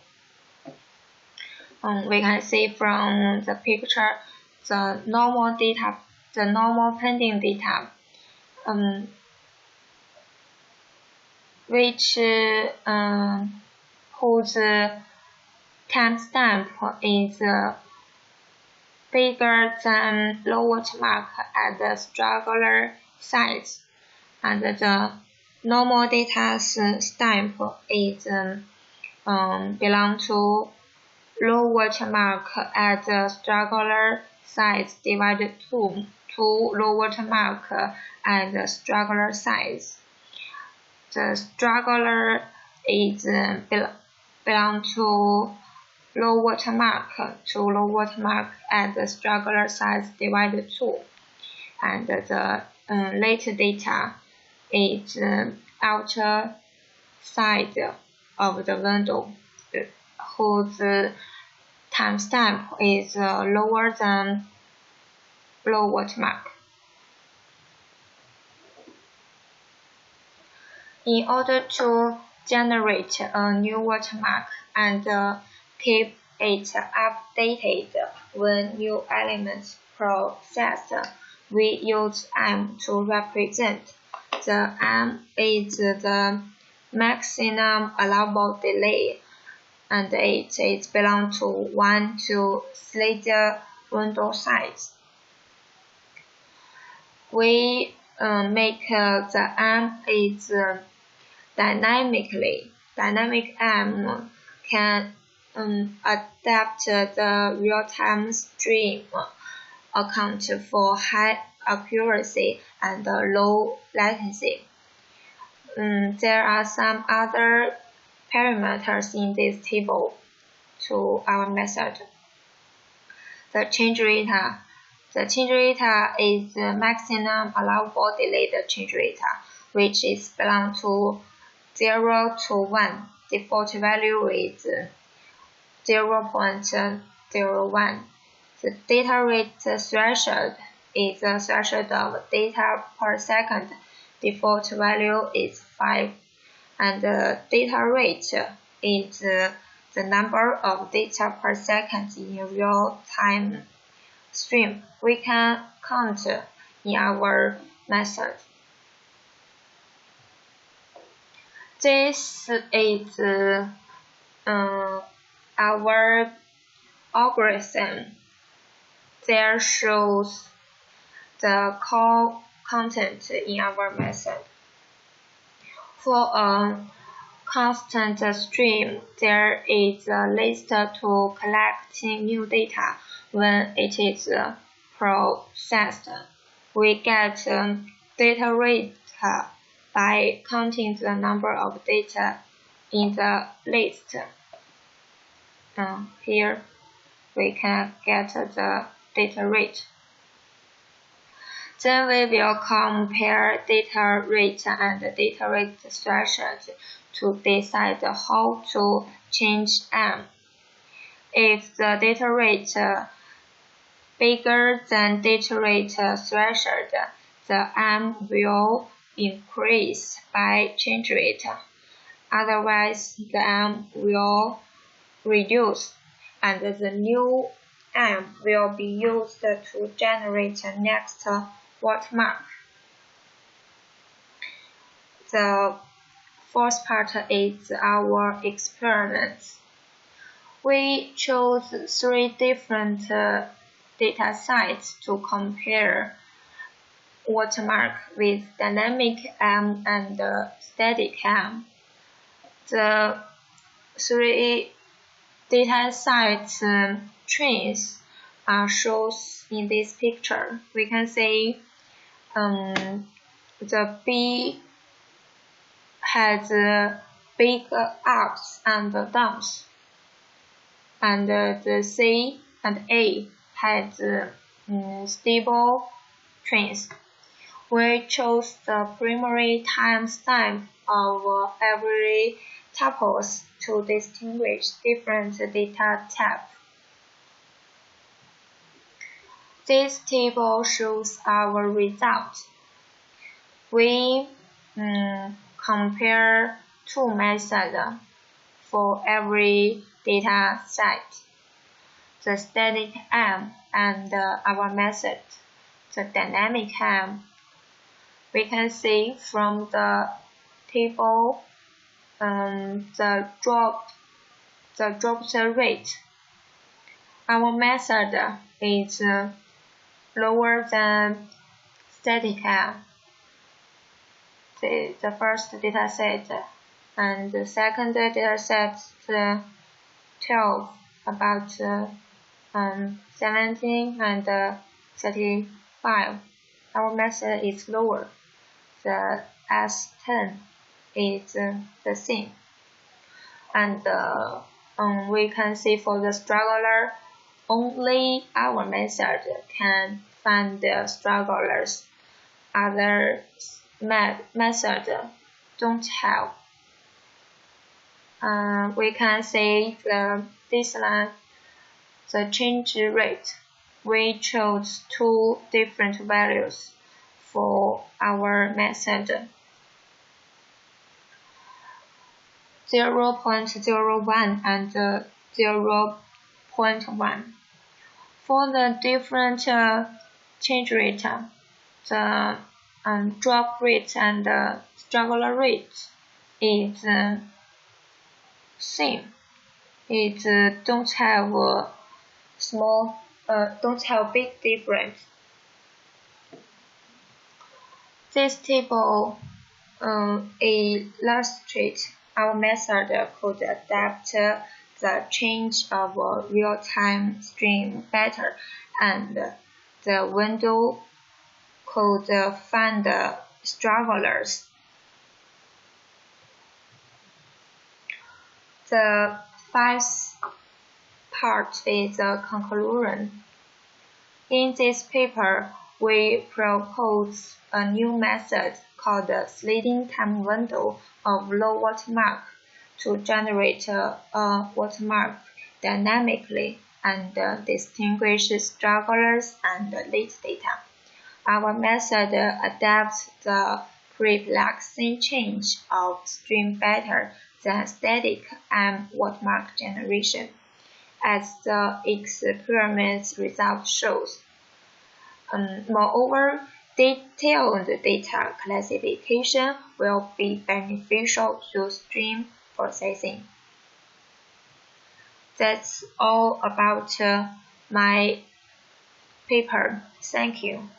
We can see from the picture the normal pending data, which whose timestamp is bigger than low watermark at the straggler size, and the normal data stamp is belong to low watermark at the straggler size divided to low watermark at the straggler size. The straggler is belong to low watermark at the straggler size divided 2, and the late data is outer side of the window, whose timestamp is lower than low watermark. In order to generate a new watermark and keep it updated when new elements processed, we use M to represent. The M is the maximum allowable delay, and it is belong to 1 to slider window size. we make the M is dynamic M can adapt the real-time stream, account for high accuracy and low latency. There are some other parameters in this table to our method. The change rate. The change rate is the maximum allowable delayed change rate, which is belong to 0 to 1. Default value is 0.01. The data rate threshold is the threshold of data per second. Default value is 5. And the data rate is the number of data per second in real-time stream we can count in our method. This is our algorithm. There shows the call content in our method. For a constant stream, there is a list to collect new data. When it is processed, we get data rate by counting the number of data in the list. Here we can get the data rate. Then we will compare data rate and data rate threshold to decide how to change M. If the data rate bigger than data rate threshold, the M will increase by change rate. Otherwise, the M will reduce, and the new M will be used to generate next watermark. The fourth part is our experiments. We chose 3 different data sets to compare watermark with dynamic M and static M. The 3 data sets trains are shown in this picture. We can see the B has big ups and downs, and the C and A has stable trains. We chose the primary timestamp of every tuples to distinguish different data types. This table shows our result. We compare 2 methods for every data set: the static M and our method, the dynamic M. We can see from the table the drop rate. Our method is lower than static M. The first data set and the second data set 12, about 17 and 35. Our method is lower. The S10 is the same. And we can see for the struggler, only our method can find the strugglers. Other methods don't have. We can see this line, the change rate. We chose 2 different values for our method: 0.01 and 0.1. For the different change rate, the drop rate and struggler rate is same. It don't have big difference. This table illustrates our method could adapt the change of real-time stream better, and the window could find stragglers. The fifth part is the conclusion. In this paper, we propose a new method called the sliding time window of low watermark to generate a watermark dynamically and distinguish stragglers and late data. Our method adapts the perplexing change of stream better than static M watermark generation, as the experiment result shows. Moreover, detailed data classification will be beneficial to stream processing. That's all about my paper. Thank you.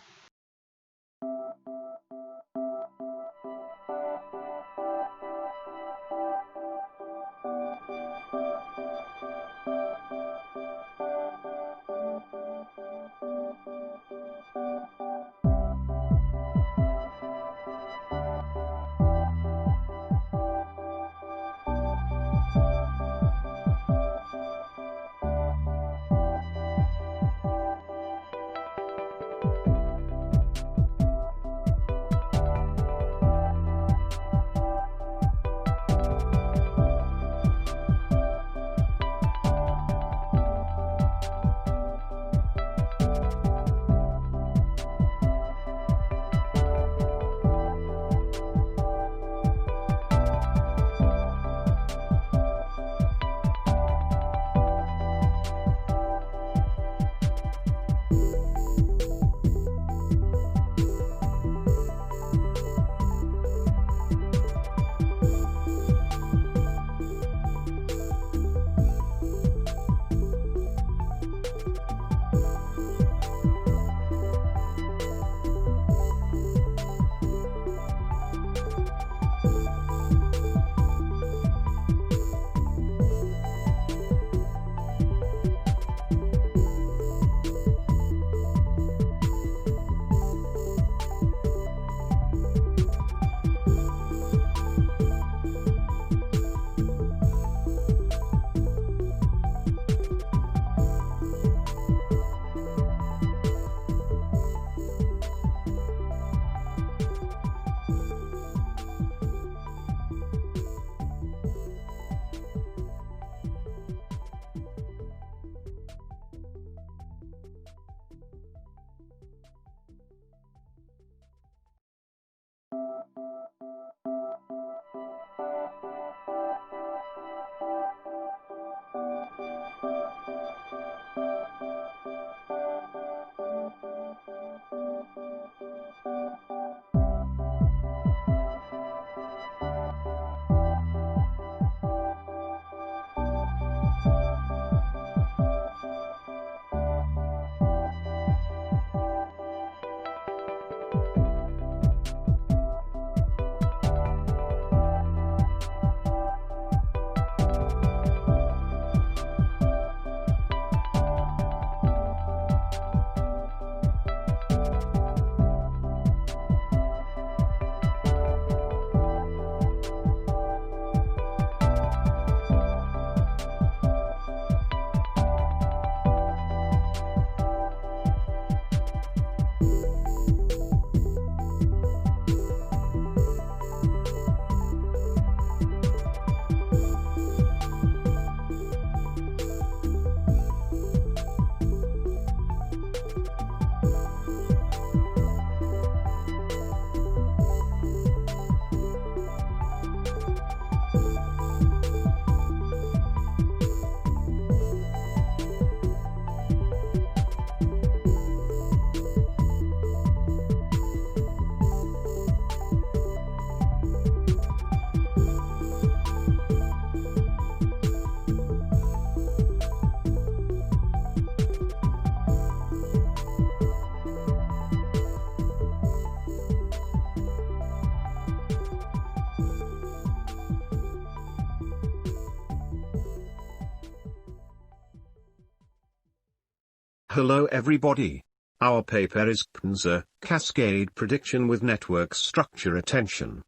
Hello everybody. Our paper is CPNSA, Cascade Prediction with Network Structure Attention.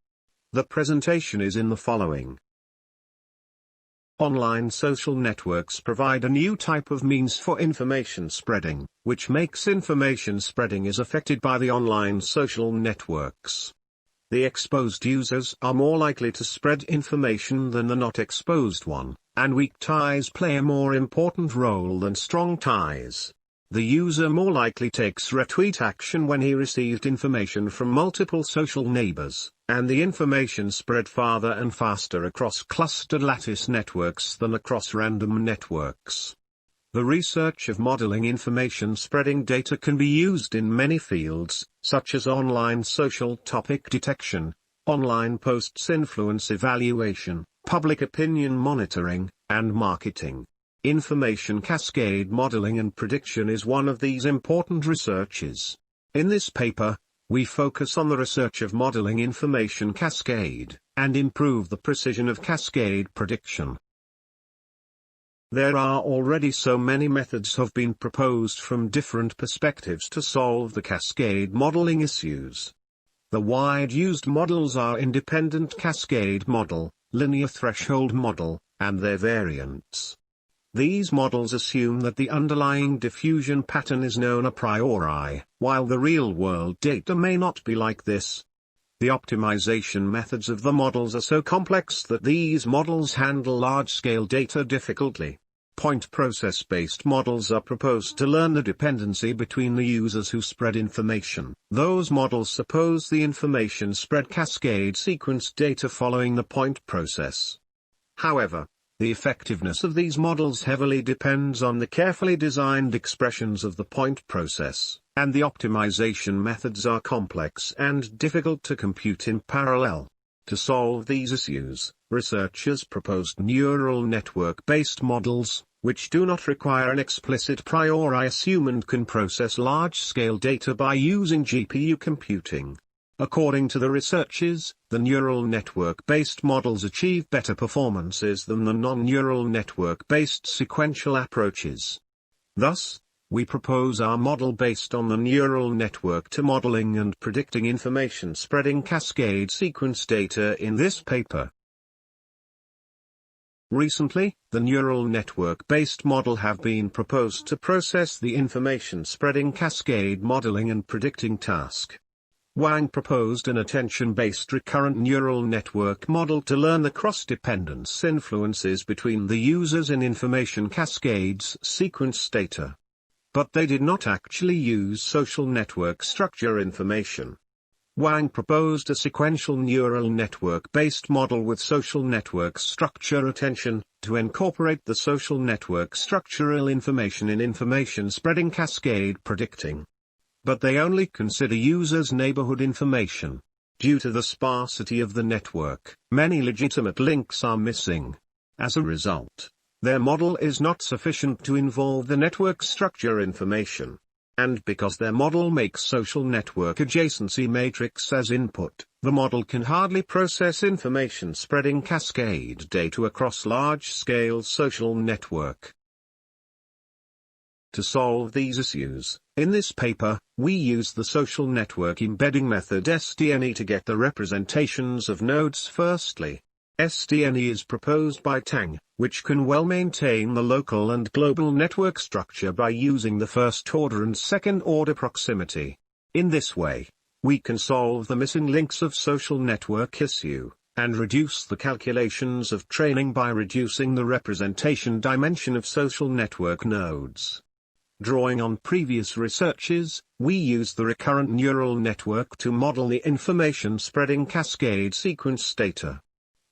The presentation is in the following. Online social networks provide a new type of means for information spreading, which makes information spreading is affected by the online social networks. The exposed users are more likely to spread information than the not exposed one, and weak ties play a more important role than strong ties. The user more likely takes retweet action when he received information from multiple social neighbors, and the information spread farther and faster across clustered lattice networks than across random networks. The research of modeling information spreading data can be used in many fields, such as online social topic detection, online posts influence evaluation, public opinion monitoring, and marketing. Information cascade modeling and prediction is one of these important researches. In this paper, we focus on the research of modeling information cascade, and improve the precision of cascade prediction. There are already so many methods have been proposed from different perspectives to solve the cascade modeling issues. The wide used models are independent cascade model, linear threshold model, and their variants. These models assume that the underlying diffusion pattern is known a priori, while the real-world data may not be like this. The optimization methods of the models are so complex that these models handle large-scale data difficultly. Point process-based models are proposed to learn the dependency between the users who spread information. Those models suppose the information spread cascade sequence data following the point process. However, the effectiveness of these models heavily depends on the carefully designed expressions of the point process, and the optimization methods are complex and difficult to compute in parallel. To solve these issues, researchers proposed neural network-based models, which do not require an explicit priori assume and can process large-scale data by using GPU computing. According to the researchers, the neural network-based models achieve better performances than the non-neural network-based sequential approaches. Thus, we propose our model based on the neural network to modeling and predicting information spreading cascade sequence data in this paper. Recently, the neural network-based model have been proposed to process the information spreading cascade modeling and predicting task. Wang proposed an attention-based recurrent neural network model to learn the cross-dependence influences between the users in information cascades sequence data. But they did not actually use social network structure information. Wang proposed a sequential neural network-based model with social network structure attention, to incorporate the social network structural information in information spreading cascade predicting. But they only consider users' neighborhood information. Due to the sparsity of the network, many legitimate links are missing. As a result, their model is not sufficient to involve the network structure information. And because their model makes social network adjacency matrix as input, the model can hardly process information spreading cascade data across large-scale social network. To solve these issues, in this paper, we use the social network embedding method SDNE to get the representations of nodes firstly. SDNE is proposed by Tang, which can well maintain the local and global network structure by using the first-order and second-order proximity. In this way, we can solve the missing links of social network issue, and reduce the calculations of training by reducing the representation dimension of social network nodes. Drawing on previous researches, we use the recurrent neural network to model the information spreading cascade sequence data.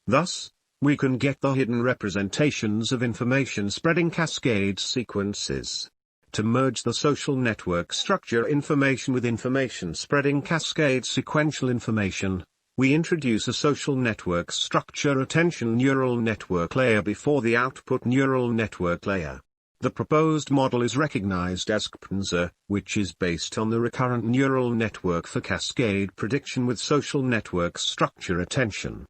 Thus, we can get the hidden representations of information spreading cascade sequences. To merge the social network structure information with information spreading cascade sequential information, we introduce a social network structure attention neural network layer before the output neural network layer. The proposed model is recognized as CPNSA, which is based on the recurrent neural network for cascade prediction with social network structure attention.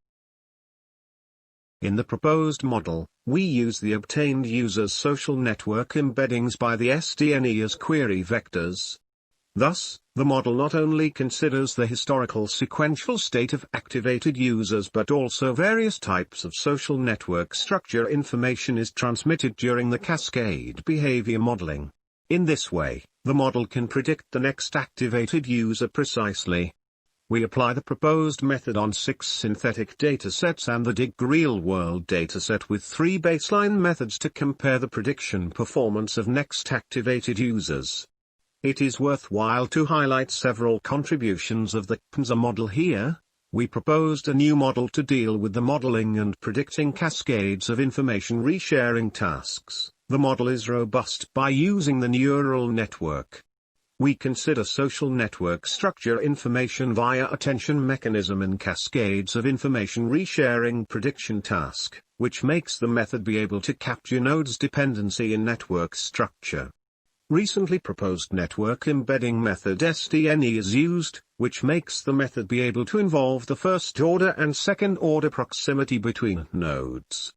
In the proposed model, we use the obtained user's social network embeddings by the SDNE as query vectors. Thus, the model not only considers the historical sequential state of activated users but also various types of social network structure information is transmitted during the cascade behavior modeling. In this way, the model can predict the next activated user precisely. We apply the proposed method on 6 synthetic datasets and the DIG real-world dataset with 3 baseline methods to compare the prediction performance of next activated users. It is worthwhile to highlight several contributions of the CPNSA model here. We proposed a new model to deal with the modeling and predicting cascades of information resharing tasks. The model is robust by using the neural network. We consider social network structure information via attention mechanism in cascades of information resharing prediction task, which makes the method be able to capture nodes dependency in network structure. Recently proposed network embedding method SDNE is used, which makes the method be able to involve the first order and second order proximity between nodes.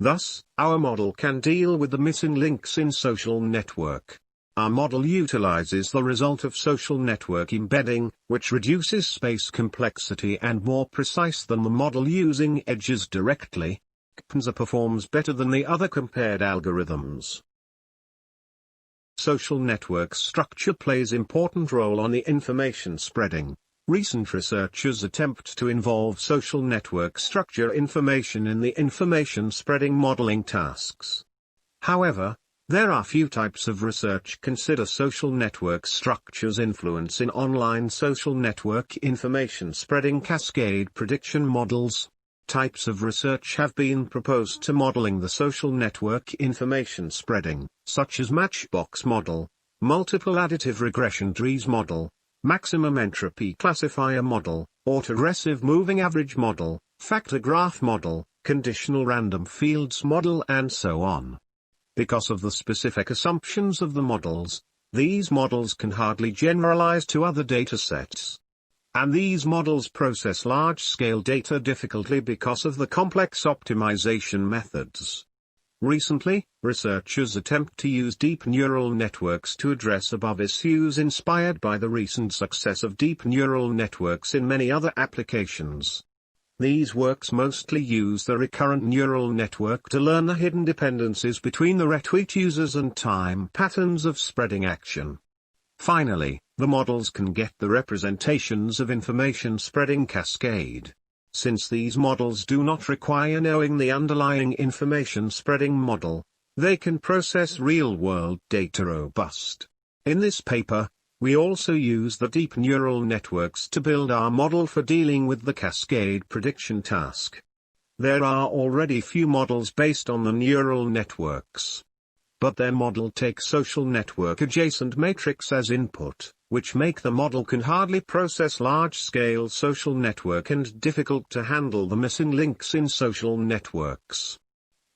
Thus, our model can deal with the missing links in social network. Our model utilizes the result of social network embedding, which reduces space complexity and more precise than the model using edges directly. CPNSA performs better than the other compared algorithms. Social network structure plays important role on the information spreading. Recent researchers attempt to involve social network structure information in the information spreading modeling tasks. However, there are few types of research consider social network structures influence in online social network information spreading cascade prediction models. Types of research have been proposed to modeling the social network information spreading, such as matchbox model, multiple additive regression trees model, maximum entropy classifier model, autoregressive moving average model, factor graph model, conditional random fields model and so on. Because of the specific assumptions of the models, these models can hardly generalize to other datasets. And these models process large-scale data difficultly because of the complex optimization methods. Recently, researchers attempt to use deep neural networks to address above issues inspired by the recent success of deep neural networks in many other applications. These works mostly use the recurrent neural network to learn the hidden dependencies between the retweet users and time patterns of spreading action. Finally, the models can get the representations of information spreading cascade. Since these models do not require knowing the underlying information spreading model, they can process real-world data robust. In this paper, we also use the deep neural networks to build our model for dealing with the cascade prediction task. There are already few models based on the neural networks. But their model takes social network adjacent matrix as input, which make the model can hardly process large-scale social network and difficult to handle the missing links in social networks.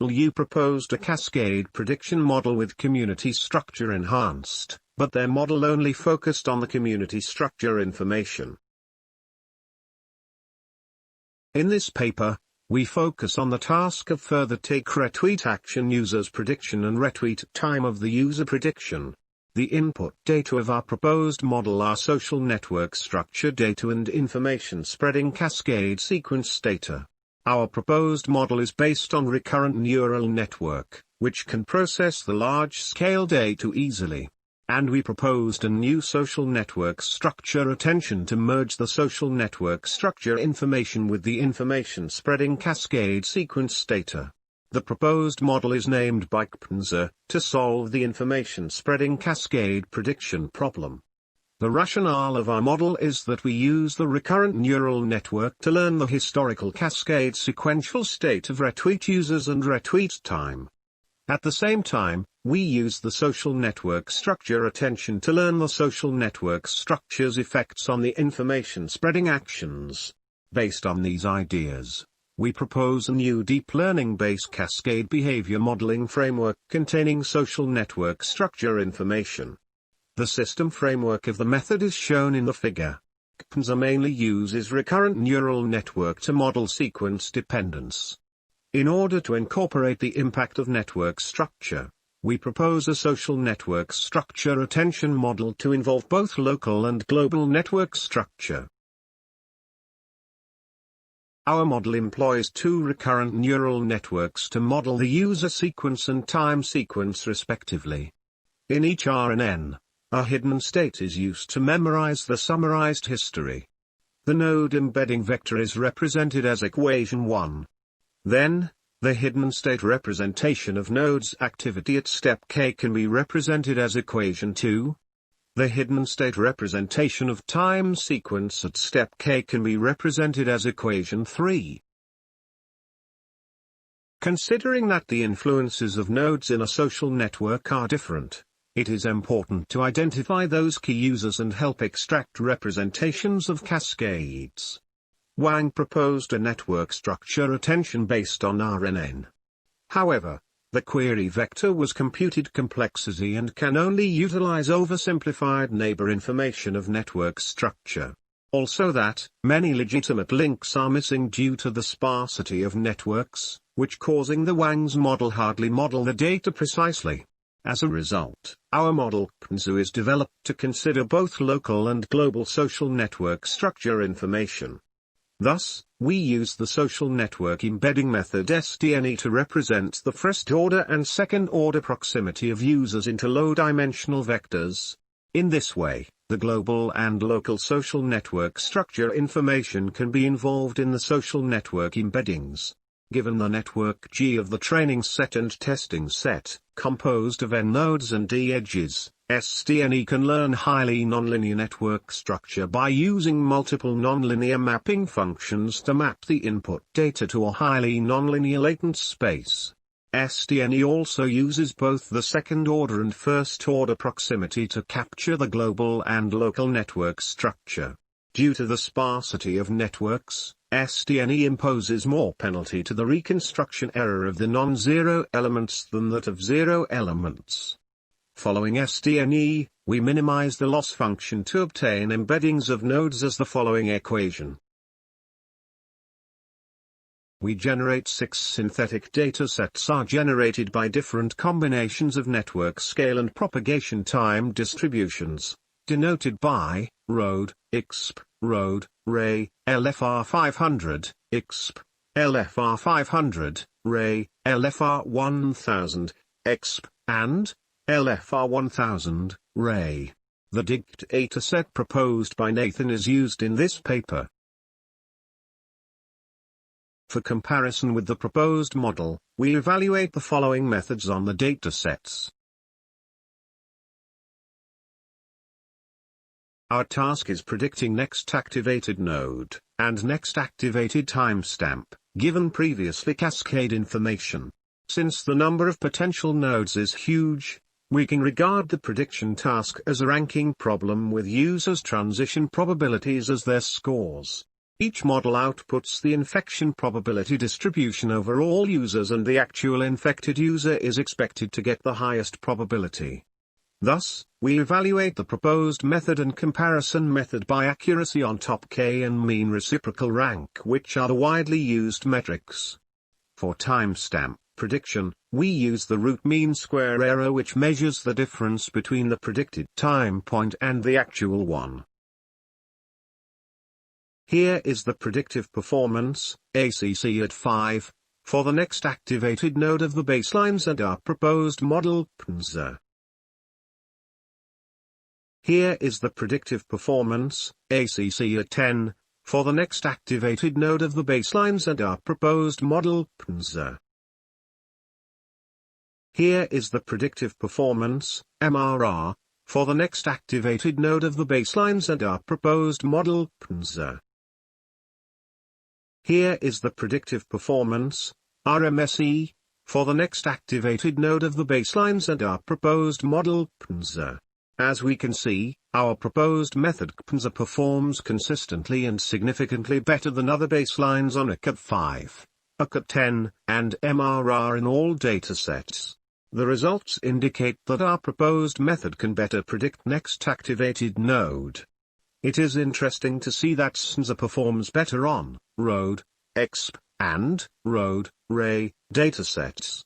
You proposed a cascade prediction model with community structure enhanced, but their model only focused on the community structure information. In this paper, we focus on the task of further take retweet action users prediction and retweet time of the user prediction. The input data of our proposed model are social network structure data and information spreading cascade sequence data. Our proposed model is based on recurrent neural network, which can process the large-scale data easily. And we proposed a new social network structure attention to merge the social network structure information with the information spreading cascade sequence data. The proposed model is named by CPNSA to solve the information spreading cascade prediction problem. The rationale of our model is that we use the recurrent neural network to learn the historical cascade sequential state of retweet users and retweet time. At the same time, we use the social network structure attention to learn the social network structure's effects on the information spreading actions. Based on these ideas, we propose a new deep learning-based cascade behavior modeling framework containing social network structure information. The system framework of the method is shown in the figure. CPNSA mainly uses recurrent neural network to model sequence dependence. In order to incorporate the impact of network structure, we propose a social network structure attention model to involve both local and global network structure. Our model employs two recurrent neural networks to model the user sequence and time sequence respectively. In each RNN, a hidden state is used to memorize the summarized history. The node embedding vector is represented as equation 1. Then, the hidden state representation of node's activity at step k can be represented as equation 2. The hidden state representation of time sequence at step k can be represented as equation 3. Considering that the influences of nodes in a social network are different, it is important to identify those key users and help extract representations of cascades. Wang proposed a network structure attention based on RNN. However, the query vector was computed complexity and can only utilize oversimplified neighbor information of network structure. Also that, many legitimate links are missing due to the sparsity of networks, which causing the Wang's model hardly model the data precisely. As a result, our model KNZU is developed to consider both local and global social network structure information. Thus, we use the social network embedding method SDNE to represent the first-order and second-order proximity of users into low-dimensional vectors. In this way, the global and local social network structure information can be involved in the social network embeddings. Given the network G of the training set and testing set, composed of N nodes and D edges, SDNE can learn highly nonlinear network structure by using multiple nonlinear mapping functions to map the input data to a highly nonlinear latent space. SDNE also uses both the second-order and first-order proximity to capture the global and local network structure. Due to the sparsity of networks, SDNE imposes more penalty to the reconstruction error of the non-zero elements than that of zero elements. Following SDNE, we minimize the loss function to obtain embeddings of nodes as the following equation. We generate 6 synthetic datasets are generated by different combinations of network scale and propagation time distributions, denoted by ROAD, IXP, ROAD, RAY, LFR 500, IXP, LFR 500, RAY, LFR 1000, EXP, and LFR 1000, RAY. The DIKW dataset proposed by Nathan is used in this paper. For comparison with the proposed model, we evaluate the following methods on the datasets. Our task is predicting next activated node, and next activated timestamp, given previously cascade information. Since the number of potential nodes is huge, we can regard the prediction task as a ranking problem with users' transition probabilities as their scores. Each model outputs the infection probability distribution over all users, and the actual infected user is expected to get the highest probability. Thus, we evaluate the proposed method and comparison method by accuracy on top K and mean reciprocal rank, which are the widely used metrics. For timestamp prediction, we use the root mean square error, which measures the difference between the predicted time point and the actual one. Here is the predictive performance, ACC at 5, for the next activated node of the baselines and our proposed model, KNZU. Here is the predictive performance, ACC at 10, for the next activated node of the baselines and our proposed model, KNZU. Here is the predictive performance, MRR, for the next activated node of the baselines and our proposed model, KNZU. Here is the predictive performance, RMSE, for the next activated node of the baselines and our proposed model, KNZU. As we can see, our proposed method KNZU performs consistently and significantly better than other baselines on AK at 5, AK at 10, and MRR in all datasets. The results indicate that our proposed method can better predict next activated node. It is interesting to see that KNZU performs better on ROAD, EXP, and road ray datasets.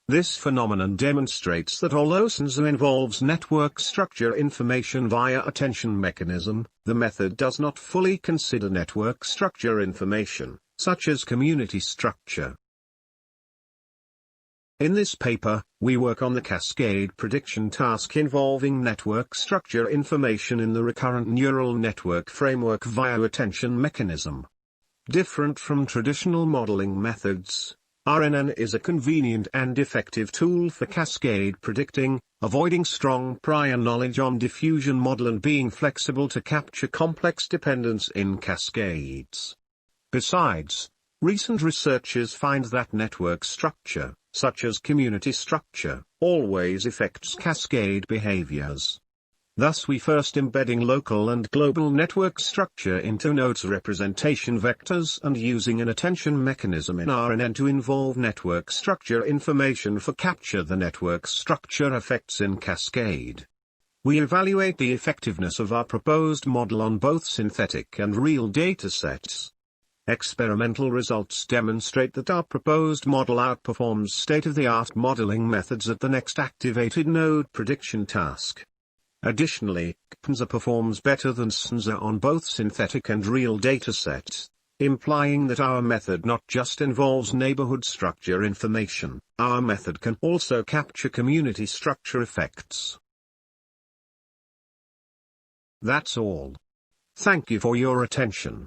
This phenomenon demonstrates that although SNSA involves network structure information via attention mechanism, the method does not fully consider network structure information, such as community structure. In this paper, we work on the cascade prediction task involving network structure information in the recurrent neural network framework via attention mechanism. Different from traditional modeling methods, RNN is a convenient and effective tool for cascade predicting, avoiding strong prior knowledge on diffusion model and being flexible to capture complex dependence in cascades. Besides, recent researchers find that network structure, such as community structure, always affects cascade behaviors. Thus we first embedding local and global network structure into nodes representation vectors and using an attention mechanism in RNN to involve network structure information for capture the network structure effects in cascade. We evaluate the effectiveness of our proposed model on both synthetic and real datasets. Experimental results demonstrate that our proposed model outperforms state-of-the-art modeling methods at the next activated node prediction task. Additionally, CPNSA performs better than SNSA on both synthetic and real datasets, implying that our method not just involves neighborhood structure information, our method can also capture community structure effects. That's all. Thank you for your attention.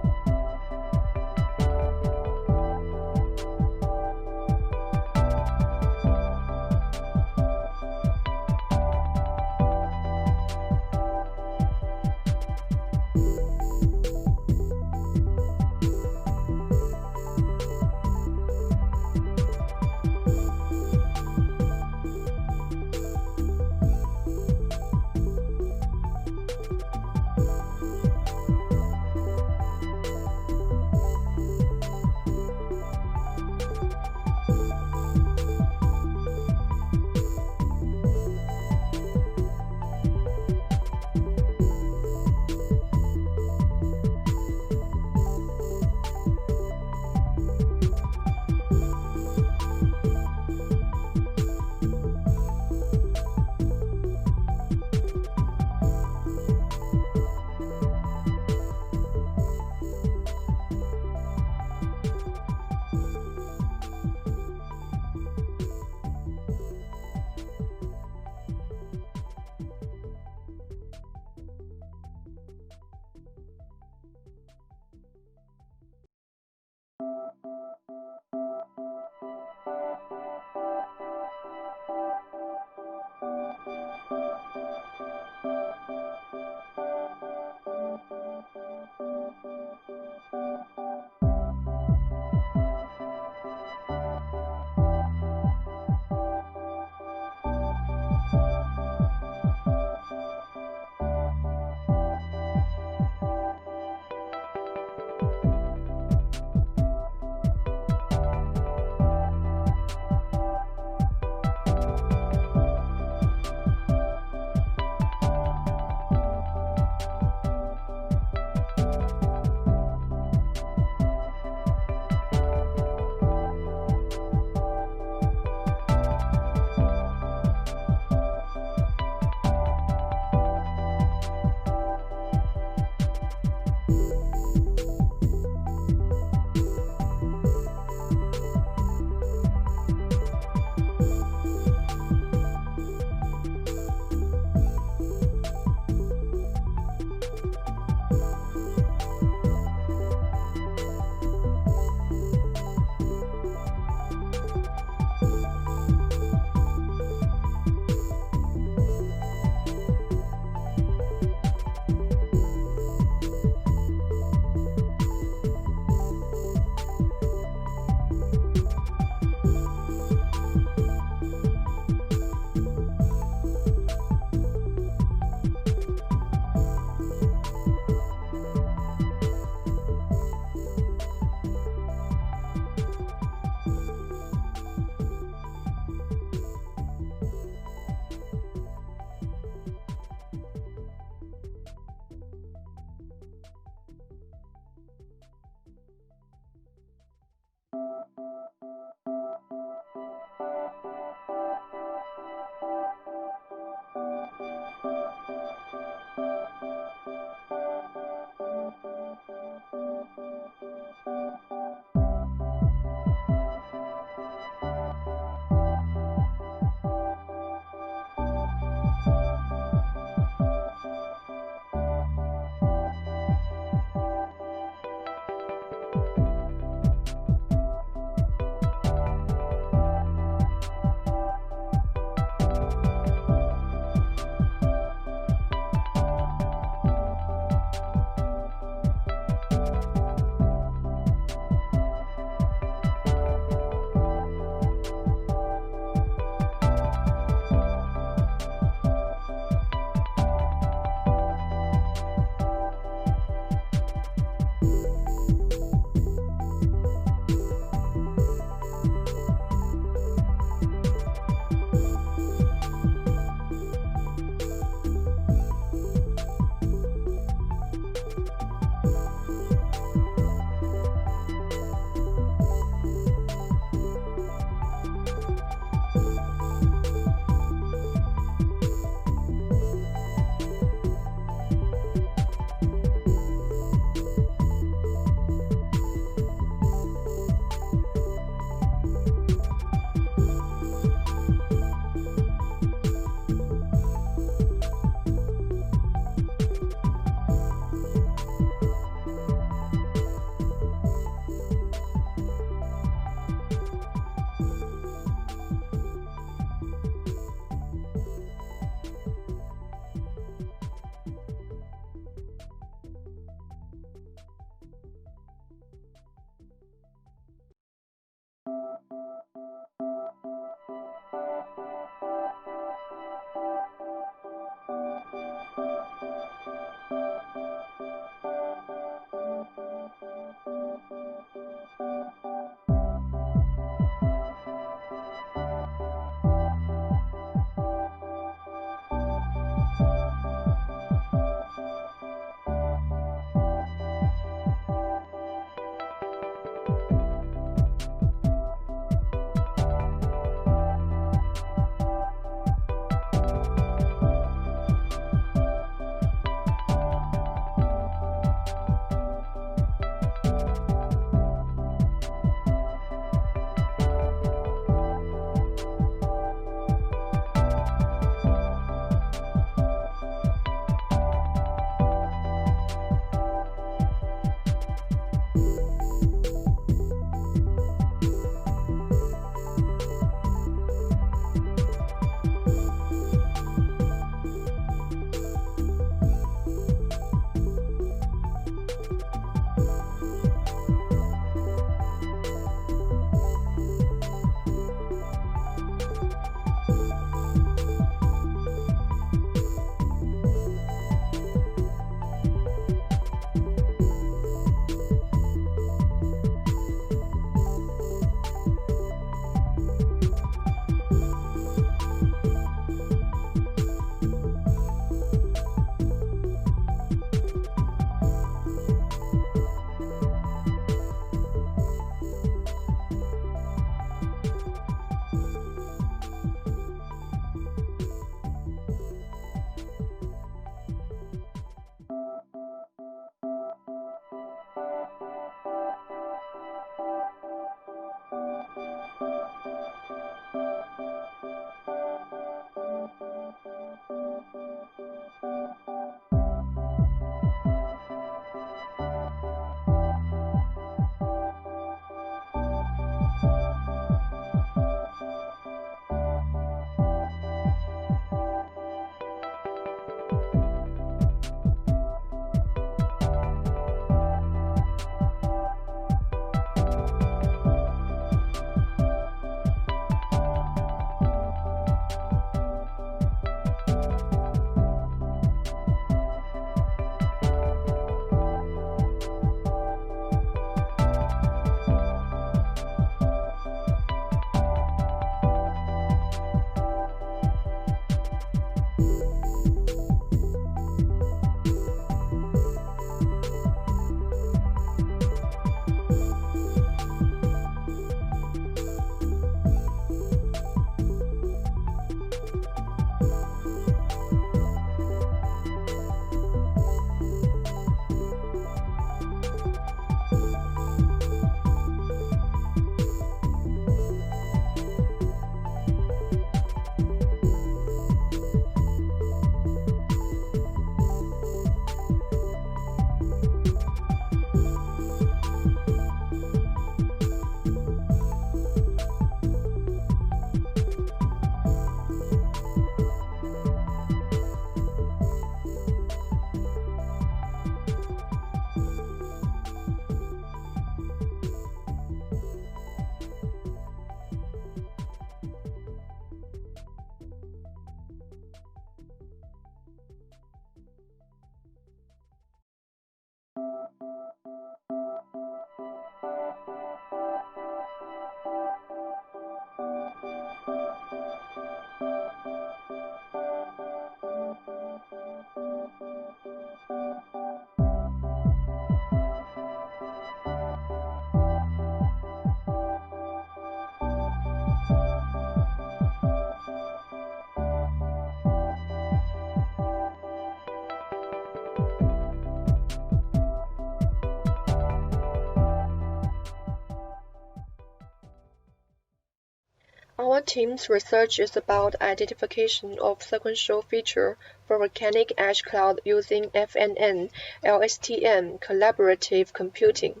Our team's research is about identification of sequential feature for volcanic ash cloud using FNN-LSTM collaborative computing.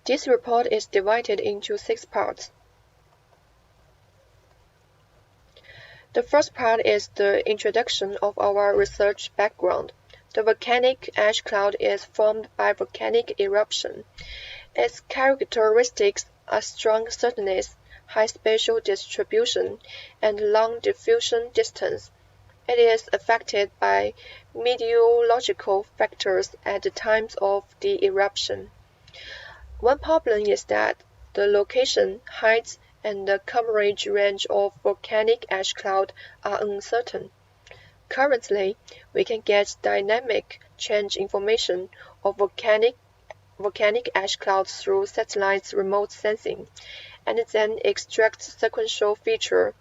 This report is divided into 6 parts. The first part is the introduction of our research background. The volcanic ash cloud is formed by volcanic eruption. Its characteristics are strong certainties, high spatial distribution, and long diffusion distance. It is affected by meteorological factors at the times of the eruption. One problem is that the location, height, and the coverage range of volcanic ash cloud are uncertain. Currently, we can get dynamic change information of volcanic ash clouds through satellite remote sensing, and then extract sequential feature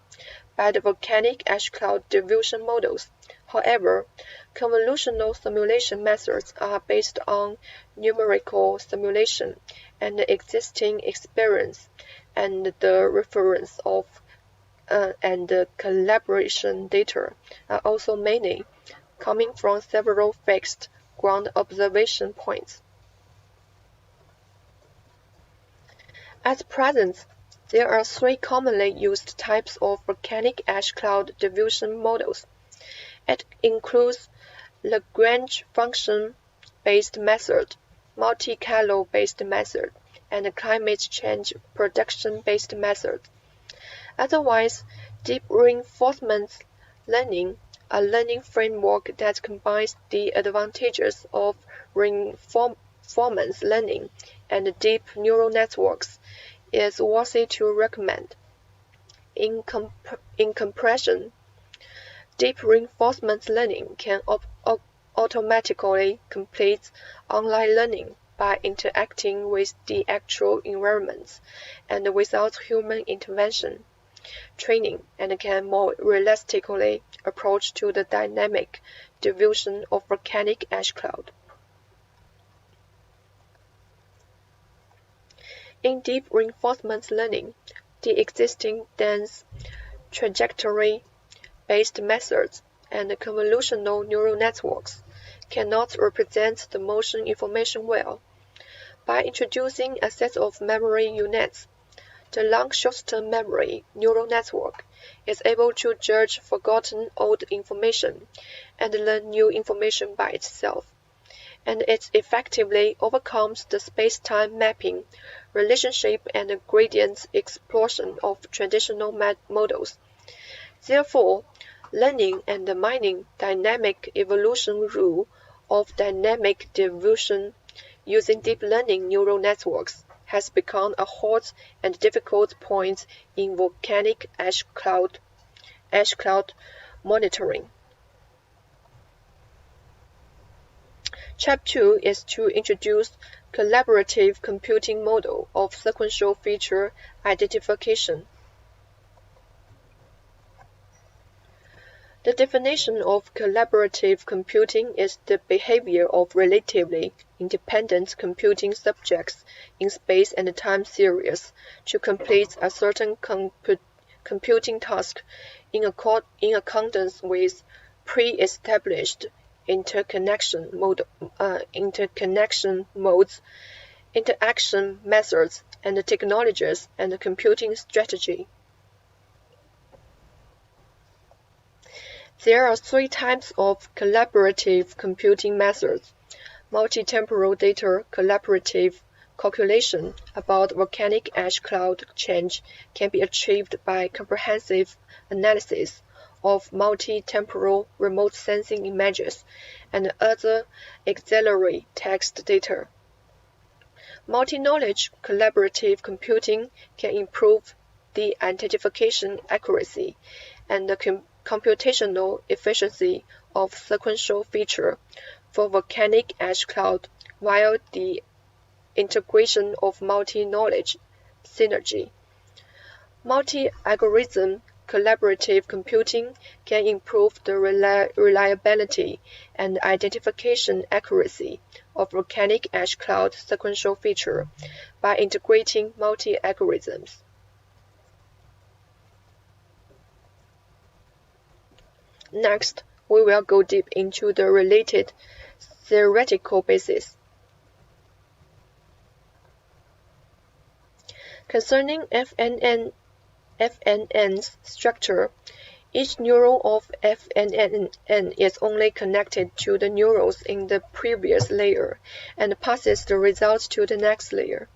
by the volcanic ash cloud diffusion models. However, convolutional simulation methods are based on numerical simulation, and the existing experience and the reference of and the calibration data are also many, coming from several fixed ground observation points. At present, there are 3 commonly used types of volcanic ash cloud diffusion models. It includes Lagrange function-based method, multi-calo-based method, and climate change prediction-based method. Otherwise, deep reinforcement learning, a learning framework that combines the advantages of reinforcement learning and deep neural networks, is worthy to recommend. In comparison, deep reinforcement learning can automatically complete online learning by interacting with the actual environments and without human intervention. training and can more realistically approach to the dynamic diffusion of volcanic ash cloud. In deep reinforcement learning, the existing dense trajectory-based methods and convolutional neural networks cannot represent the motion information well. By introducing a set of memory units, the long short-term memory neural network is able to judge forgotten old information and learn new information by itself, and it effectively overcomes the space-time mapping, relationship, and gradient explosion of traditional models. Therefore, learning and mining dynamic evolution rule of dynamic diffusion using deep learning neural networks has become a hot and difficult point in volcanic ash cloud monitoring. Chapter 2 is to introduce collaborative computing model of sequential feature identification. The definition of collaborative computing is the behavior of relatively independent computing subjects in space and time series to complete a certain computing task in accordance with pre-established interconnection modes, interaction methods, and technologies and computing strategy. There are 3 types of collaborative computing methods. Multi-temporal data collaborative calculation about volcanic ash cloud change can be achieved by comprehensive analysis of multi-temporal remote sensing images and other auxiliary text data. Multi-knowledge collaborative computing can improve the identification accuracy and the computational efficiency of sequential feature for volcanic ash cloud, while the integration of multi-knowledge synergy. Multi-algorithm collaborative computing can improve the reliability and identification accuracy of volcanic ash cloud sequential feature by integrating multi-algorithms. Next, we will go deep into the related theoretical basis. Concerning FNN's structure, each neuron of FNN is only connected to the neurons in the previous layer and passes the results to the next layer.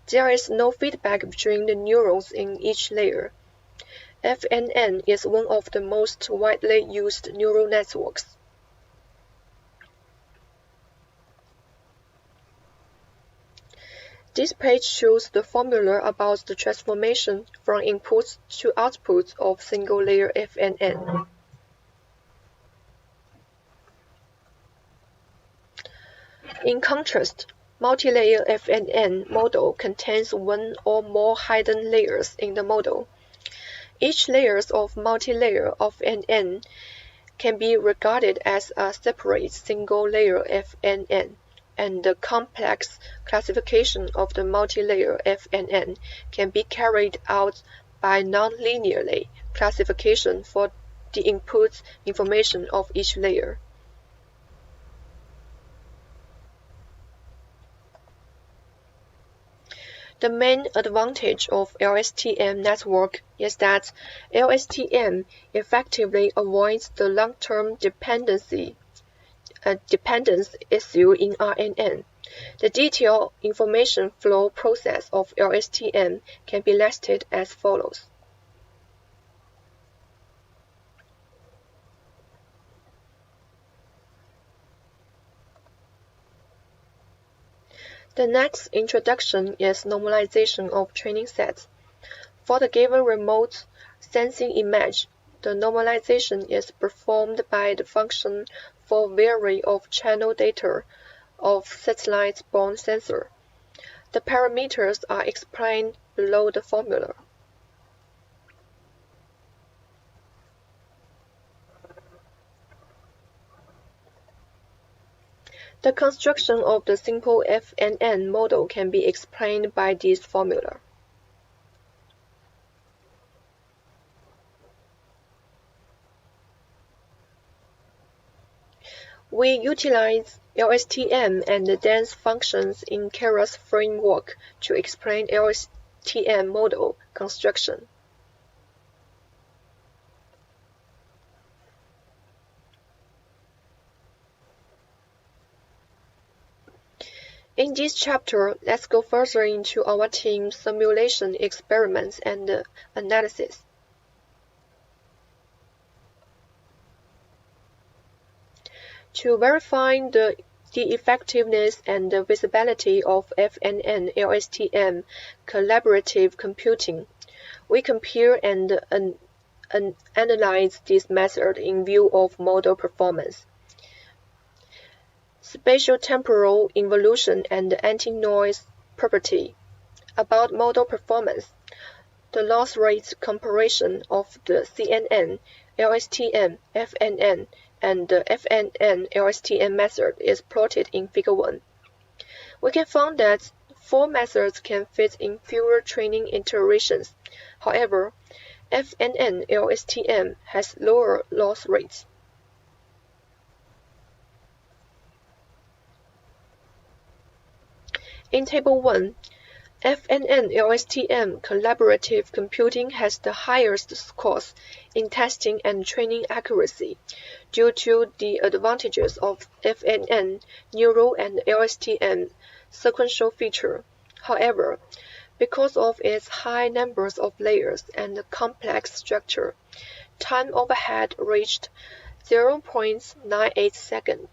There is no feedback between the neurons in each layer. FNN is one of the most widely used neural networks. This page shows the formula about the transformation from inputs to outputs of single-layer FNN. In contrast, multi-layer FNN model contains one or more hidden layers in the model. Each layer of multi-layer FNN can be regarded as a separate single-layer FNN, and the complex classification of the multi-layer FNN can be carried out by non-linearly classification for the input information of each layer. The main advantage of LSTM network is that LSTM effectively avoids the long-term dependence issue in RNN. The detailed information flow process of LSTM can be listed as follows. The next introduction is normalization of training sets. For the given remote sensing image, the normalization is performed by the function for vary of channel data of satellite-borne sensor. The parameters are explained below the formula. The construction of the simple FNN model can be explained by this formula. We utilize LSTM and the dense functions in Keras framework to explain LSTM model construction. In this chapter, let's go further into our team's simulation experiments and analysis. To verify the effectiveness and the visibility of FNN-LSTM collaborative computing, we compare and analyze this method in view of model performance, spatial-temporal involution, and anti-noise property. About model performance, the loss rate comparison of the CNN, LSTM, FNN, and the FNN-LSTM method is plotted in Figure 1. We can find that 4 methods can fit in fewer training iterations. However, FNN-LSTM has lower loss rates. In Table 1, FNN-LSTM collaborative computing has the highest scores in testing and training accuracy due to the advantages of FNN, neural, and LSTM sequential feature. However, because of its high numbers of layers and complex structure, time overhead reached 0.98 seconds.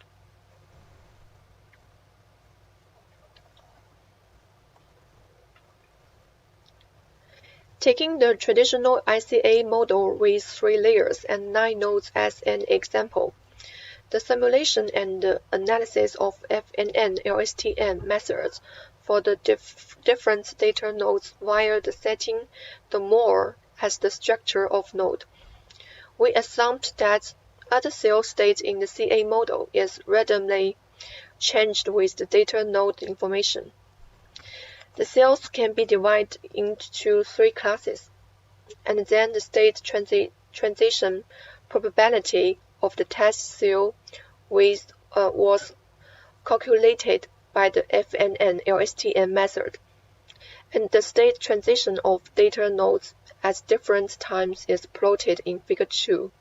Taking the traditional ICA model with 3 layers and 9 nodes as an example, the simulation and the analysis of FNN-LSTM methods for the different data nodes via the setting the more as the structure of node. We assumed that other cell state in the CA model is randomly changed with the data node information. The cells can be divided into 3 classes, and then the state transition probability of the test cell was calculated by the FNN-LSTM method, and the state transition of data nodes at different times is plotted in Figure 2.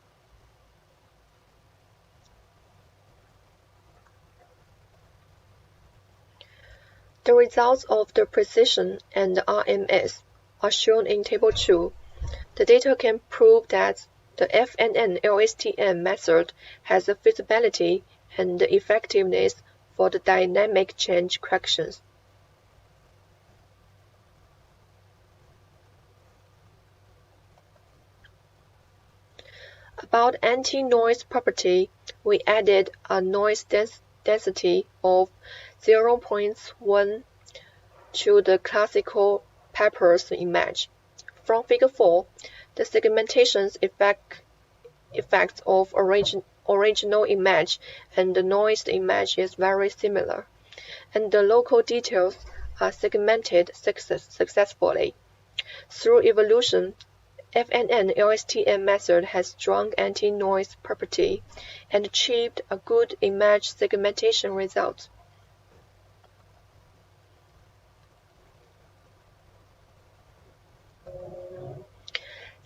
The results of the precision and the RMS are shown in Table 2. The data can prove that the FNN-LSTM method has a feasibility and the effectiveness for the dynamic change corrections. About anti-noise property, we added a noise density of 0.1 to the classical Pepper's image. From Figure 4, the segmentation effects of original image and the noised image is very similar, and the local details are segmented successfully. Through evolution, FNN-LSTM method has strong anti-noise property and achieved a good image segmentation result.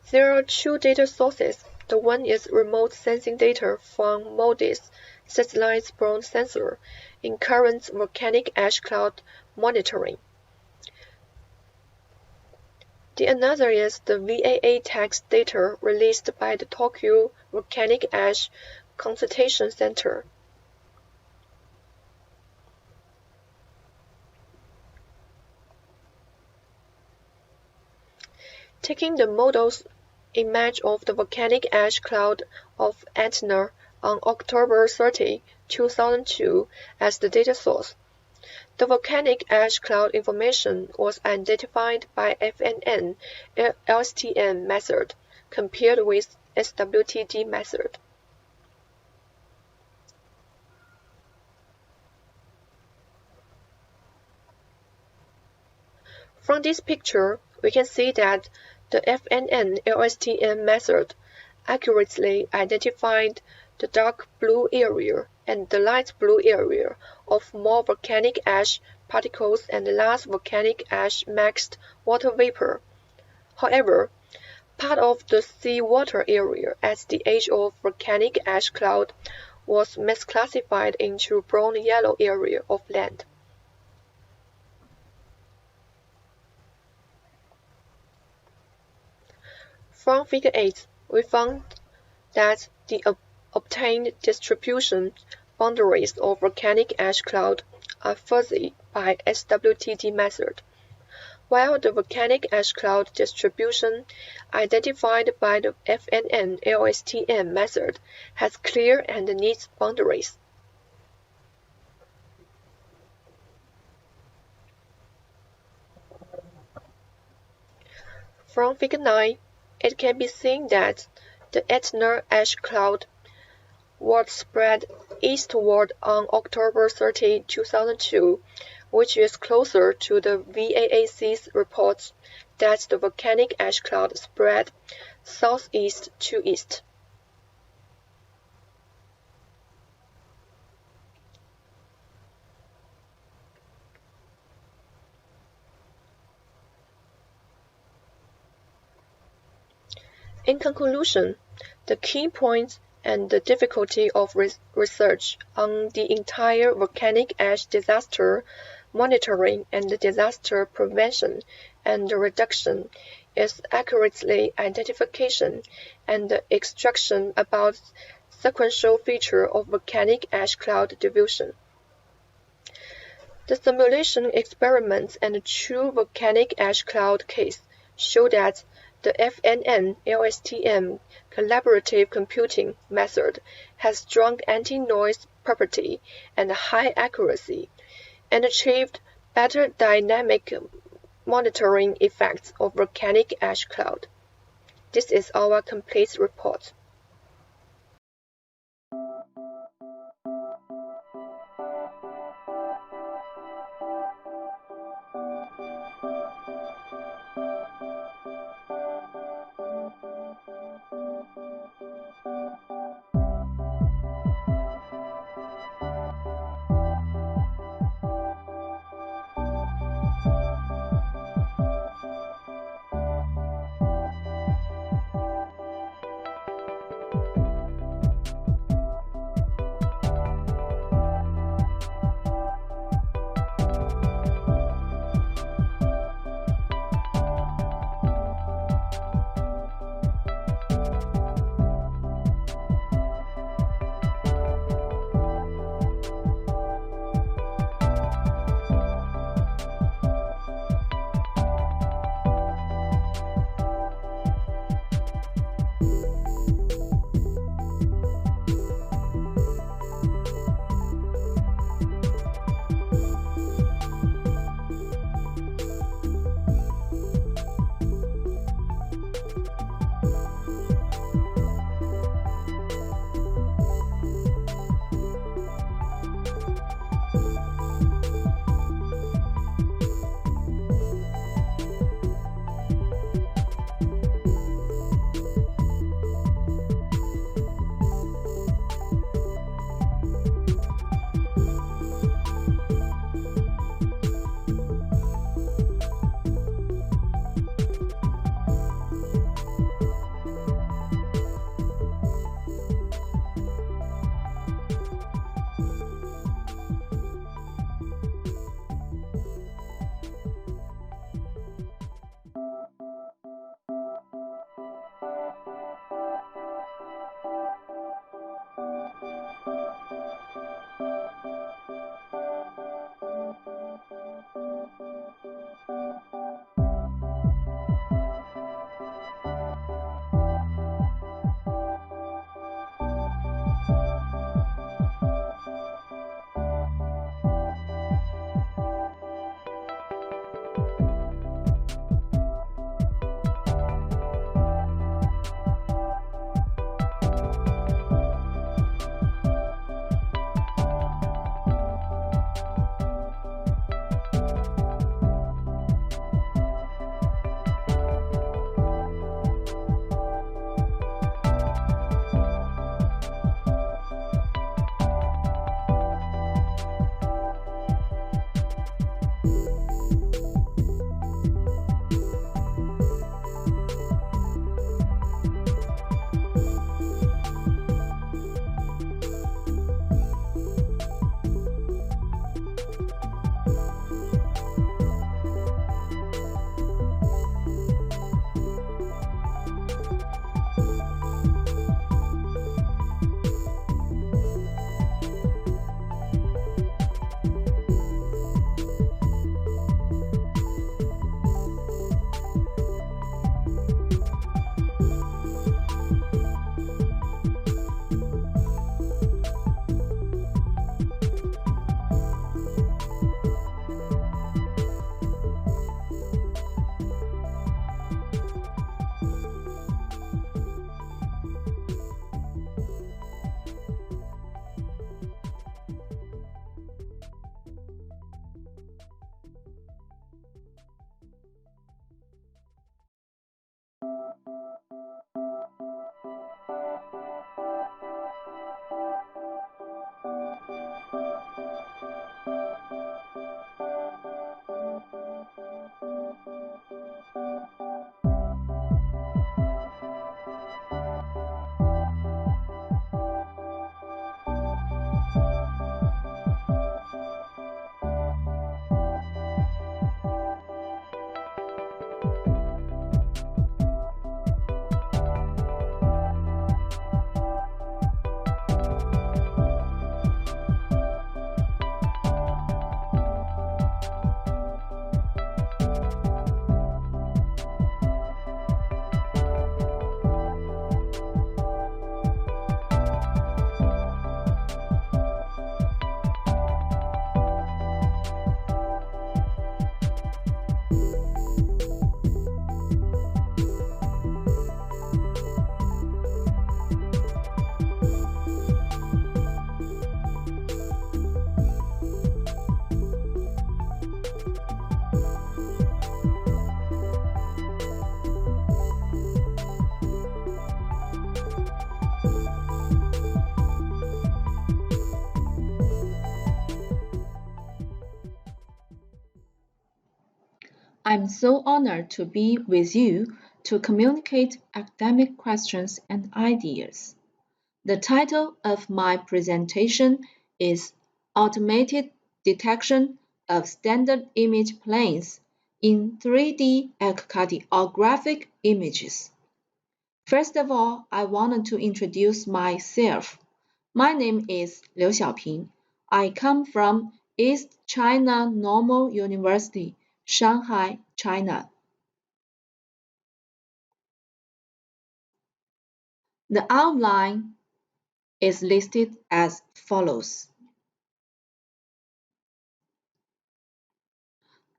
There are 2 data sources. The one is remote sensing data from MODIS satellite bronze sensor in current volcanic ash cloud monitoring. The another is the VAA text data released by the Tokyo Volcanic Ash Consultation Center. Taking the model's image of the volcanic ash cloud of Etna on October 30, 2002 as the data source, the volcanic ash cloud information was identified by FNN-LSTM method compared with SWTD method. From this picture, we can see that the FNN-LSTM method accurately identified the dark blue area and the light blue area of more volcanic ash particles and less volcanic ash mixed water vapor. However, part of the seawater area at the edge of volcanic ash cloud was misclassified into brown-yellow area of land. From Figure 8, we found that the obtained distribution boundaries of volcanic ash cloud are fuzzy by SWTD method, while the volcanic ash cloud distribution identified by the FNN-LSTM method has clear and neat boundaries. From Figure 9, it can be seen that the Etna ash cloud was spread eastward on October 30, 2002, which is closer to the VAAC's report that the volcanic ash cloud spread southeast to east. In conclusion, the key points and the difficulty of research on the entire volcanic ash disaster monitoring and disaster prevention and reduction is accurately identification and extraction about sequential feature of volcanic ash cloud diffusion. The simulation experiments and true volcanic ash cloud case show that the FNN-LSTM collaborative computing method has strong anti-noise property and high accuracy, and achieved better dynamic monitoring effects of volcanic ash cloud. This is our complete report. I'm so honored to be with you to communicate academic questions and ideas. The title of my presentation is Automated Detection of Standard Image Planes in 3D Echocardiographic Images. First of all, I wanted to introduce myself. My name is Liu Xiaoping. I come from East China Normal University, Shanghai, China. The outline is listed as follows.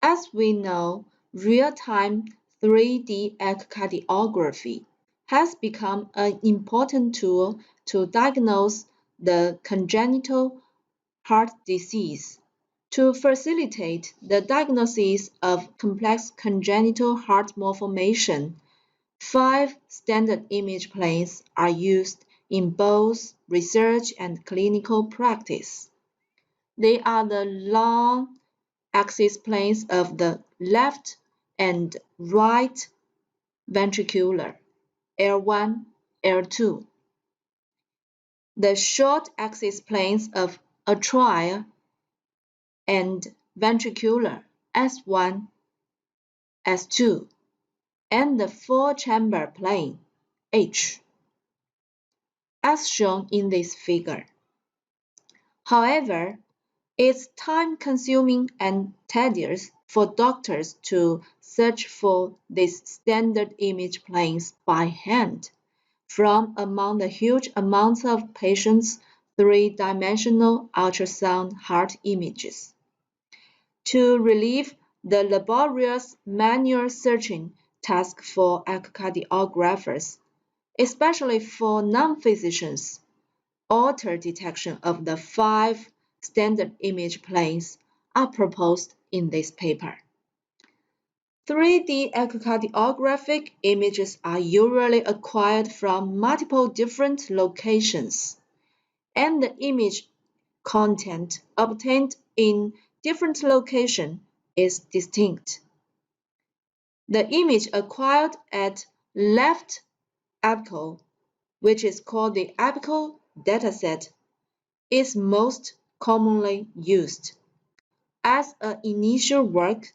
As we know, real-time 3D echocardiography has become an important tool to diagnose the congenital heart disease. To facilitate the diagnosis of complex congenital heart malformation, 5 standard image planes are used in both research and clinical practice. They are the long axis planes of the left and right ventricular, L1, L2. The short axis planes of atrial and ventricular, S1, S2, and the four-chamber plane, H, as shown in this figure. However, it's time-consuming and tedious for doctors to search for these standard image planes by hand from among the huge amounts of patients' three-dimensional ultrasound heart images. To relieve the laborious manual searching task for echocardiographers, especially for non-physicians, auto detection of the 5 standard image planes are proposed in this paper. 3D echocardiographic images are usually acquired from multiple different locations, and the image content obtained in different locations is distinct. The image acquired at left apical, which is called the apical dataset, is most commonly used. As an initial work,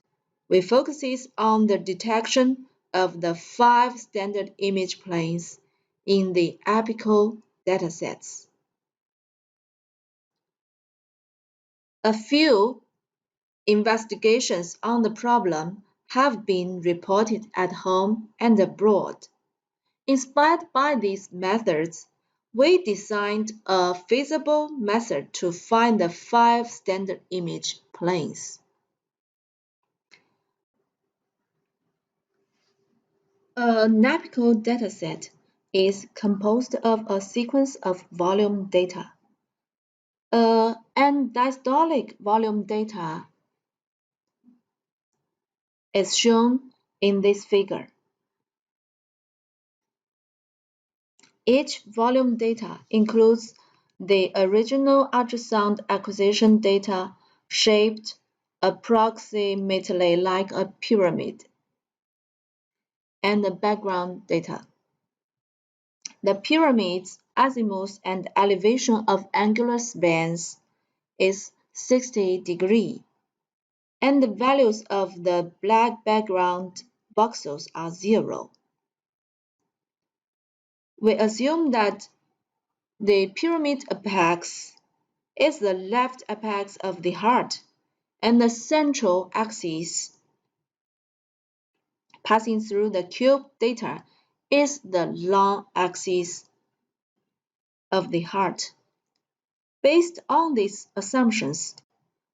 we focuses on the detection of the 5 standard image planes in the apical datasets. A few investigations on the problem have been reported at home and abroad. Inspired by these methods, we designed a feasible method to find the 5 standard image planes. An apical dataset is composed of a sequence of volume data. And diastolic volume data is shown in this figure. Each volume data includes the original ultrasound acquisition data shaped approximately like a pyramid, and the background data. The pyramid's azimuth and elevation of angular spans is 60 degrees, and the values of the black background voxels are 0. We assume that the pyramid apex is the left apex of the heart, and the central axis passing through the cube data is the long axis of the heart. Based on these assumptions,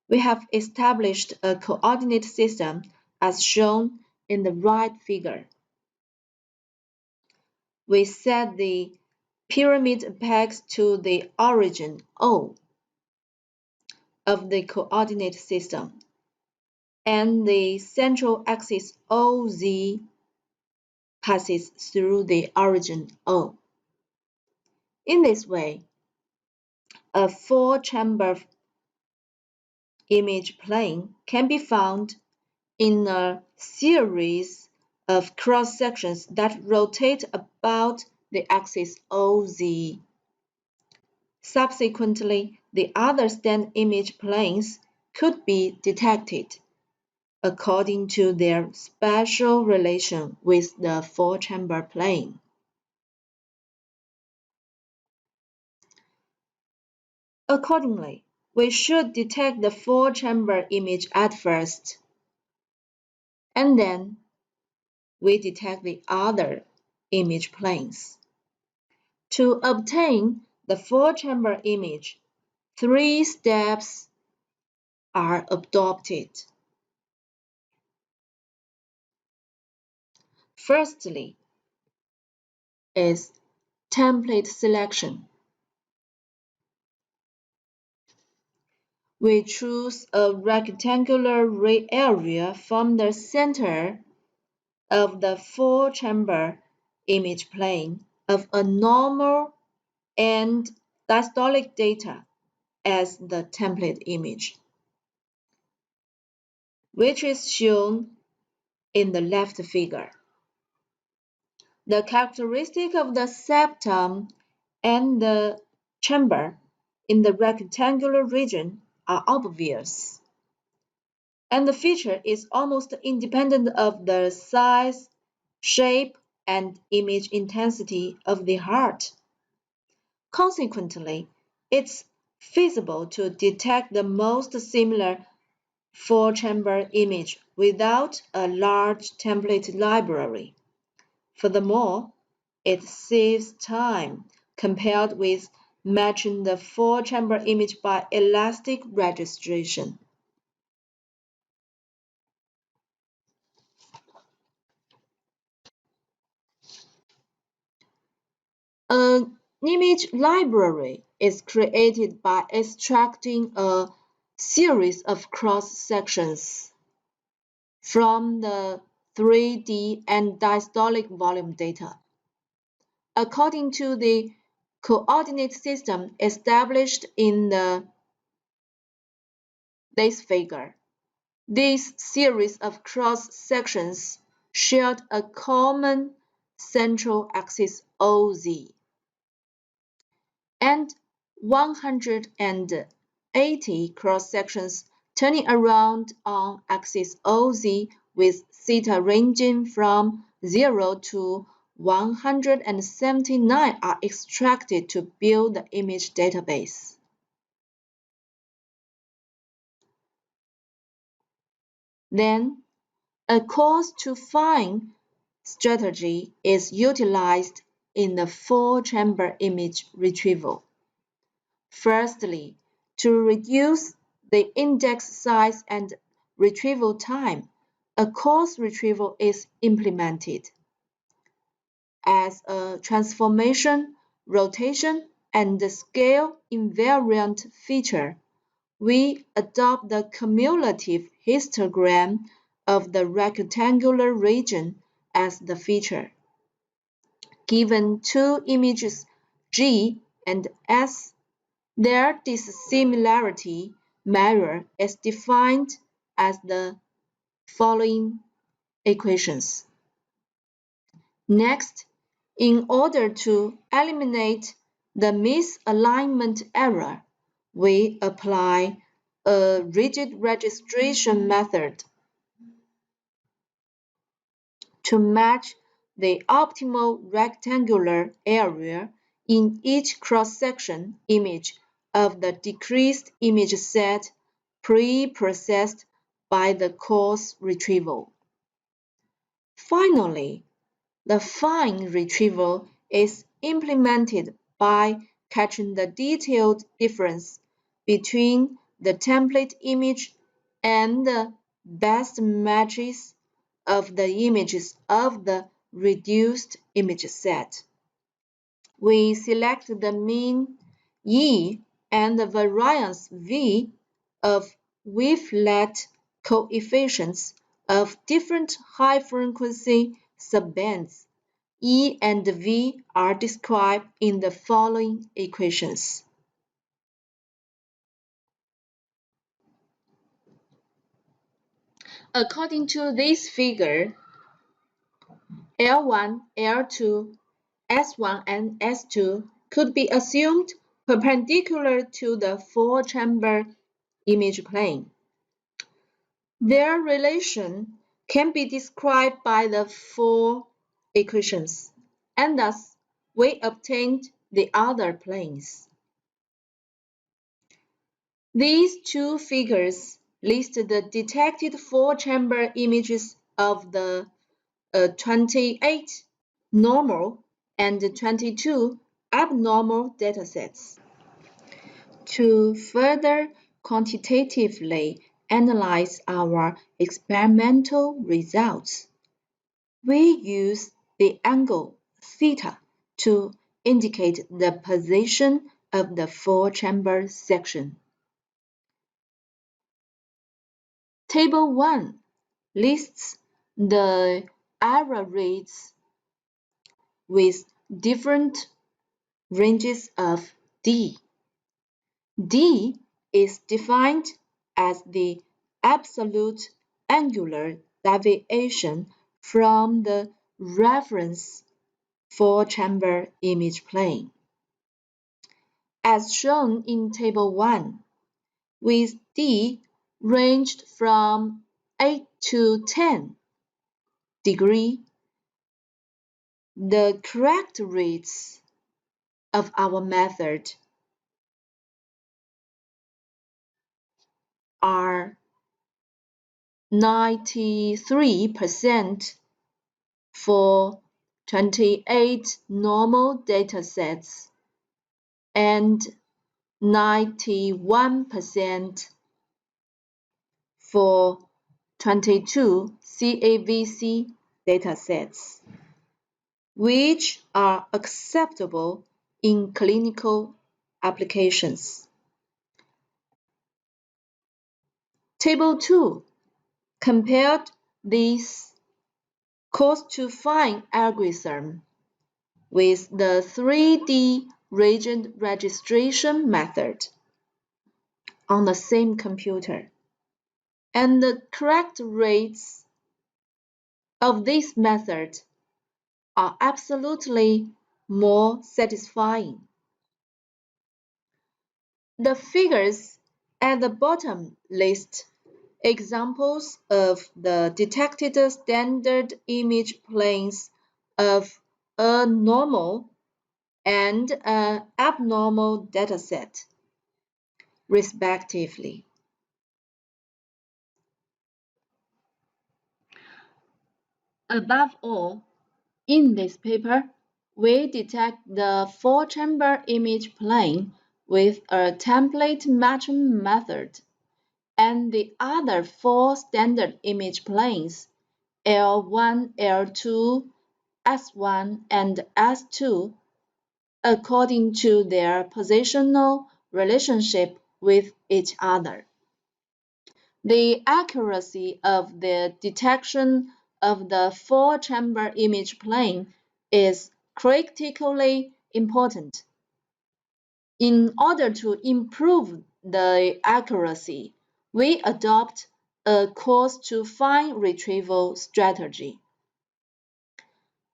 we have established a coordinate system as shown in the right figure. We set the pyramid apex to the origin O of the coordinate system, and the central axis OZ passes through the origin O. In this way, a 4-chamber image plane can be found in a series of cross-sections that rotate about the axis OZ. Subsequently, the other stand image planes could be detected according to their spatial relation with the four-chamber plane. Accordingly, we should detect the four-chamber image at first, and then we detect the other image planes. To obtain the four-chamber image, 3 steps are adopted. Firstly is template selection. We choose a rectangular area from the center of the four-chamber image plane of a normal and diastolic data as the template image, which is shown in the left figure. The characteristic of the septum and the chamber in the rectangular region are obvious, and the feature is almost independent of the size, shape, and image intensity of the heart. Consequently, it's feasible to detect the most similar four-chamber image without a large template library. Furthermore, it saves time compared with matching the four-chamber image by elastic registration. An image library is created by extracting a series of cross-sections from the 3D and diastolic volume data. According to the coordinate system established in this figure, this series of cross-sections shared a common central axis OZ, and 180 cross-sections turning around on axis OZ with theta ranging from 0 to 179 are extracted to build the image database. Then, a coarse-to-fine strategy is utilized in the four-chamber image retrieval. Firstly, to reduce the index size and retrieval time, a coarse retrieval is implemented. As a transformation, rotation, and scale invariant feature, we adopt the cumulative histogram of the rectangular region as the feature. Given two images G and S, their dissimilarity measure is defined as the following equations. Next, in order to eliminate the misalignment error, we apply a rigid registration method to match the optimal rectangular area in each cross-section image of the decreased image set pre-processed by the coarse retrieval. Finally, the fine retrieval is implemented by catching the detailed difference between the template image and the best matches of the images of the reduced image set. We select the mean E and the variance V of wavelet coefficients of different high-frequency subbands. E and V are described in the following equations. According to this figure, L1, L2, S1 and S2 could be assumed perpendicular to the four-chamber image plane. Their relation can be described by the four equations, and thus we obtained the other planes. These two figures list the detected four-chamber images of the 28 normal and 22 abnormal datasets. To further quantitatively analyze our experimental results, we use the angle theta to indicate the position of the four-chamber section. Table 1 lists the error rates with different ranges of D. D is defined as the absolute angular deviation from the reference four-chamber image plane. As shown in Table 1, with D ranged from 8 to 10 degree, the correct rates of our method are 93% for 28 normal datasets and 91% for 22 CAVC datasets, which are acceptable in clinical applications. Table 2 compared this cost-to-find algorithm with the 3D region registration method on the same computer, and the correct rates of this method are absolutely more satisfying. The figures at the bottom list examples of the detected standard image planes of a normal and an abnormal dataset, respectively. Above all, in this paper, we detect the four-chamber image plane with a template matching method, and the other four standard image planes, L1, L2, S1, and S2, according to their positional relationship with each other. The accuracy of the detection of the four-chamber image plane is critically important. In order to improve the accuracy, we adopt a cost-to-find retrieval strategy.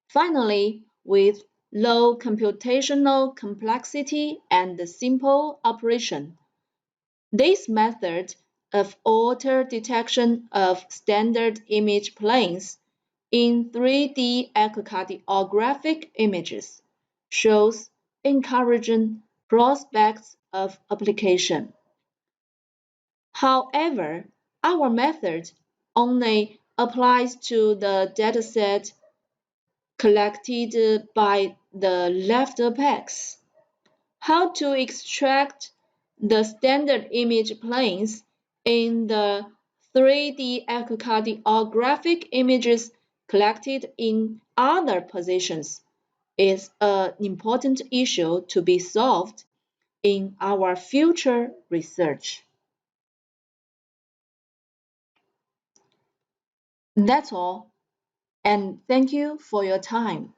Finally, with low computational complexity and simple operation, this method of auto detection of standard image planes in 3D echocardiographic images shows encouraging prospects of application. However, our method only applies to the dataset collected by the left apex. How to extract the standard image planes in the 3D echocardiographic images collected in other positions is an important issue to be solved in our future research. That's all, and thank you for your time.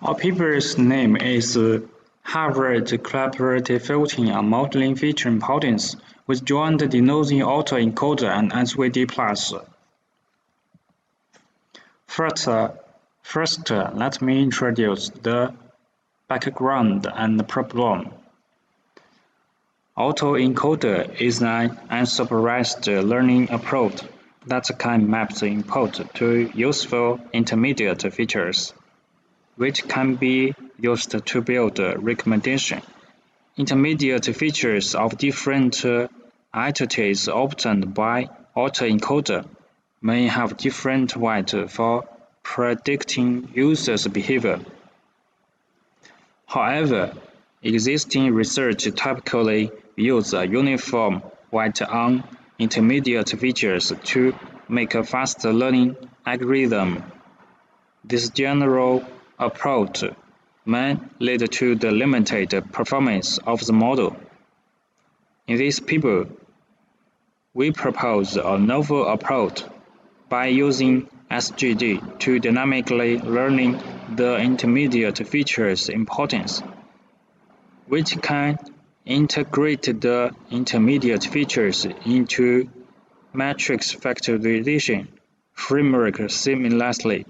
Our paper's name is Harvard Collaborative Filtering and Modeling Feature Importance with joint Denoising AutoEncoder and SVD+. First, let me introduce the background and the problem. AutoEncoder is an unsupervised learning approach that can map the input to useful intermediate features, which can be used to build a recommendation. Intermediate features of different entities obtained by AutoEncoder may have different weight for predicting users' behavior. However, existing research typically uses a uniform weight on intermediate features to make a fast learning algorithm. This general approach may lead to the limited performance of the model. In this paper, we propose a novel approach by using SGD to dynamically learning the intermediate features' importance, which can integrate the intermediate features into matrix factorization framework seamlessly.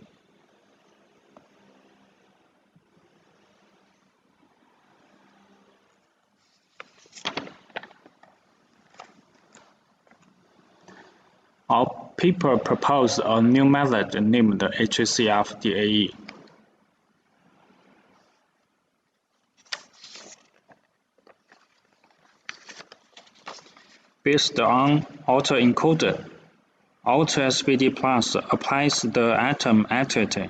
Our paper proposed a new method named HCF-DAE. Based on AutoEncoder, AutoSVD+ applies the atom entity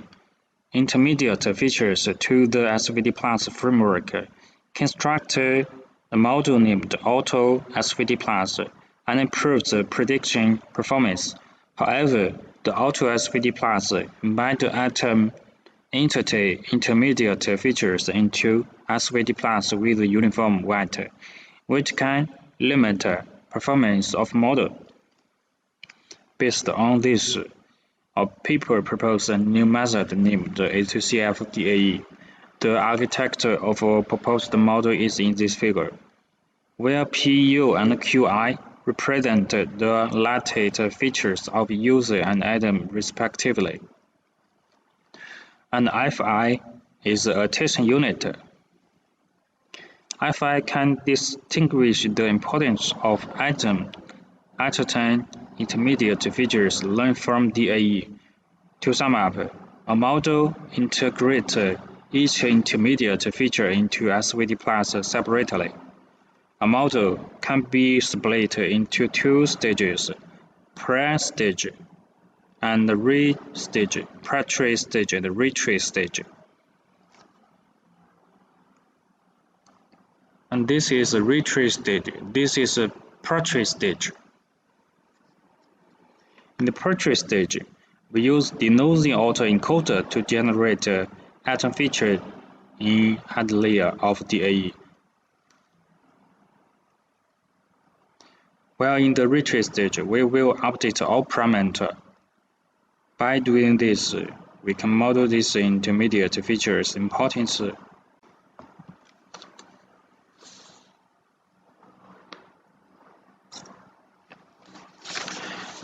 intermediate features to the SVD+ framework, constructs a module named AutoSVD+, and improves the prediction performance. However, the AutoSVD+ embeds atom entity intermediate features into SVD+ with uniform weight, which can limit performance of model. Based on this, our paper proposed a new method named HCF-DAE. The architecture of our proposed model is in this figure, where PU and QI represent the latent features of user and atom respectively, and Fi is a attention unit. Fi can distinguish the importance of atom entertain intermediate features learned from DAE. To sum up, a model integrates each intermediate feature into SVD+ separately. A model can be split into two stages, pre-stage and re-stage, pre-trace stage and retrace stage. And this is a retrace stage, this is a pre-trace stage. In the pre-trace stage, we use Denoising AutoEncoder to generate atom feature in head layer of DAE. While in the retrace stage, we will update all parameters. By doing this, we can model these intermediate features' importance.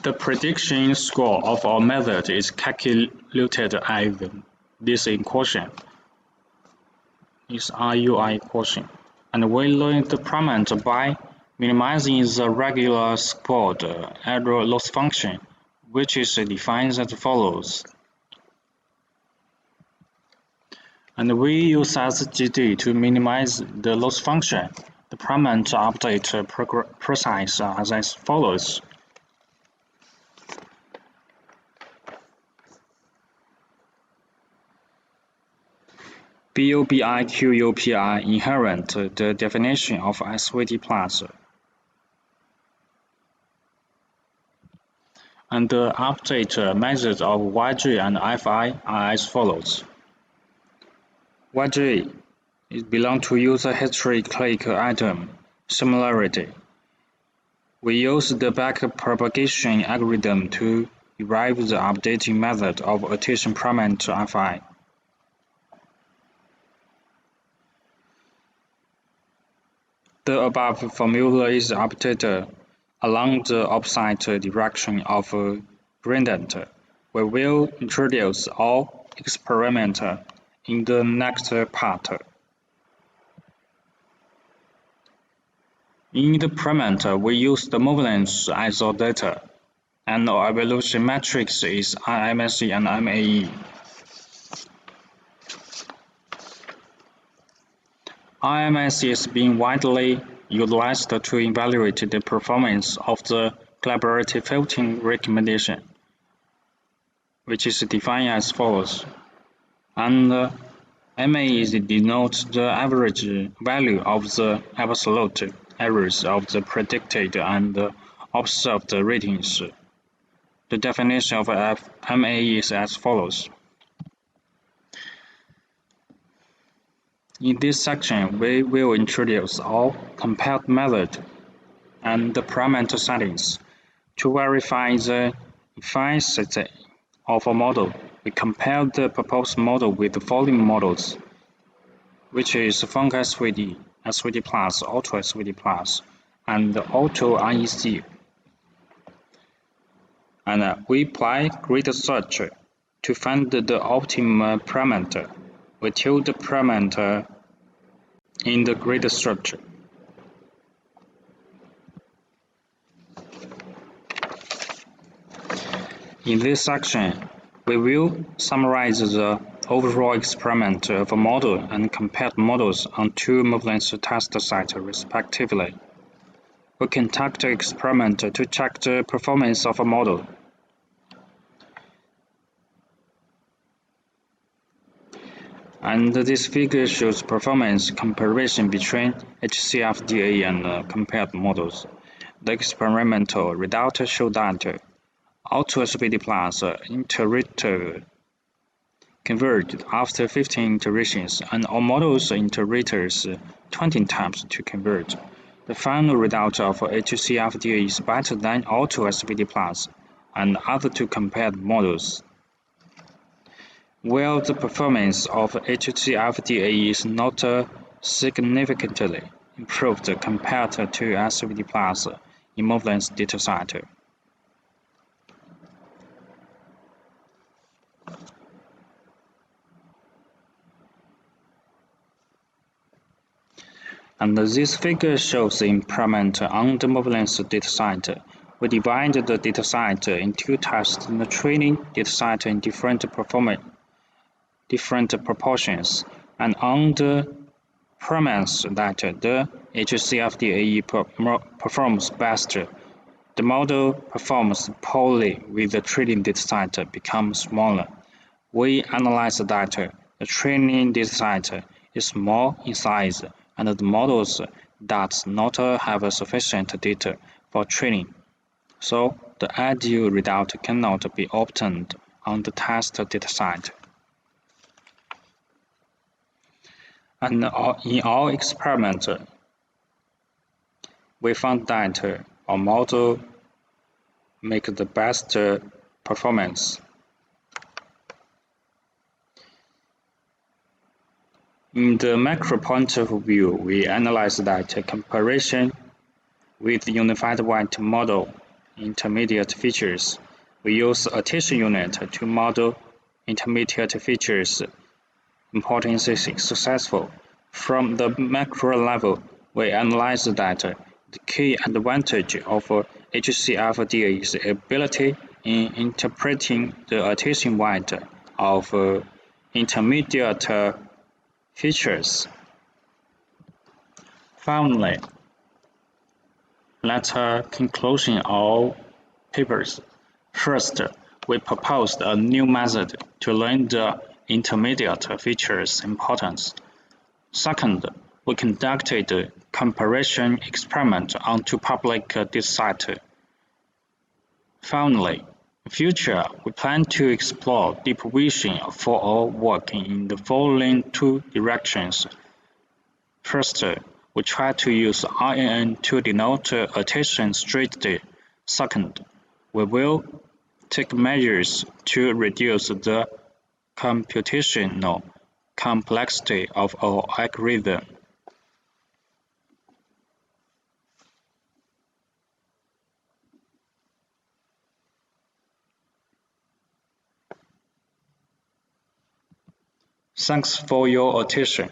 The prediction score of our method is calculated as this equation. Is RUI equation, and we learn the parameter by minimizing the regular squared error loss function, which is defined as follows. And we use SGD to minimize the loss function. The parameter update process as follows. BOBIQUPI inherit the definition of SVD+. And the update methods of YG and FI are as follows. YG belongs to user history click item similarity. We use the backpropagation algorithm to derive the updating method of attention parameter FI. The above formula is updated along the opposite direction of gradient. We will introduce all experiments in the next part. In the parameter, we use the movements as our data, and our evaluation matrix is IMSE and MAE. IMS is being widely utilized to evaluate the performance of the collaborative filtering recommendation, which is defined as follows. And MAE denotes the average value of the absolute errors of the predicted and observed ratings. The definition of MAE is as follows. In this section, we will introduce all compared method and the parameter settings. To verify the efficiency of a model, we compare the proposed model with the following models, which is FunkSVD, SVD+, AutoSVD+, and AutoEncoder. And we apply grid search to find the optimum parameter. We tune the parameter in the grid structure. In this section, we will summarize the overall experiment of a model and compared models on two movements test sites respectively. We conduct the experiment to check the performance of a model. And this figure shows performance comparison between HCFDA and compared models. The experimental results show that AutoSVD+ iterated converged after 15 iterations, and all models iterates 20 times to converge. The final result of HCFDA is better than AutoSVD+ and other two compared models. While the performance of HCFDA is not significantly improved compared to SVD+ in movements dataset. And this figure shows the improvement on the movements dataset. We divide the dataset into tests and the training dataset in different proportions, and on the premise that the HCFDA performs best, the model performs poorly with the training dataset becomes smaller. We analyze that the training dataset is small in size, and the models does not have sufficient data for training, so the ideal result cannot be obtained on the test dataset. And in our experiment, we found that our model makes the best performance. In the macro point of view, we analyze that comparison with the unified white model intermediate features. We use a tissue unit to model intermediate features. Importance is successful. From the macro level, we analyze that the key advantage of HCFD is ability in interpreting the attention weight of intermediate features. Finally, let's conclusion all papers. First, we proposed a new method to learn the intermediate features importance. Second, we conducted a comparison experiment on two public datasets. Finally, in future, we plan to explore deep vision for our work in the following two directions. First, we try to use INN to denote attention strategy. Second, we will take measures to reduce the computational complexity of our algorithm. Thanks for your attention.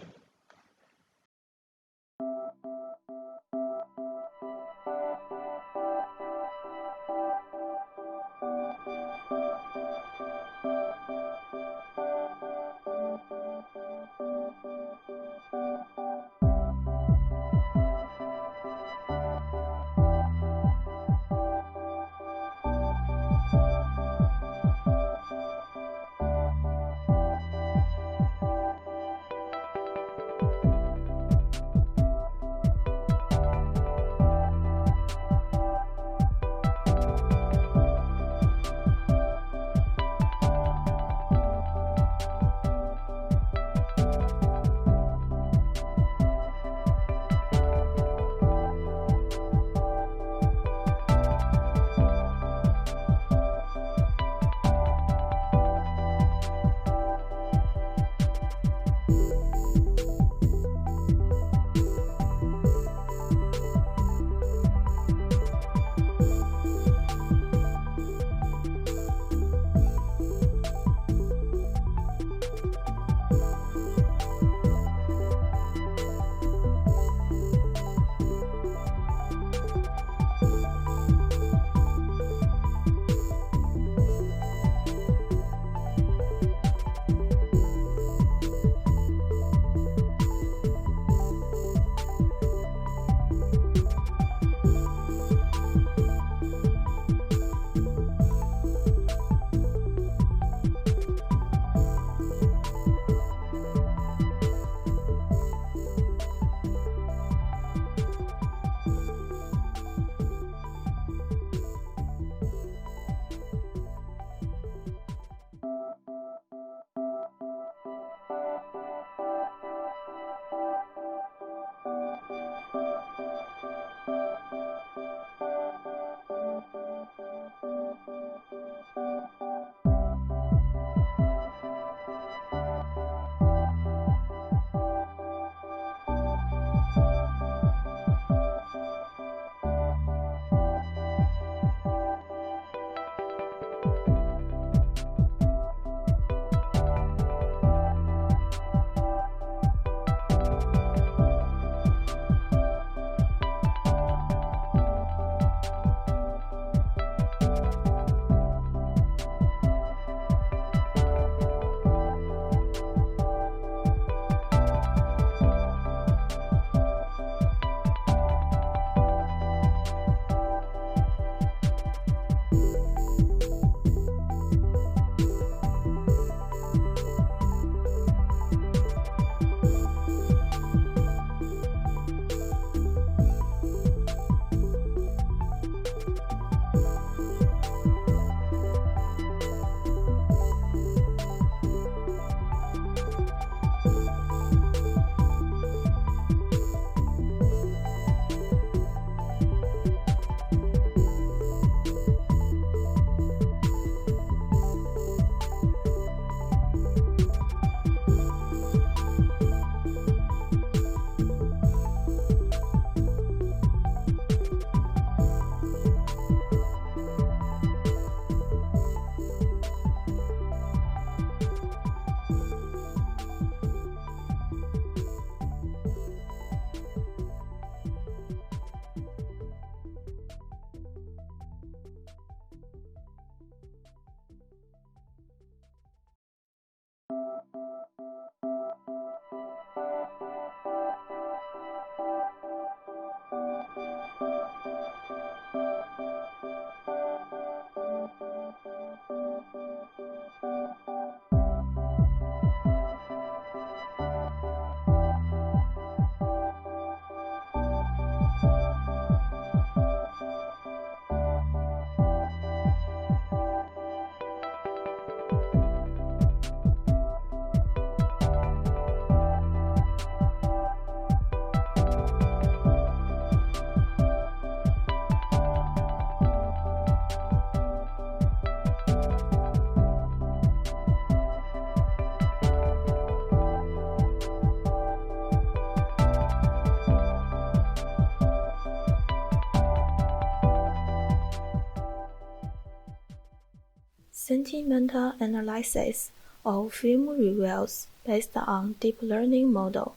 sentimental analysis of film reviews based on deep learning model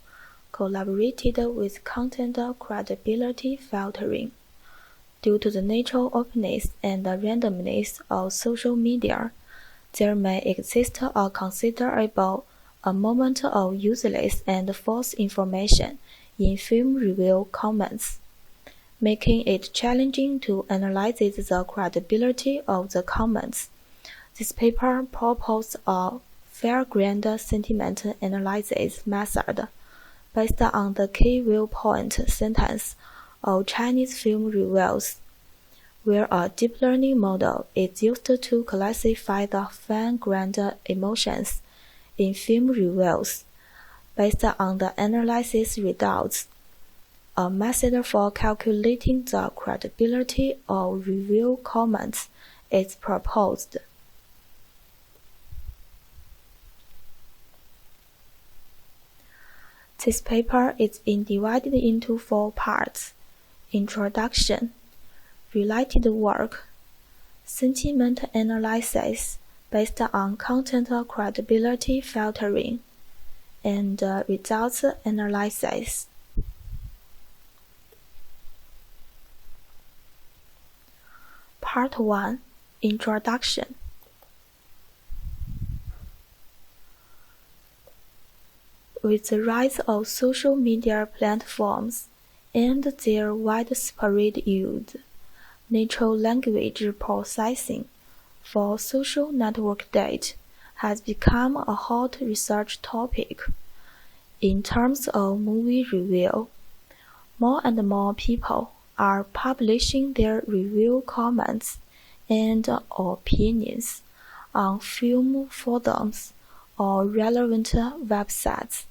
collaborated with content credibility filtering. Due to the natural openness and randomness of social media, there may exist a considerable amount of useless and false information in film review comments, making it challenging to analyze the credibility of the comments. This paper proposed a fair-grained sentiment analysis method based on the key viewpoint sentence of Chinese film reviews, where a deep learning model is used to classify the fine-grained emotions in film reviews based on the analysis results. A method for calculating the credibility of review comments is proposed. This paper is divided into 4 parts: Introduction, Related work, Sentiment analysis based on content credibility filtering, and Results analysis. Part 1. Introduction. With the rise of social media platforms and their widespread use, natural language processing for social network data has become a hot research topic. In terms of movie review, more and more people are publishing their review comments and opinions on film forums or relevant websites.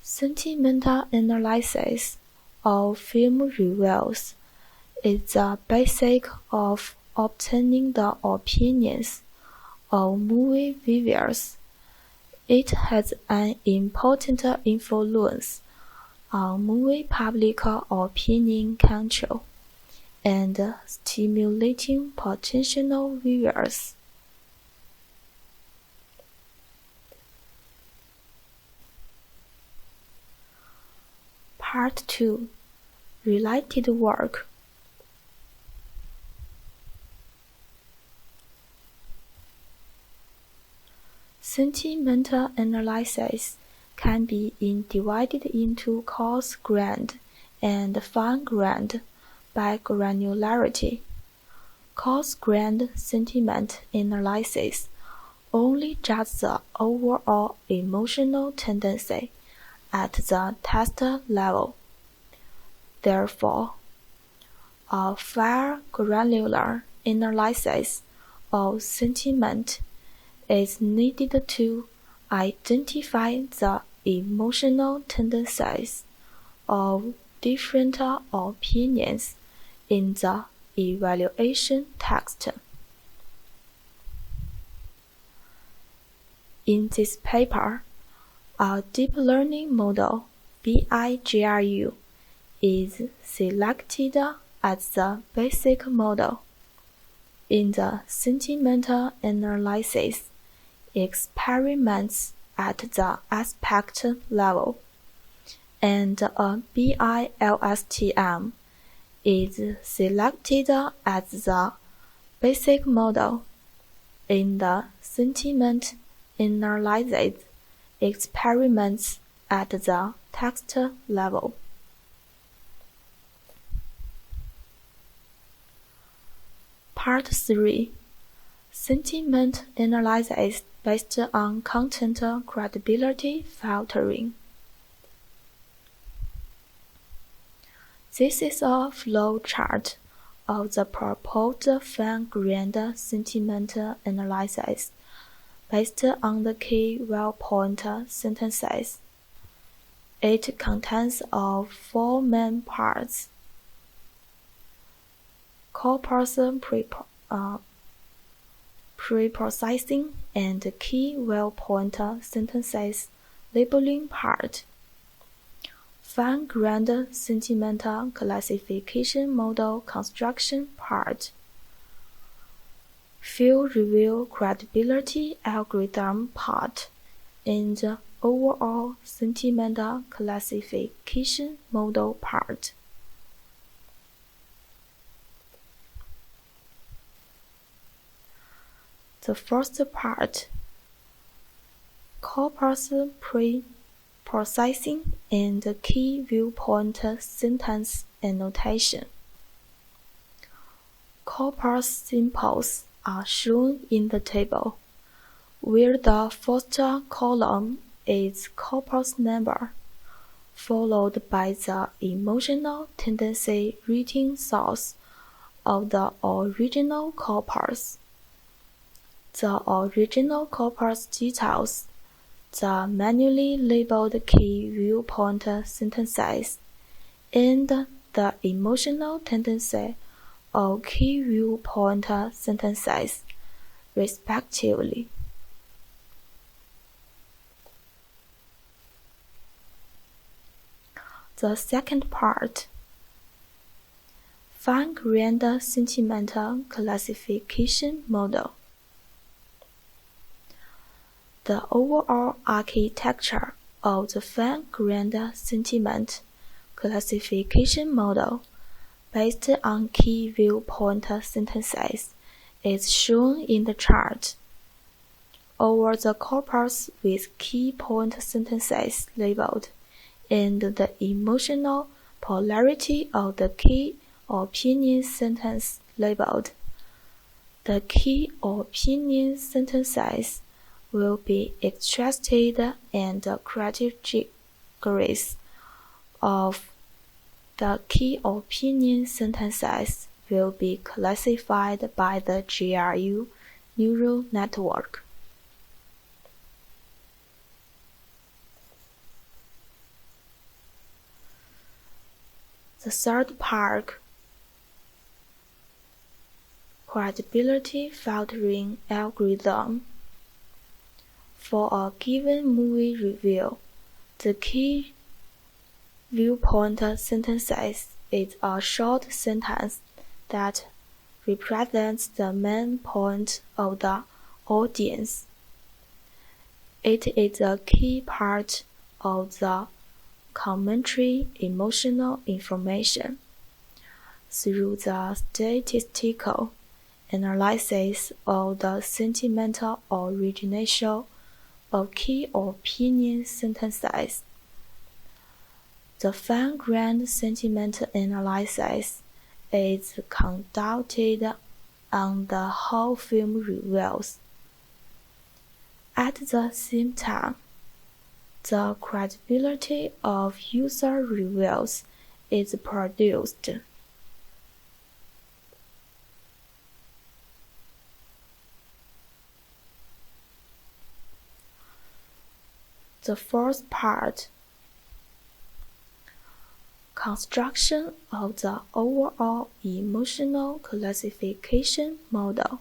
Sentimental analysis of film reviews is the basic of obtaining the opinions of movie viewers. It has an important influence on movie public opinion control and stimulating potential viewers. Part 2. Related work. Sentimental analysis can be divided into coarse-grained and fine-grained by granularity. Coarse-grained sentiment analysis only judges the overall emotional tendency at the test level. Therefore, a fair granular analysis of sentiment is needed to identify the emotional tendencies of different opinions in the evaluation text. In this paper, a deep learning model, DIKW, is selected as the basic model. In the sentimental analysis, experiments at the aspect level, and a BI-LSTM is selected as the basic model. In the sentiment analysis, experiments at the text level. Part 3. Sentiment analysis based on content credibility filtering. This is a flow chart of the proposed fine-grained sentiment analysis based on the key viewpoint sentences. It contains of 4 main parts: corpus pre-processing and key viewpoint sentences labeling part, fine-grained sentimental classification model construction part, field review credibility algorithm part and the overall sentimental classification model part. The first part, corpus pre-processing and key viewpoint sentence annotation. Corpus symbols are shown in the table, where the first column is corpus number, followed by the emotional tendency reading source of the original corpus. The original corpus details the manually labeled key viewpoint sentences and the emotional tendency of key viewpoint sentences, respectively. The second part, fine-grained sentimental classification model. The overall architecture of the fine-grained sentiment classification model based on key viewpoint sentences is shown in the chart. Over the corpus with key point sentences labeled and the emotional polarity of the key opinion sentence labeled, the key opinion sentences will be extracted and the categories of the key opinion sentences will be classified by the GRU neural network. The third part, credibility filtering algorithm. For a given movie review, the key viewpoint sentences is a short sentence that represents the main point of the audience. It is a key part of the commentary emotional information. Through the statistical analysis of the sentimental origination of key opinion sentences, the fine-grained sentiment analysis is conducted on the whole film reviews. At the same time, the credibility of user reviews is produced. The fourth part, construction of the overall emotional classification model.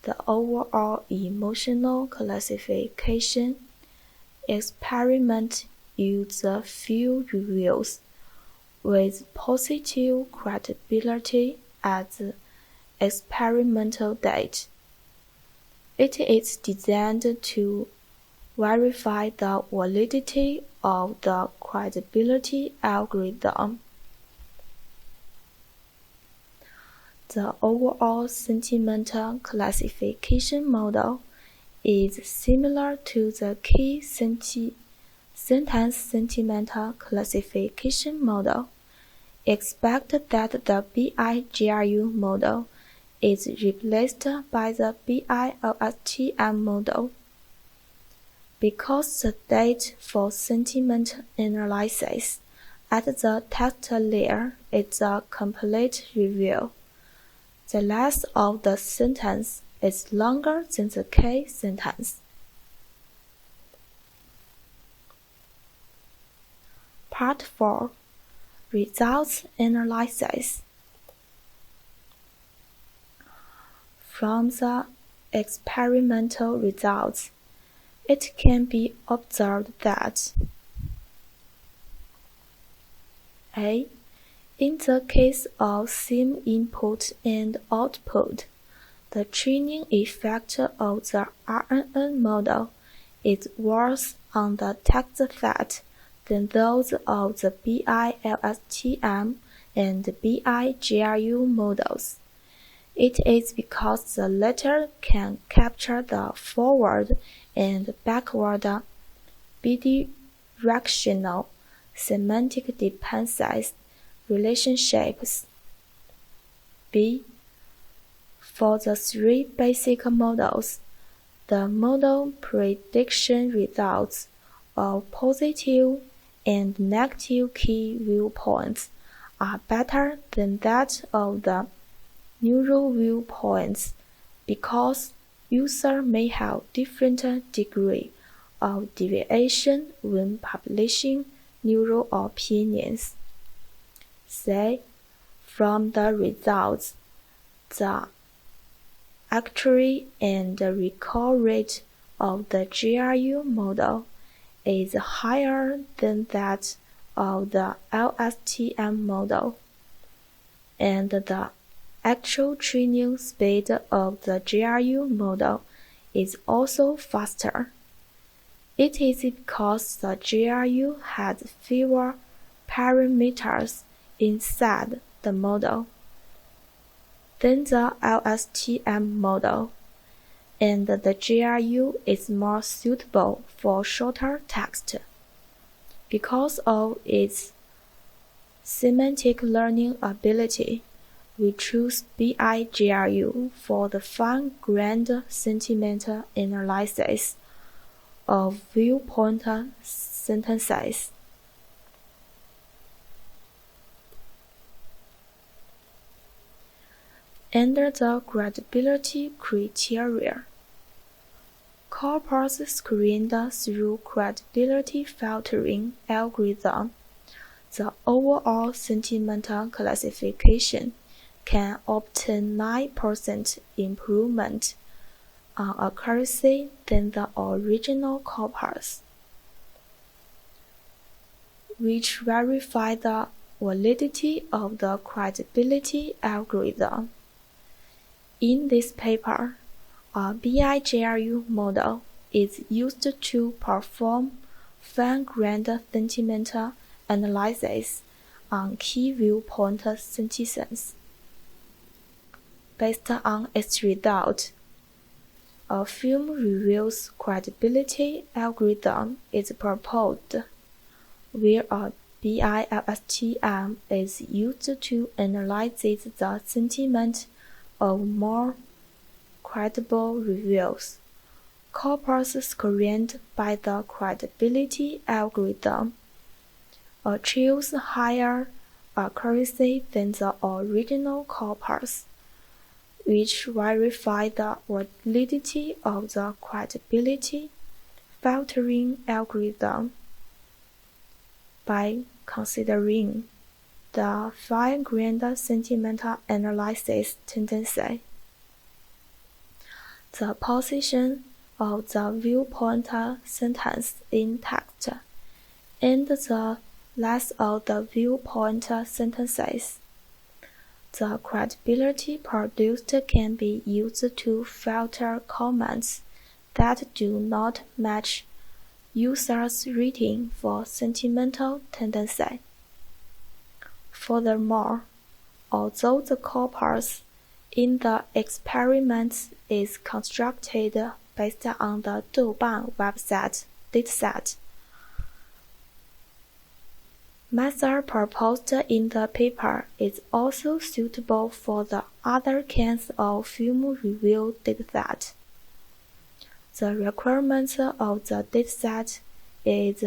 The overall emotional classification experiment uses field reviews with positive credibility as the experimental date. It is designed to verify the validity of the credibility algorithm. The overall sentimental classification model is similar to the key sentence sentimental classification model, except that the BI-GRU model is replaced by the BI-LSTM model. Because the date for sentiment analysis at the text layer is a complete review, the length of the sentence is longer than the key sentence. Part 4. Results Analysis. From the experimental results, it can be observed that A. In the case of same input and output, the training effect of the RNN model is worse on the text set than those of the BI-LSTM and BI-GRU models. It is because the latter can capture the forward and backward bidirectional semantic dependencies relationships. B. For the three basic models, the model prediction results of positive and negative key viewpoints are better than that of the neural viewpoints because users may have different degree of deviation when publishing neural opinions. Say, from the results, the accuracy and recall rate of the GRU model is higher than that of the LSTM model, and the actual training speed of the GRU model is also faster. It is because the GRU has fewer parameters inside the model than the LSTM model, and the GRU is more suitable for shorter text. Because of its semantic learning ability, we choose BI-GRU for the fine-grained sentiment analysis of viewpoint sentences. Under the credibility criteria, corpus screened through credibility filtering algorithm, the overall sentiment classification can obtain 9% improvement on accuracy than the original corpus, which verify the validity of the credibility algorithm. In this paper, a BI-GRU model is used to perform fine-grained sentiment analysis on key viewpoint sentences. Based on its result, a film review's credibility algorithm is proposed, where a BI-LSTM is used to analyze the sentiment of more credible reviews. Corpus screened by the credibility algorithm achieves higher accuracy than the original corpus, which verify the validity of the credibility filtering algorithm by considering the fine-grained sentiment analysis tendency, the position of the viewpoint sentence in text, and the length of the viewpoint sentences. The credibility produced can be used to filter comments that do not match users' rating for sentimental tendency. Furthermore, although the corpus in the experiments is constructed based on the Douban website dataset, method proposed in the paper is also suitable for the other kinds of film review dataset. The requirement of the dataset is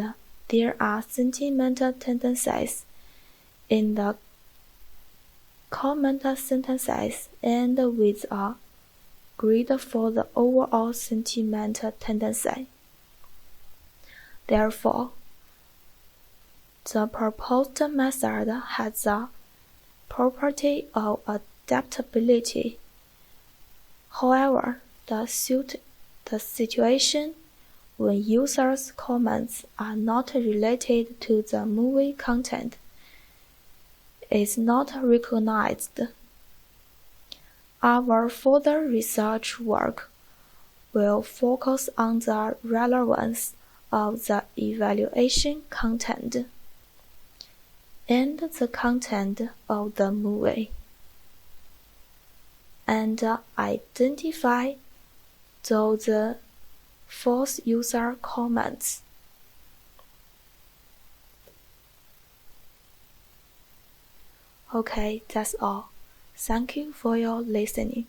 there are sentimental tendencies in the comment sentences and with a grid for the overall sentiment tendency. Therefore, the proposed method has the property of adaptability. However, the situation when users' comments are not related to the movie content is not recognized. Our further research work will focus on the relevance of the evaluation content and the content of the movie, and identify those false user comments. Okay, that's all. Thank you for your listening.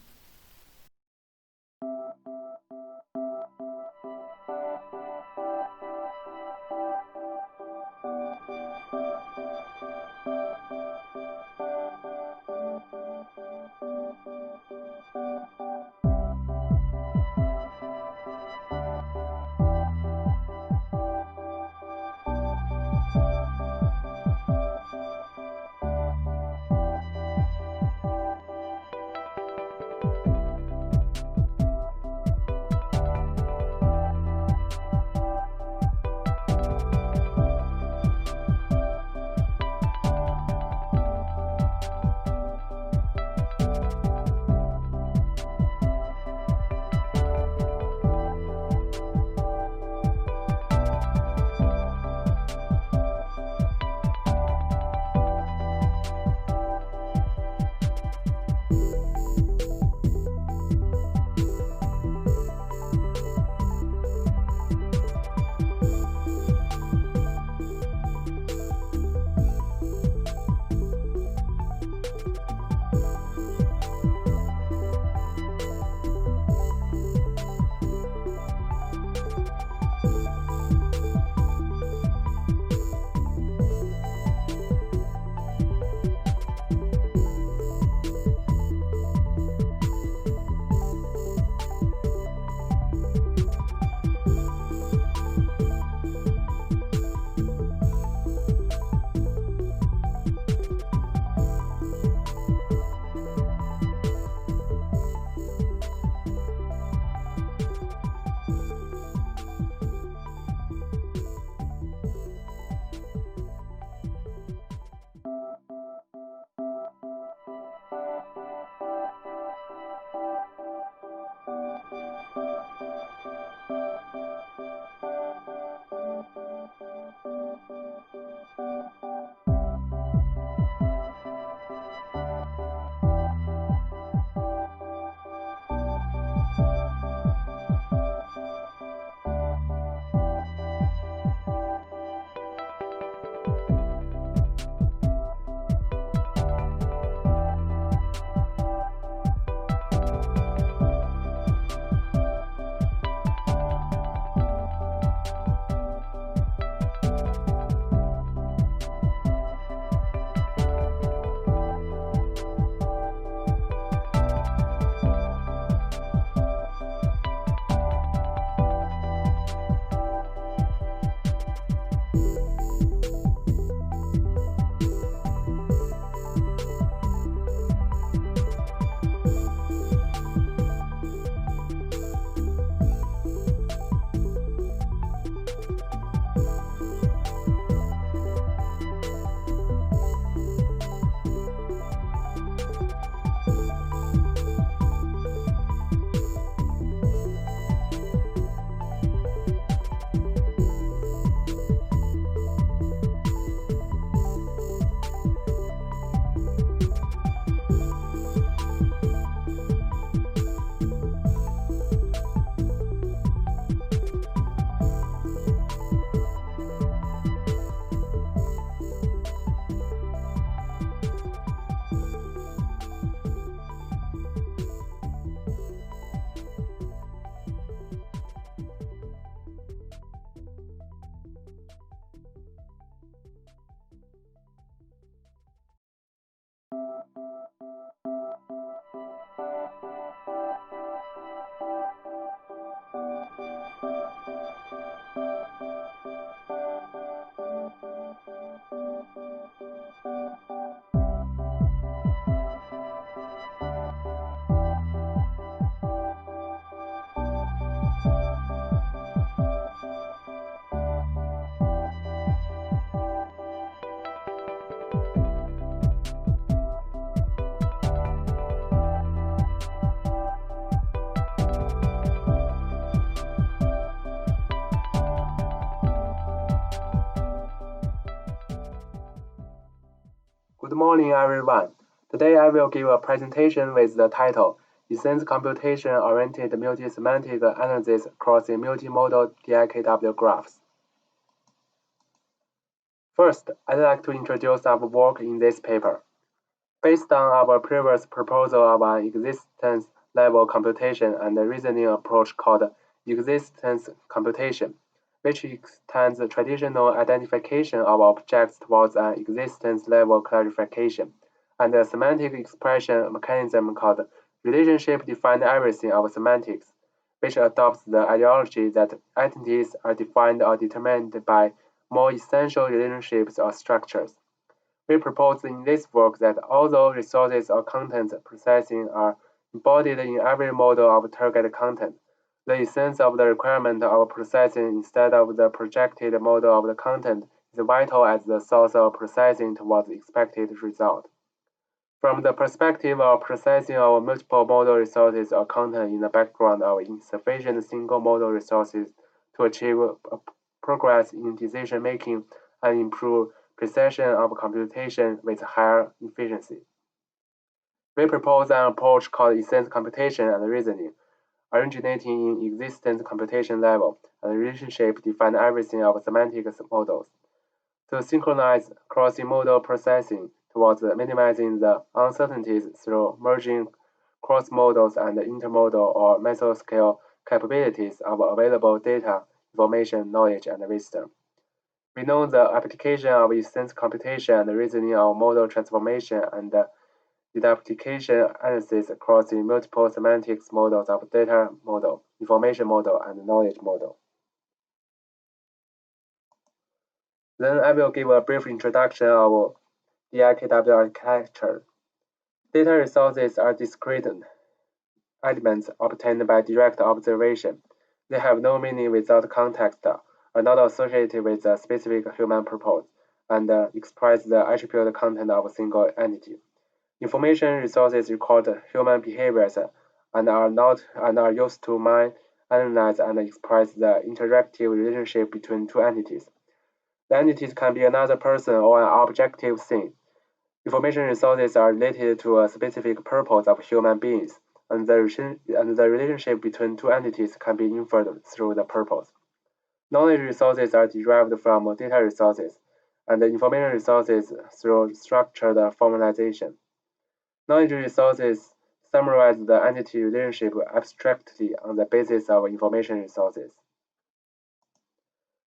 Good morning, everyone. Today I will give a presentation with the title Essence Computation-Oriented Multi-semantic Analysis Across the Multi-modal DIKW Graphs. First, I'd like to introduce our work in this paper. Based on our previous proposal of an existence-level computation and a reasoning approach called existence computation, which extends the traditional identification of objects towards an existence-level clarification, and a semantic expression mechanism called relationship-defined everything of semantics, which adopts the ideology that entities are defined or determined by more essential relationships or structures. We propose in this work that although resources or content processing are embodied in every model of target content, the essence of the requirement of processing instead of the projected model of the content is vital as the source of processing towards the expected result. From the perspective of processing of multiple model resources or content in the background of insufficient single model resources to achieve progress in decision making and improve precision of computation with higher efficiency. We propose an approach called essence computation and reasoning, originating in existence computation level and relationship-defined everything of semantic models, to synchronize cross-modal processing towards minimizing the uncertainties through merging cross-modals and intermodal or mesoscale capabilities of available data, information, knowledge, and wisdom. We know the application of essence computation and reasoning of model transformation and the application analysis across the multiple semantics models of data model, information model, and knowledge model. Then I will give a brief introduction of DIKW architecture. Data resources are discrete elements obtained by direct observation. They have no meaning without context, are not associated with a specific human purpose, and express the attribute content of a single entity. Information resources record human behaviors and are used to mine, analyze, and express the interactive relationship between two entities. The entities can be another person or an objective thing. Information resources are related to a specific purpose of human beings, and the relationship between two entities can be inferred through the purpose. Knowledge resources are derived from data resources, and the information resources through structured formalization. Knowledge resources summarize the entity relationship abstractly on the basis of information resources.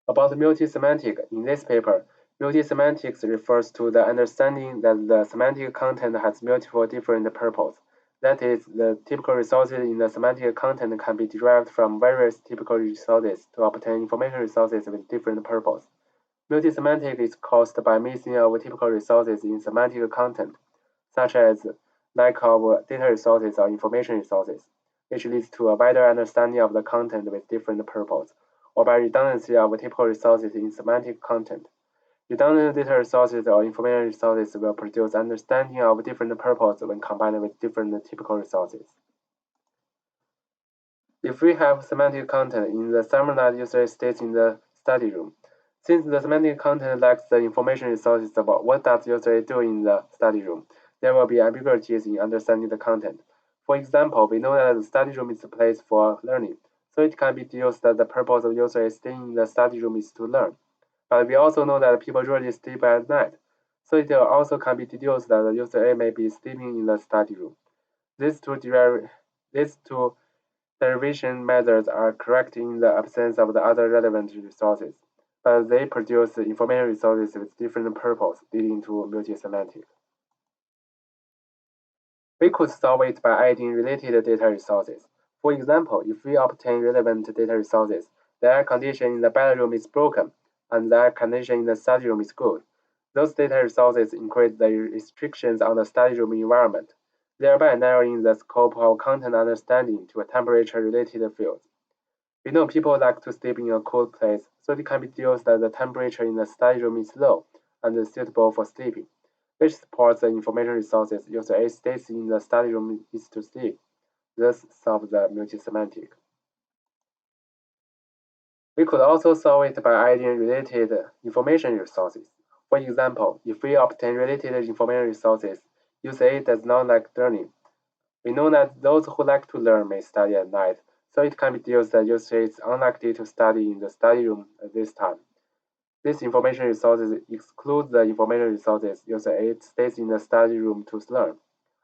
About multi-semantic, in this paper, multi-semantics refers to the understanding that the semantic content has multiple different purposes. That is, the typical resources in the semantic content can be derived from various typical resources to obtain information resources with different purposes. Multi-semantic is caused by missing of typical resources in semantic content, such as lack of data resources or information resources, which leads to a wider understanding of the content with different purposes, or by redundancy of typical resources in semantic content. Redundant data resources or information resources will produce understanding of different purposes when combined with different typical resources. If we have semantic content in the summarized user states in the study room, since the semantic content lacks the information resources about what does user do in the study room, there will be ambiguities in understanding the content. For example, we know that the study room is a place for learning, so it can be deduced that the purpose of user staying in the study room is to learn. But we also know that people usually sleep at night, so it also can be deduced that the user A may be sleeping in the study room. These two derivation methods are correct in the absence of the other relevant resources, but they produce information resources with different purposes, leading to multi-semantic. We could solve it by adding related data resources. For example, if we obtain relevant data resources, the air condition in the bedroom is broken, and the air condition in the study room is good. Those data resources increase the restrictions on the study room environment, thereby narrowing the scope of content understanding to a temperature-related field. We know people like to sleep in a cool place, so it can be deduced that the temperature in the study room is low and suitable for sleeping, which supports the information resources user A states in the study room is to sleep, thus solve the multi-semantic. We could also solve it by adding related information resources. For For example, if we obtain related information resources, user A does not like learning. We know that those who like to learn may study at night, so it can be deduced that user A is unlikely to study in the study room at this time. These information resources exclude the information resources user A stays in the study room to learn,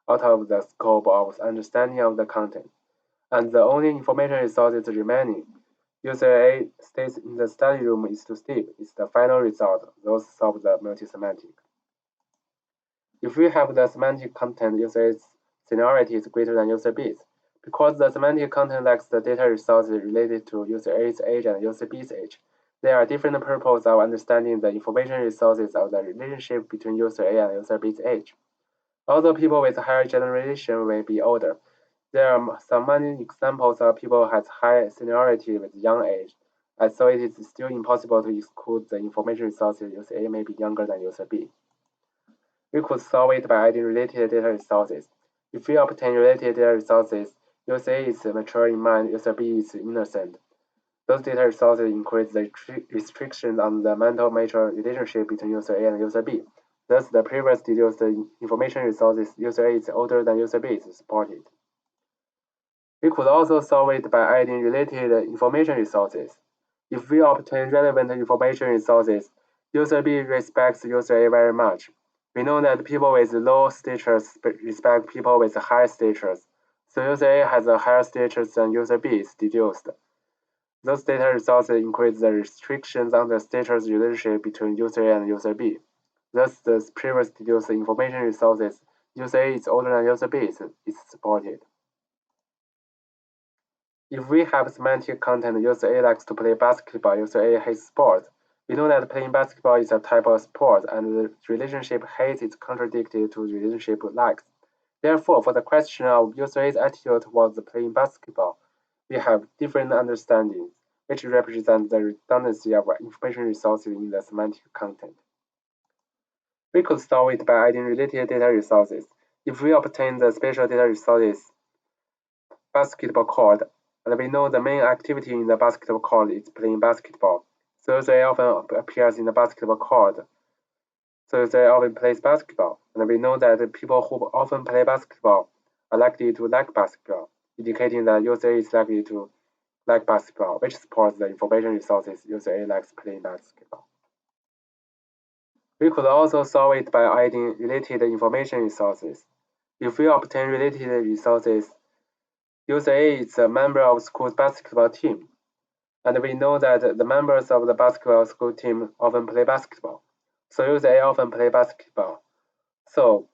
out of the scope of understanding of the content. And the only information resources remaining, user A stays in the study room is to sleep, is the final result, thus solve the multi-semantic. If we have the semantic content, user A's seniority is greater than user B's. Because the semantic content lacks the data resources related to user A's age and user B's age, there are different purposes of understanding the information resources of the relationship between user A and user B's age. Although people with higher generation may be older, there are some many examples of people who have high seniority with young age, and so it is still impossible to exclude the information resources user A may be younger than user B. We could solve it by adding related data resources. If we obtain related data resources, user A is mature in mind, user B is innocent. Those data resources increase the restrictions on the mental mature relationship between user A and user B. Thus, the previous deduced information resources user A is older than user B is supported. We could also solve it by adding related information resources. If we obtain relevant information resources, user B respects user A very much. We know that people with low statures respect people with high statures, so user A has a higher status than user B is deduced. Those data resources increase the restrictions on the status relationship between user A and user B. Thus, the previous deduced information resources, user A is older than user B is supported. If we have semantic content, user A likes to play basketball, user A hates sports. We know that playing basketball is a type of sport, and the relationship hates is contradicted to the relationship likes. Therefore, for the question of user A's attitude towards playing basketball, we have different understandings, which represent the redundancy of information resources in the semantic content. We could solve it by adding related data resources. If we obtain the spatial data resources, basketball court, and we know the main activity in the basketball court is playing basketball, so user A often appears in the basketball court. So user A often plays basketball, and we know that people who often play basketball are likely to like basketball, indicating that user A is likely to like basketball, which supports the information resources user A likes playing basketball. We could also solve it by adding related information resources. If we obtain related resources, user A is a member of school's basketball team, and we know that the members of the basketball school team often play basketball. So user A often play basketball. So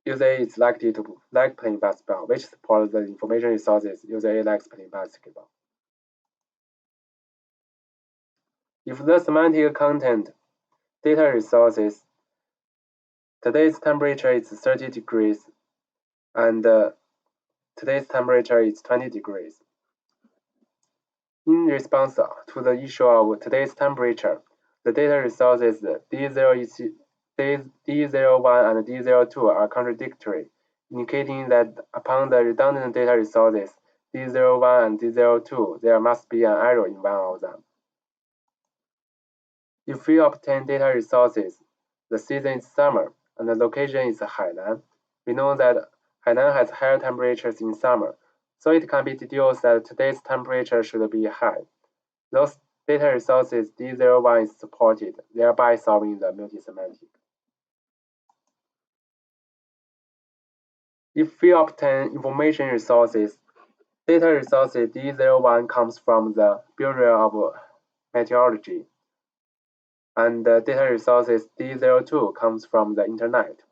user A is likely to like playing basketball, which supports the information resources user A likes playing basketball. If the semantic content data resources, today's temperature is 30 degrees, and today's temperature is 20 degrees. In response to the issue of today's temperature, the data resources D01 and D02 are contradictory, indicating that upon the redundant data resources D01 and D02, there must be an error in one of them. If we obtain data resources, the season is summer and the location is Hainan, we know that Hainan has higher temperatures in summer, so it can be deduced that today's temperature should be high. Those data resources D01 is supported, thereby solving the multi-semantic. If we obtain information resources, data resources D01 comes from the Bureau of Meteorology, and the data resources D02 comes from the Internet.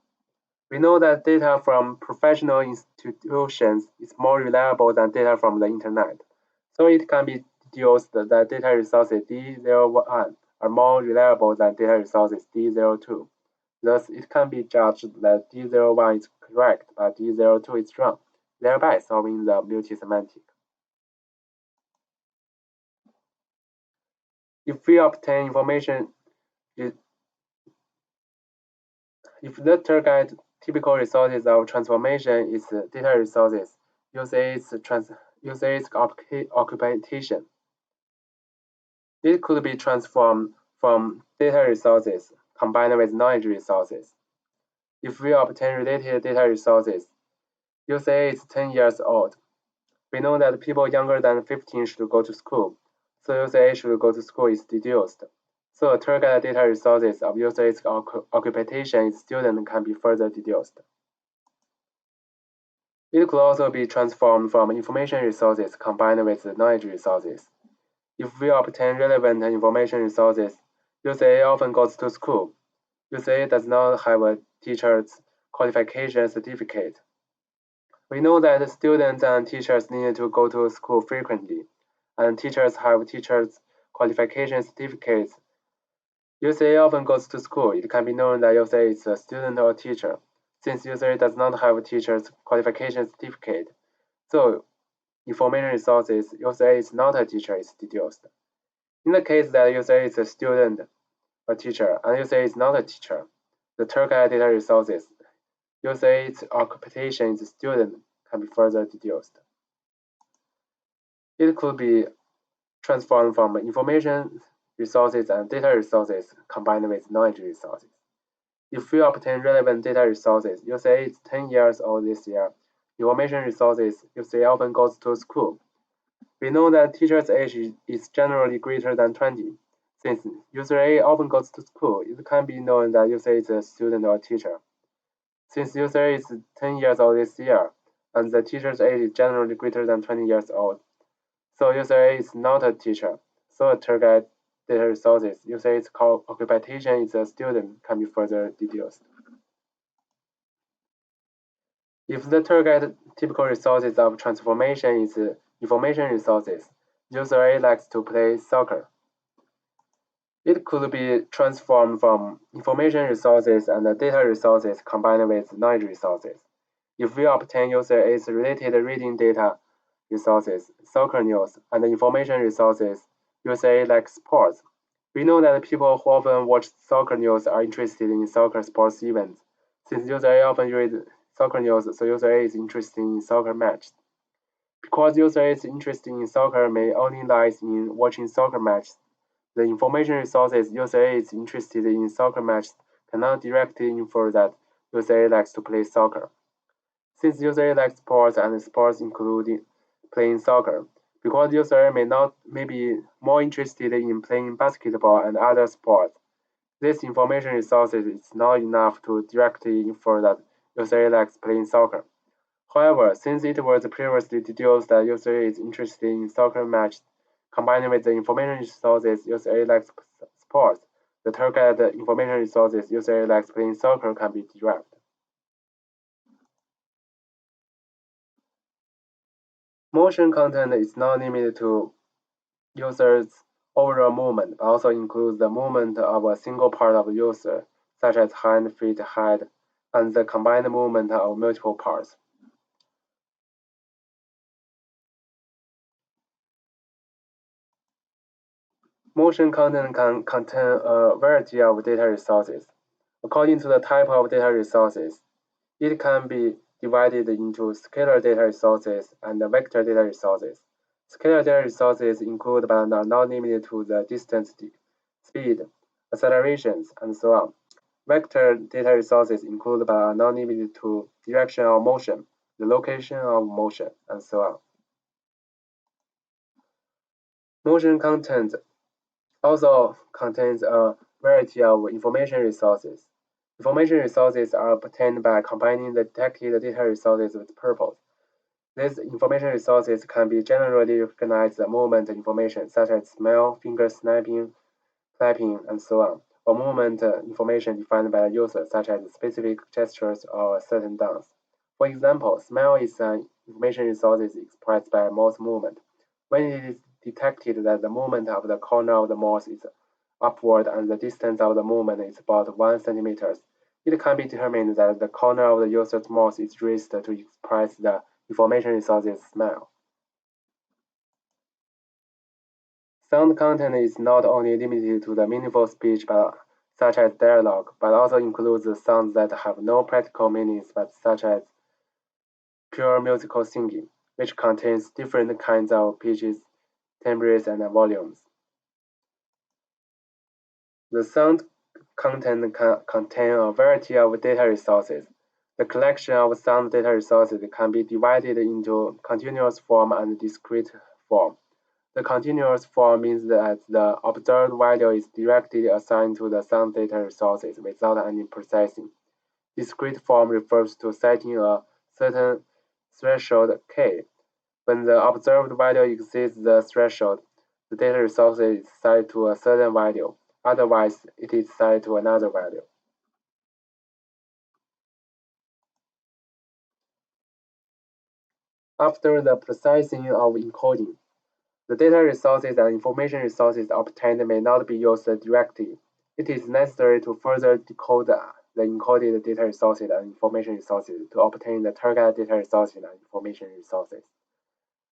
We know that data from professional institutions is more reliable than data from the Internet, so it can be deduced that data resources D01 are more reliable than data resources D02. Thus, it can be judged that D01 is correct, but D02 is wrong, thereby solving the multi-semantic. If we obtain information, if the tour guide typical resources of transformation is data resources, user A's occupation. It could be transformed from data resources, combined with knowledge resources. If we obtain related data resources, you say it's 10 years old. We know that people younger than 15 should go to school, so user A should go to school is deduced. So a tour guide data resources of user A's occupation is student can be further deduced. It could also be transformed from information resources combined with knowledge resources. If we obtain relevant information resources, user A often goes to school. User A does not have a teacher's qualification certificate. We know that students and teachers need to go to school frequently, and teachers have teachers' qualification certificates. User A often goes to school. It can be known that user A is a student or teacher, since user A does not have a teacher's qualification certificate. So, information resources, user A is not a teacher is deduced. In the case that user A is a student or teacher, and user A is not a teacher, the tour guide data resources, user A's occupation is a student, can be further deduced. It could be transformed from information resources and data resources combined with knowledge resources. If we obtain relevant data resources, user A is 10 years old this year. Information resources, user A often goes to school. We know that teacher's age is generally greater than 20. Since user A often goes to school, it can be known that user A is a student or teacher. Since user A is 10 years old this year, and the teacher's age is generally greater than 20 years old, so user A is not a teacher. So a tour guide data resources, user A's occupation is a student, can be further deduced. If the tour guide typical resources of transformation is information resources, user A likes to play soccer. It could be transformed from information resources and data resources combined with knowledge resources. If we obtain user A's related reading data resources, soccer news, and information resources, user A likes sports. We know that people who often watch soccer news are interested in soccer sports events. Since user A often reads soccer news, so user A is interested in soccer matches. Because user A is interested in soccer may only lies in watching soccer matches, the information resources user A is interested in soccer matches cannot directly infer that user A likes to play soccer. Since user A likes sports and sports including playing soccer, because user A may be more interested in playing basketball and other sports, this information resources is not enough to directly infer that user A likes playing soccer. However, since it was previously deduced that user A is interested in soccer matches, combined with the information resources user A likes sports, the tour guide information resources user A likes playing soccer can be derived. Motion content is not limited to user's overall movement, but also includes the movement of a single part of the user, such as hand, feet, head, and the combined movement of multiple parts. Motion content can contain a variety of data resources. According to the type of data resources, it can be divided into scalar data resources and vector data resources. Scalar data resources include but are not limited to the distance, speed, accelerations, and so on. Vector data resources include but are not limited to direction of motion, the location of motion, and so on. Motion content also contains a variety of information resources. Information resources are obtained by combining the detected data resources with purpose. These information resources can be generally recognized as movement information such as smell, finger snapping, clapping, and so on, or movement information defined by the user such as specific gestures or a certain dance. For example, smell is an information resource expressed by mouth movement. When it is detected that the movement of the corner of the mouth is upward and the distance of the movement is about 1 centimeter, it can be determined that the corner of the user's mouth is raised to express the information resource's smell. Sound content is not only limited to the meaningful speech such as dialogue, but also includes sounds that have no practical meanings but such as pure musical singing, which contains different kinds of pitches, timbres, and volumes. The sound content can contain a variety of data resources. The collection of sound data resources can be divided into continuous form and discrete form. The continuous form means that the observed value is directly assigned to the sound data resources without any processing. Discrete form refers to setting a certain threshold k. When the observed value exceeds the threshold, the data resource is set to a certain value. Otherwise, it is set to another value. After the processing of encoding, the data resources and information resources obtained may not be used directly. It is necessary to further decode the encoded data resources and information resources to obtain the target data resources and information resources.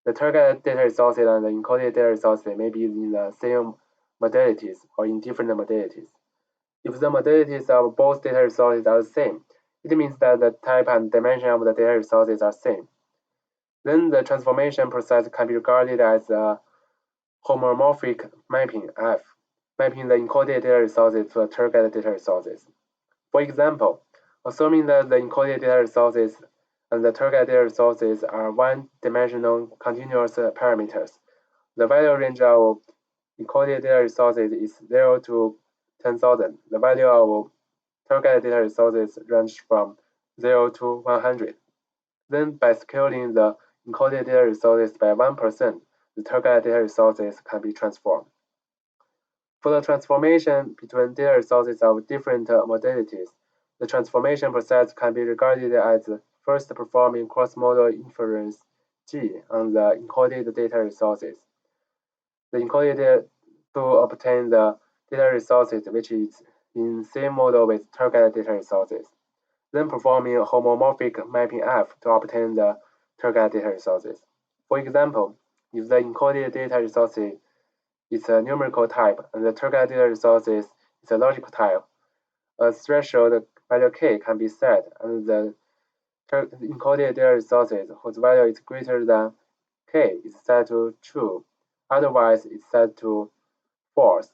The target data resources and the encoded data resources may be in the same modalities or in different modalities. If the modalities of both data resources are the same, it means that the type and dimension of the data resources are same. Then the transformation process can be regarded as a homomorphic mapping F, mapping the encoded data resources to the target data resources. For example, assuming that the encoded data resources and the target data resources are one-dimensional continuous parameters, the value range of encoded data resources is 0 to 10,000. The value of target data resources range from 0 to 100. Then, by scaling the encoded data resources by 1%, the target data resources can be transformed. For the transformation between data resources of different modalities, the transformation process can be regarded as first performing cross-modal inference G on the encoded data resources. The encoded data to obtain the data resources which is in same model with target data resources. Then performing a homomorphic mapping F to obtain the target data resources. For example, if the encoded data resource is a numerical type and the target data resources is a logical type, a threshold value k can be set and the encoded data resources whose value is greater than k is set to true, otherwise it's set to false.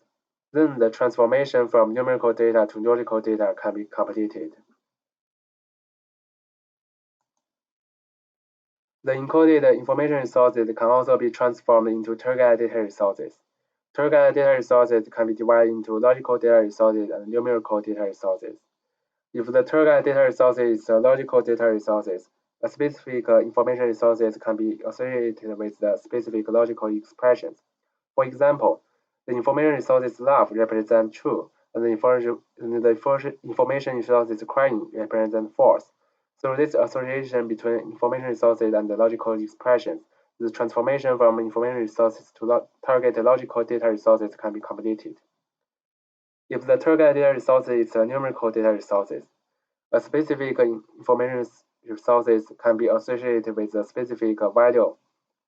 Then the transformation from numerical data to logical data can be completed. The encoded information resources can also be transformed into target data resources. Target data resources can be divided into logical data resources and numerical data resources. If the target data resources is a logical data resources, a specific information resources can be associated with the specific logical expressions. For example, the information resources love represent true, and the information resources crying represent false. Through this association between information resources and the logical expressions, the transformation from information resources to target logical data resources can be completed. If the target data resource is a numerical data resources, a specific information resources can be associated with a specific value.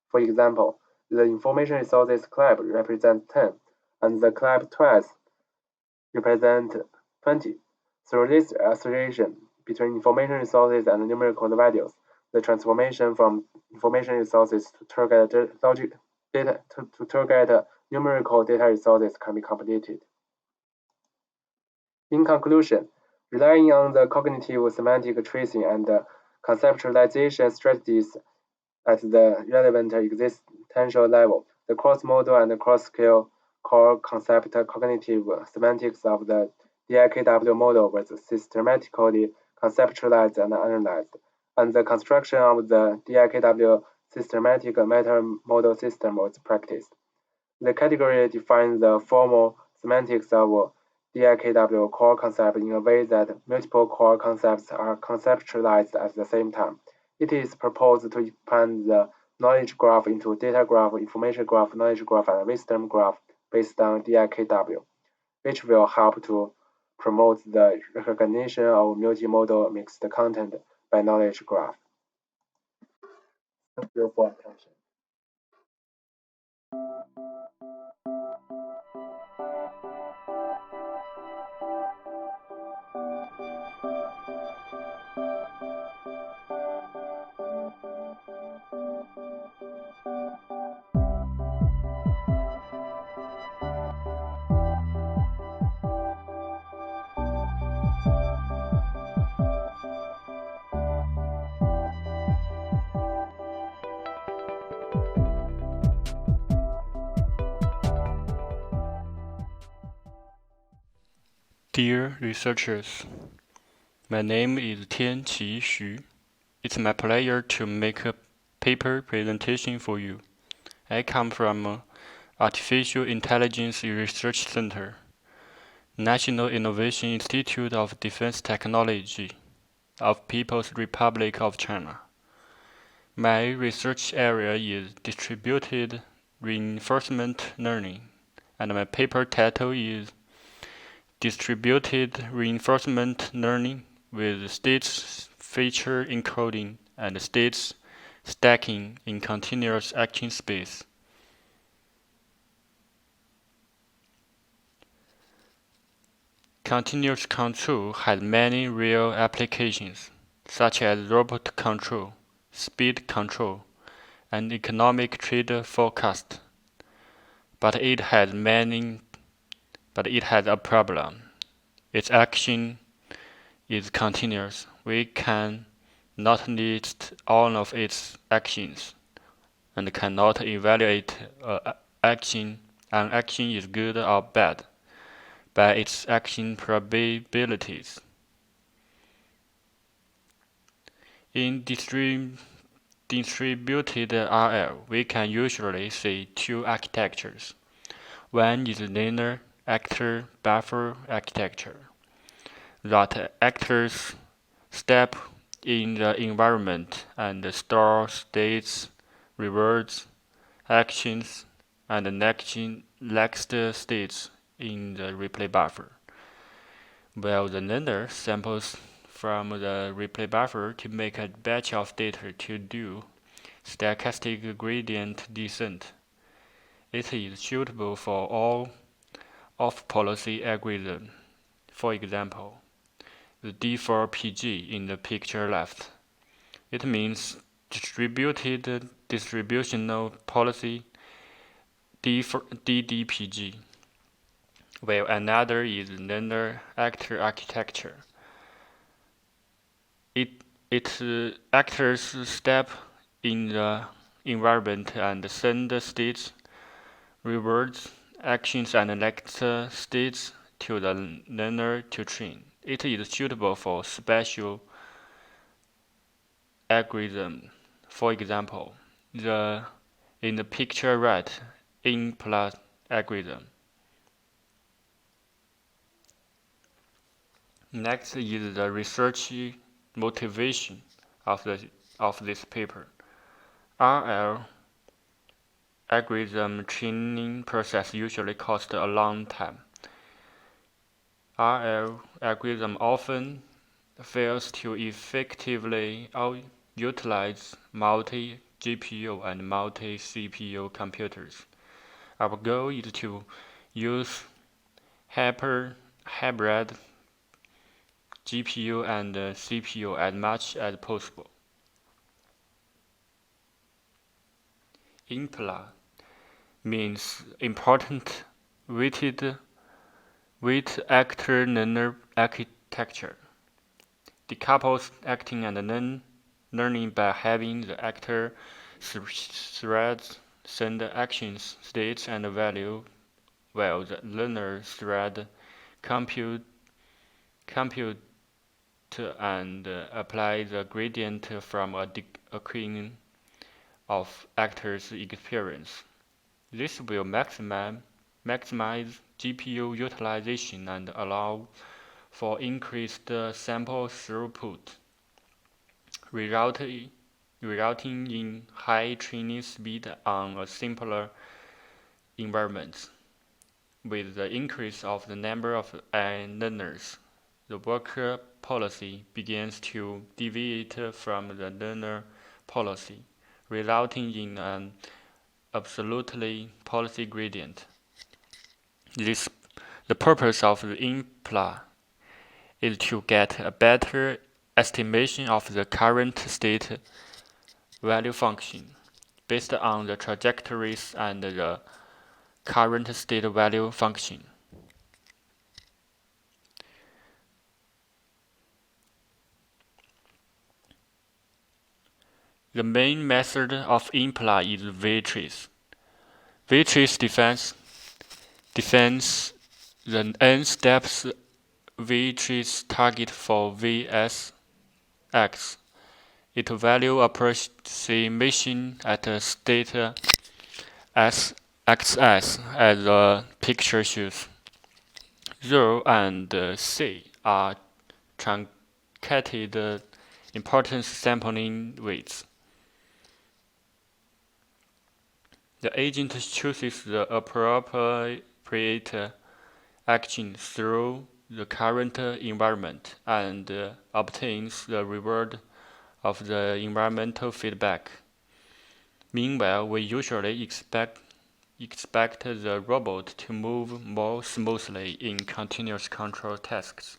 For example, the information resources club represents 10, and the club twice represent 20. Through this association between information resources and numerical values, the transformation from information resources to target numerical data resources can be completed. In conclusion, relying on the cognitive semantic tracing and conceptualization strategies at the relevant existential level, the cross-modal and cross-scale core concept cognitive semantics of the DIKW model was systematically conceptualized and analyzed, and the construction of the DIKW systematic meta-model system was practiced. The category defines the formal semantics of DIKW core concept in a way that multiple core concepts are conceptualized at the same time. It is proposed to expand the knowledge graph into data graph, information graph, knowledge graph, and wisdom graph based on DIKW, which will help to promote the recognition of multimodal mixed content by knowledge graph. Thank you for attention. Dear researchers, my name is Tianqi Xu. It's my pleasure to make a paper presentation for you. I come from Artificial Intelligence Research Center, National Innovation Institute of Defense Technology of People's Republic of China. My research area is distributed reinforcement learning, and my paper title is Distributed Reinforcement Learning with States Feature Encoding and States Stacking in Continuous Action Space. Continuous control has many real applications, such as robot control, speed control, and economic trade forecast. But it has a problem. Its action is continuous. We can not list all of its actions and cannot evaluate an action is good or bad by its action probabilities. In distributed RL, we can usually see two architectures. One is linear actor buffer architecture, that actors step in the environment and store states, rewards, actions, and next states in the replay buffer, while the learner samples from the replay buffer to make a batch of data to do stochastic gradient descent. It is suitable for all off-policy algorithms. For example, the D4PG in the picture left. It means distributed distributional policy DDPG, while another is linear actor architecture. Its actors step in the environment and send states, rewards, actions, and next states to the learner to train. It is suitable for special algorithms. For example, in the picture right, in-plus algorithm. Next is the research motivation of this paper. RL algorithm training process usually costs a long time. RL algorithm often fails to effectively utilize multi-GPU and multi-CPU computers. Our goal is to use hybrid GPU and CPU as much as possible. IMPLA means important weight actor learner architecture. Decouples acting and learning by having the actor threads send actions, states, and value, while the learner thread compute and apply the gradient from a decoding of actor's experience. This will maximize GPU utilization and allow for increased sample throughput, resulting in high training speed on a simpler environment. With the increase of the number of learners, the worker policy begins to deviate from the learner policy, resulting in an absolutely policy gradient. The purpose of the IMPLA is to get a better estimation of the current state value function based on the trajectories and the current state value function. The main method of IMPLA is V-trace. V-trace defines the n steps which is target for VS X. It value approximation at a state as XS as the picture shows. 0 and C are truncated importance sampling weights. The agent chooses the appropriate action through the current environment and obtains the reward of the environmental feedback. Meanwhile, we usually expect the robot to move more smoothly in continuous control tasks.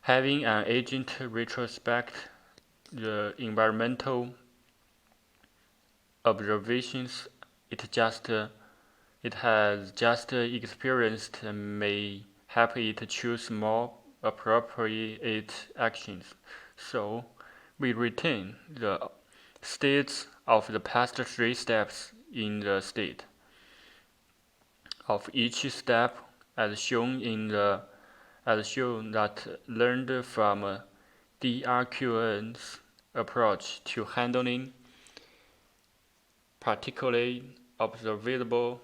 Having an agent retrospect the environmental observations it has just experienced may help it choose more appropriate actions. So, we retain the states of the past 3 steps in the state of each step as shown that learned from DRQN's approach to handling particularly observable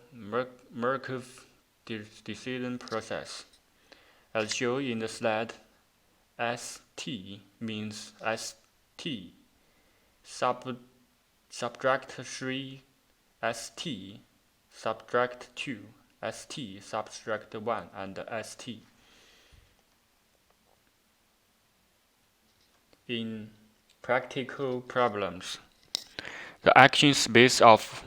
Markov decision process. As shown in the slide, ST means ST, subtract 3 ST, subtract 2 ST, subtract 1, and ST. In practical problems, the action space of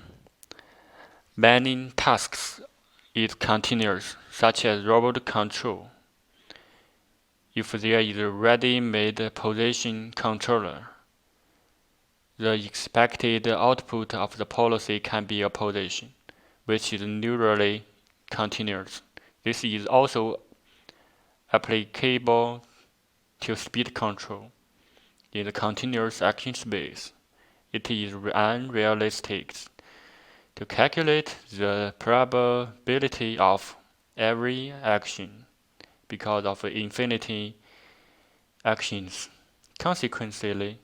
many tasks is continuous, such as robot control. If there is a ready-made position controller, the expected output of the policy can be a position, which is neurally continuous. This is also applicable to speed control. In the continuous action space, it is unrealistic to calculate the probability of every action because of infinity actions. Consequently,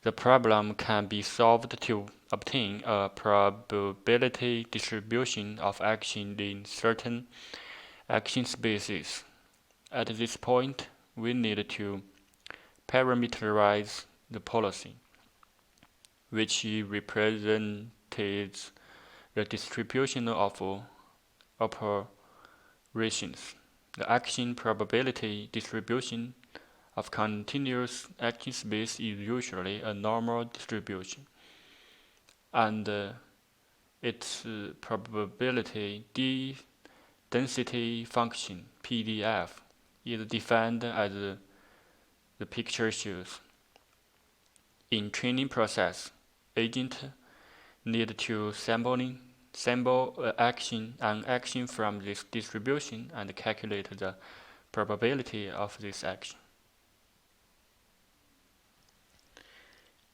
the problem can be solved to obtain a probability distribution of action in certain action spaces. At this point, we need to parameterize the policy, which represents the distribution of operations. The action probability distribution of continuous action space is usually a normal distribution, and its probability density function (PDF) is defined as the picture shows. In training process, agent need to sample an action from this distribution and calculate the probability of this action.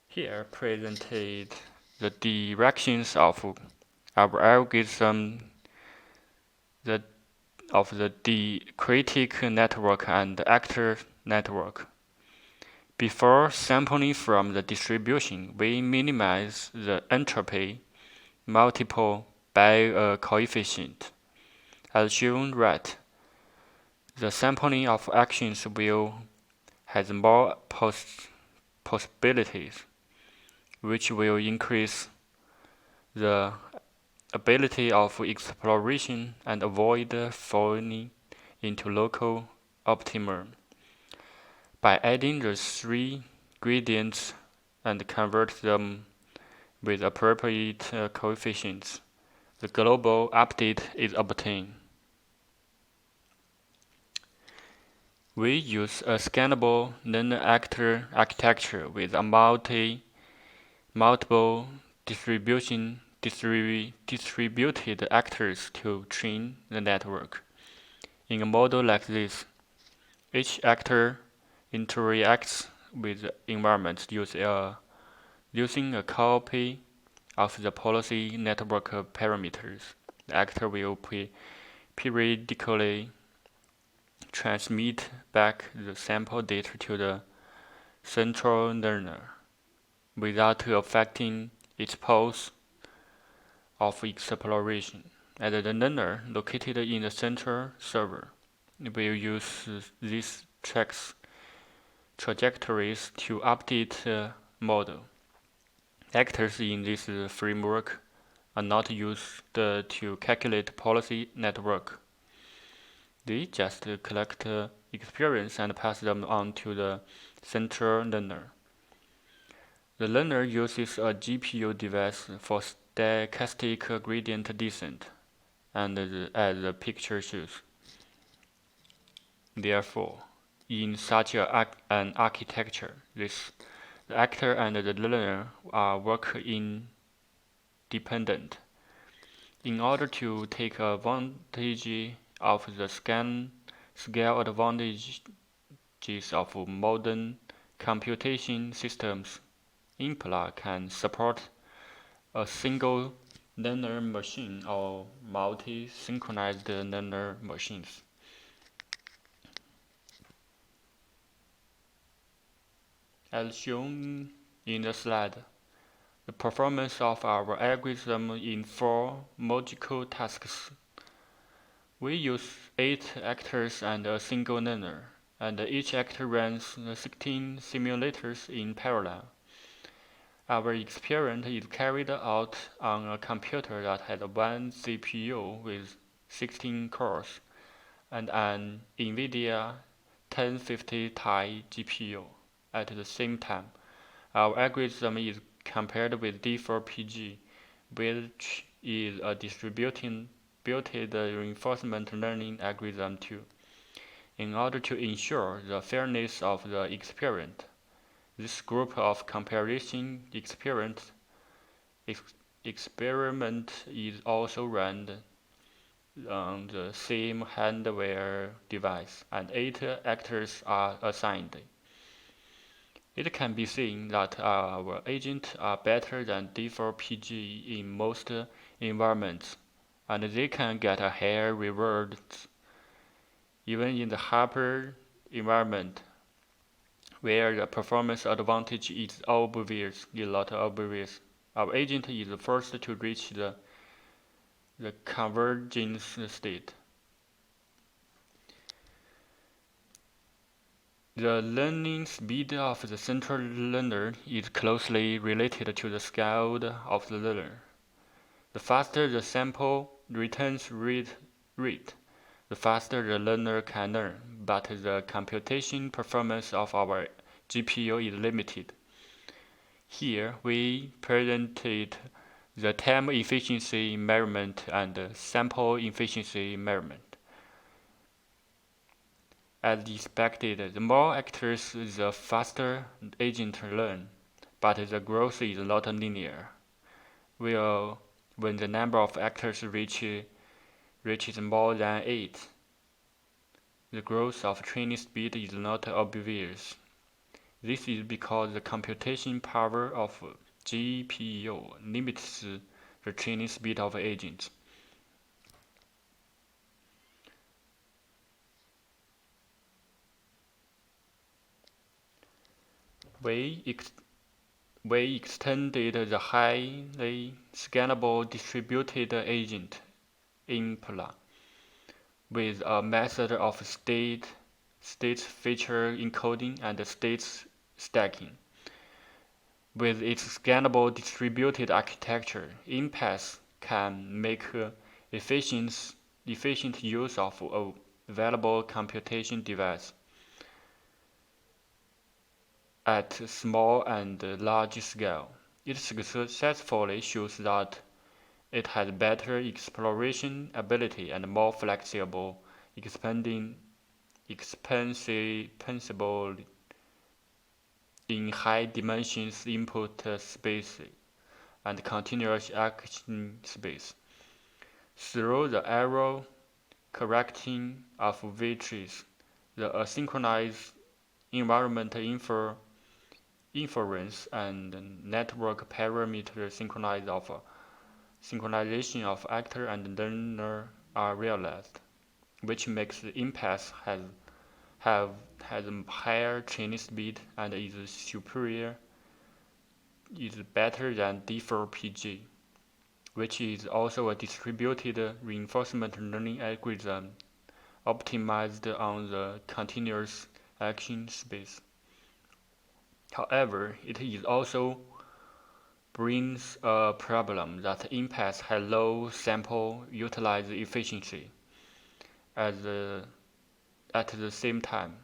Here presented the directions of our algorithm of the diacritic network and actor network. Before sampling from the distribution, we minimize the entropy multiple by a coefficient. As shown right, the sampling of actions has more possibilities, which will increase the ability of exploration and avoid falling into local optimum. By adding the 3 gradients and convert them with appropriate coefficients, the global update is obtained. We use a scannable non-actor architecture with a multiple distributed actors to train the network. In a model like this, each actor interacts with the environment using a copy of the policy network parameters. The actor will periodically transmit back the sample data to the central learner without affecting its pulse of exploration. And the learner located in the central server will use these trajectories to update the model. Actors in this framework are not used to calculate policy network. They just collect experience and pass them on to the central learner. The learner uses a GPU device for stochastic gradient descent, and as the picture shows. Therefore, in such an architecture, the actor and the learner are work independent. In order to take advantage of the scale advantages of modern computation systems, Impala can support a single learner machine or multi-synchronized learner machines. As shown in the slide, the performance of our algorithm in 4 logical tasks. We use 8 actors and a single learner, and each actor runs 16 simulators in parallel. Our experiment is carried out on a computer that had one CPU with 16 cores and an NVIDIA 1050 Ti GPU. At the same time, our algorithm is compared with D4PG, which is a distributed reinforcement learning algorithm too, in order to ensure the fairness of the experiment. This group of comparison experiment is also run on the same hardware device, and 8 actors are assigned. It can be seen that our agents are better than D4PG in most environments, and they can get a higher reward even in the hyper environment, where the performance advantage is obvious. Our agent is the first to reach the convergence state. The learning speed of the central learner is closely related to the scale of the learner. The faster the sample returns rate, the faster the learner can learn, but the computation performance of our GPU is limited. Here we presented the time efficiency measurement and sample efficiency measurement. As expected, the more actors, the faster the agent learn, but the growth is not linear. When the number of actors reaches more than 8, the growth of training speed is not obvious. This is because the computation power of GPU limits the training speed of agents. We extended the highly scalable distributed agent Impala with a method of state feature encoding and state stacking. With its scalable distributed architecture, Impasse can make efficient use of available computation device at small and large scale. It successfully shows that it has better exploration ability and more flexible, expensible in high dimensions input space and continuous action space. Through the error correcting of which the asynchronous environment inference and network parameter synchronization of actor and learner are realized, which makes the Impasse has has a higher training speed and is better than D4PG, which is also a distributed reinforcement learning algorithm optimized on the continuous action space. However, it is also brings a problem that impacts low sample utilization efficiency. At the same time,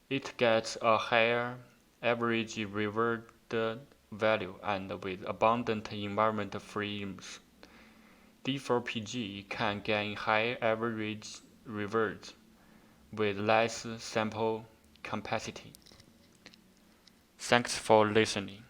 it gets a higher average reward value and with abundant environment frames. D4PG can gain high average rewards with less sample capacity. Thanks for listening.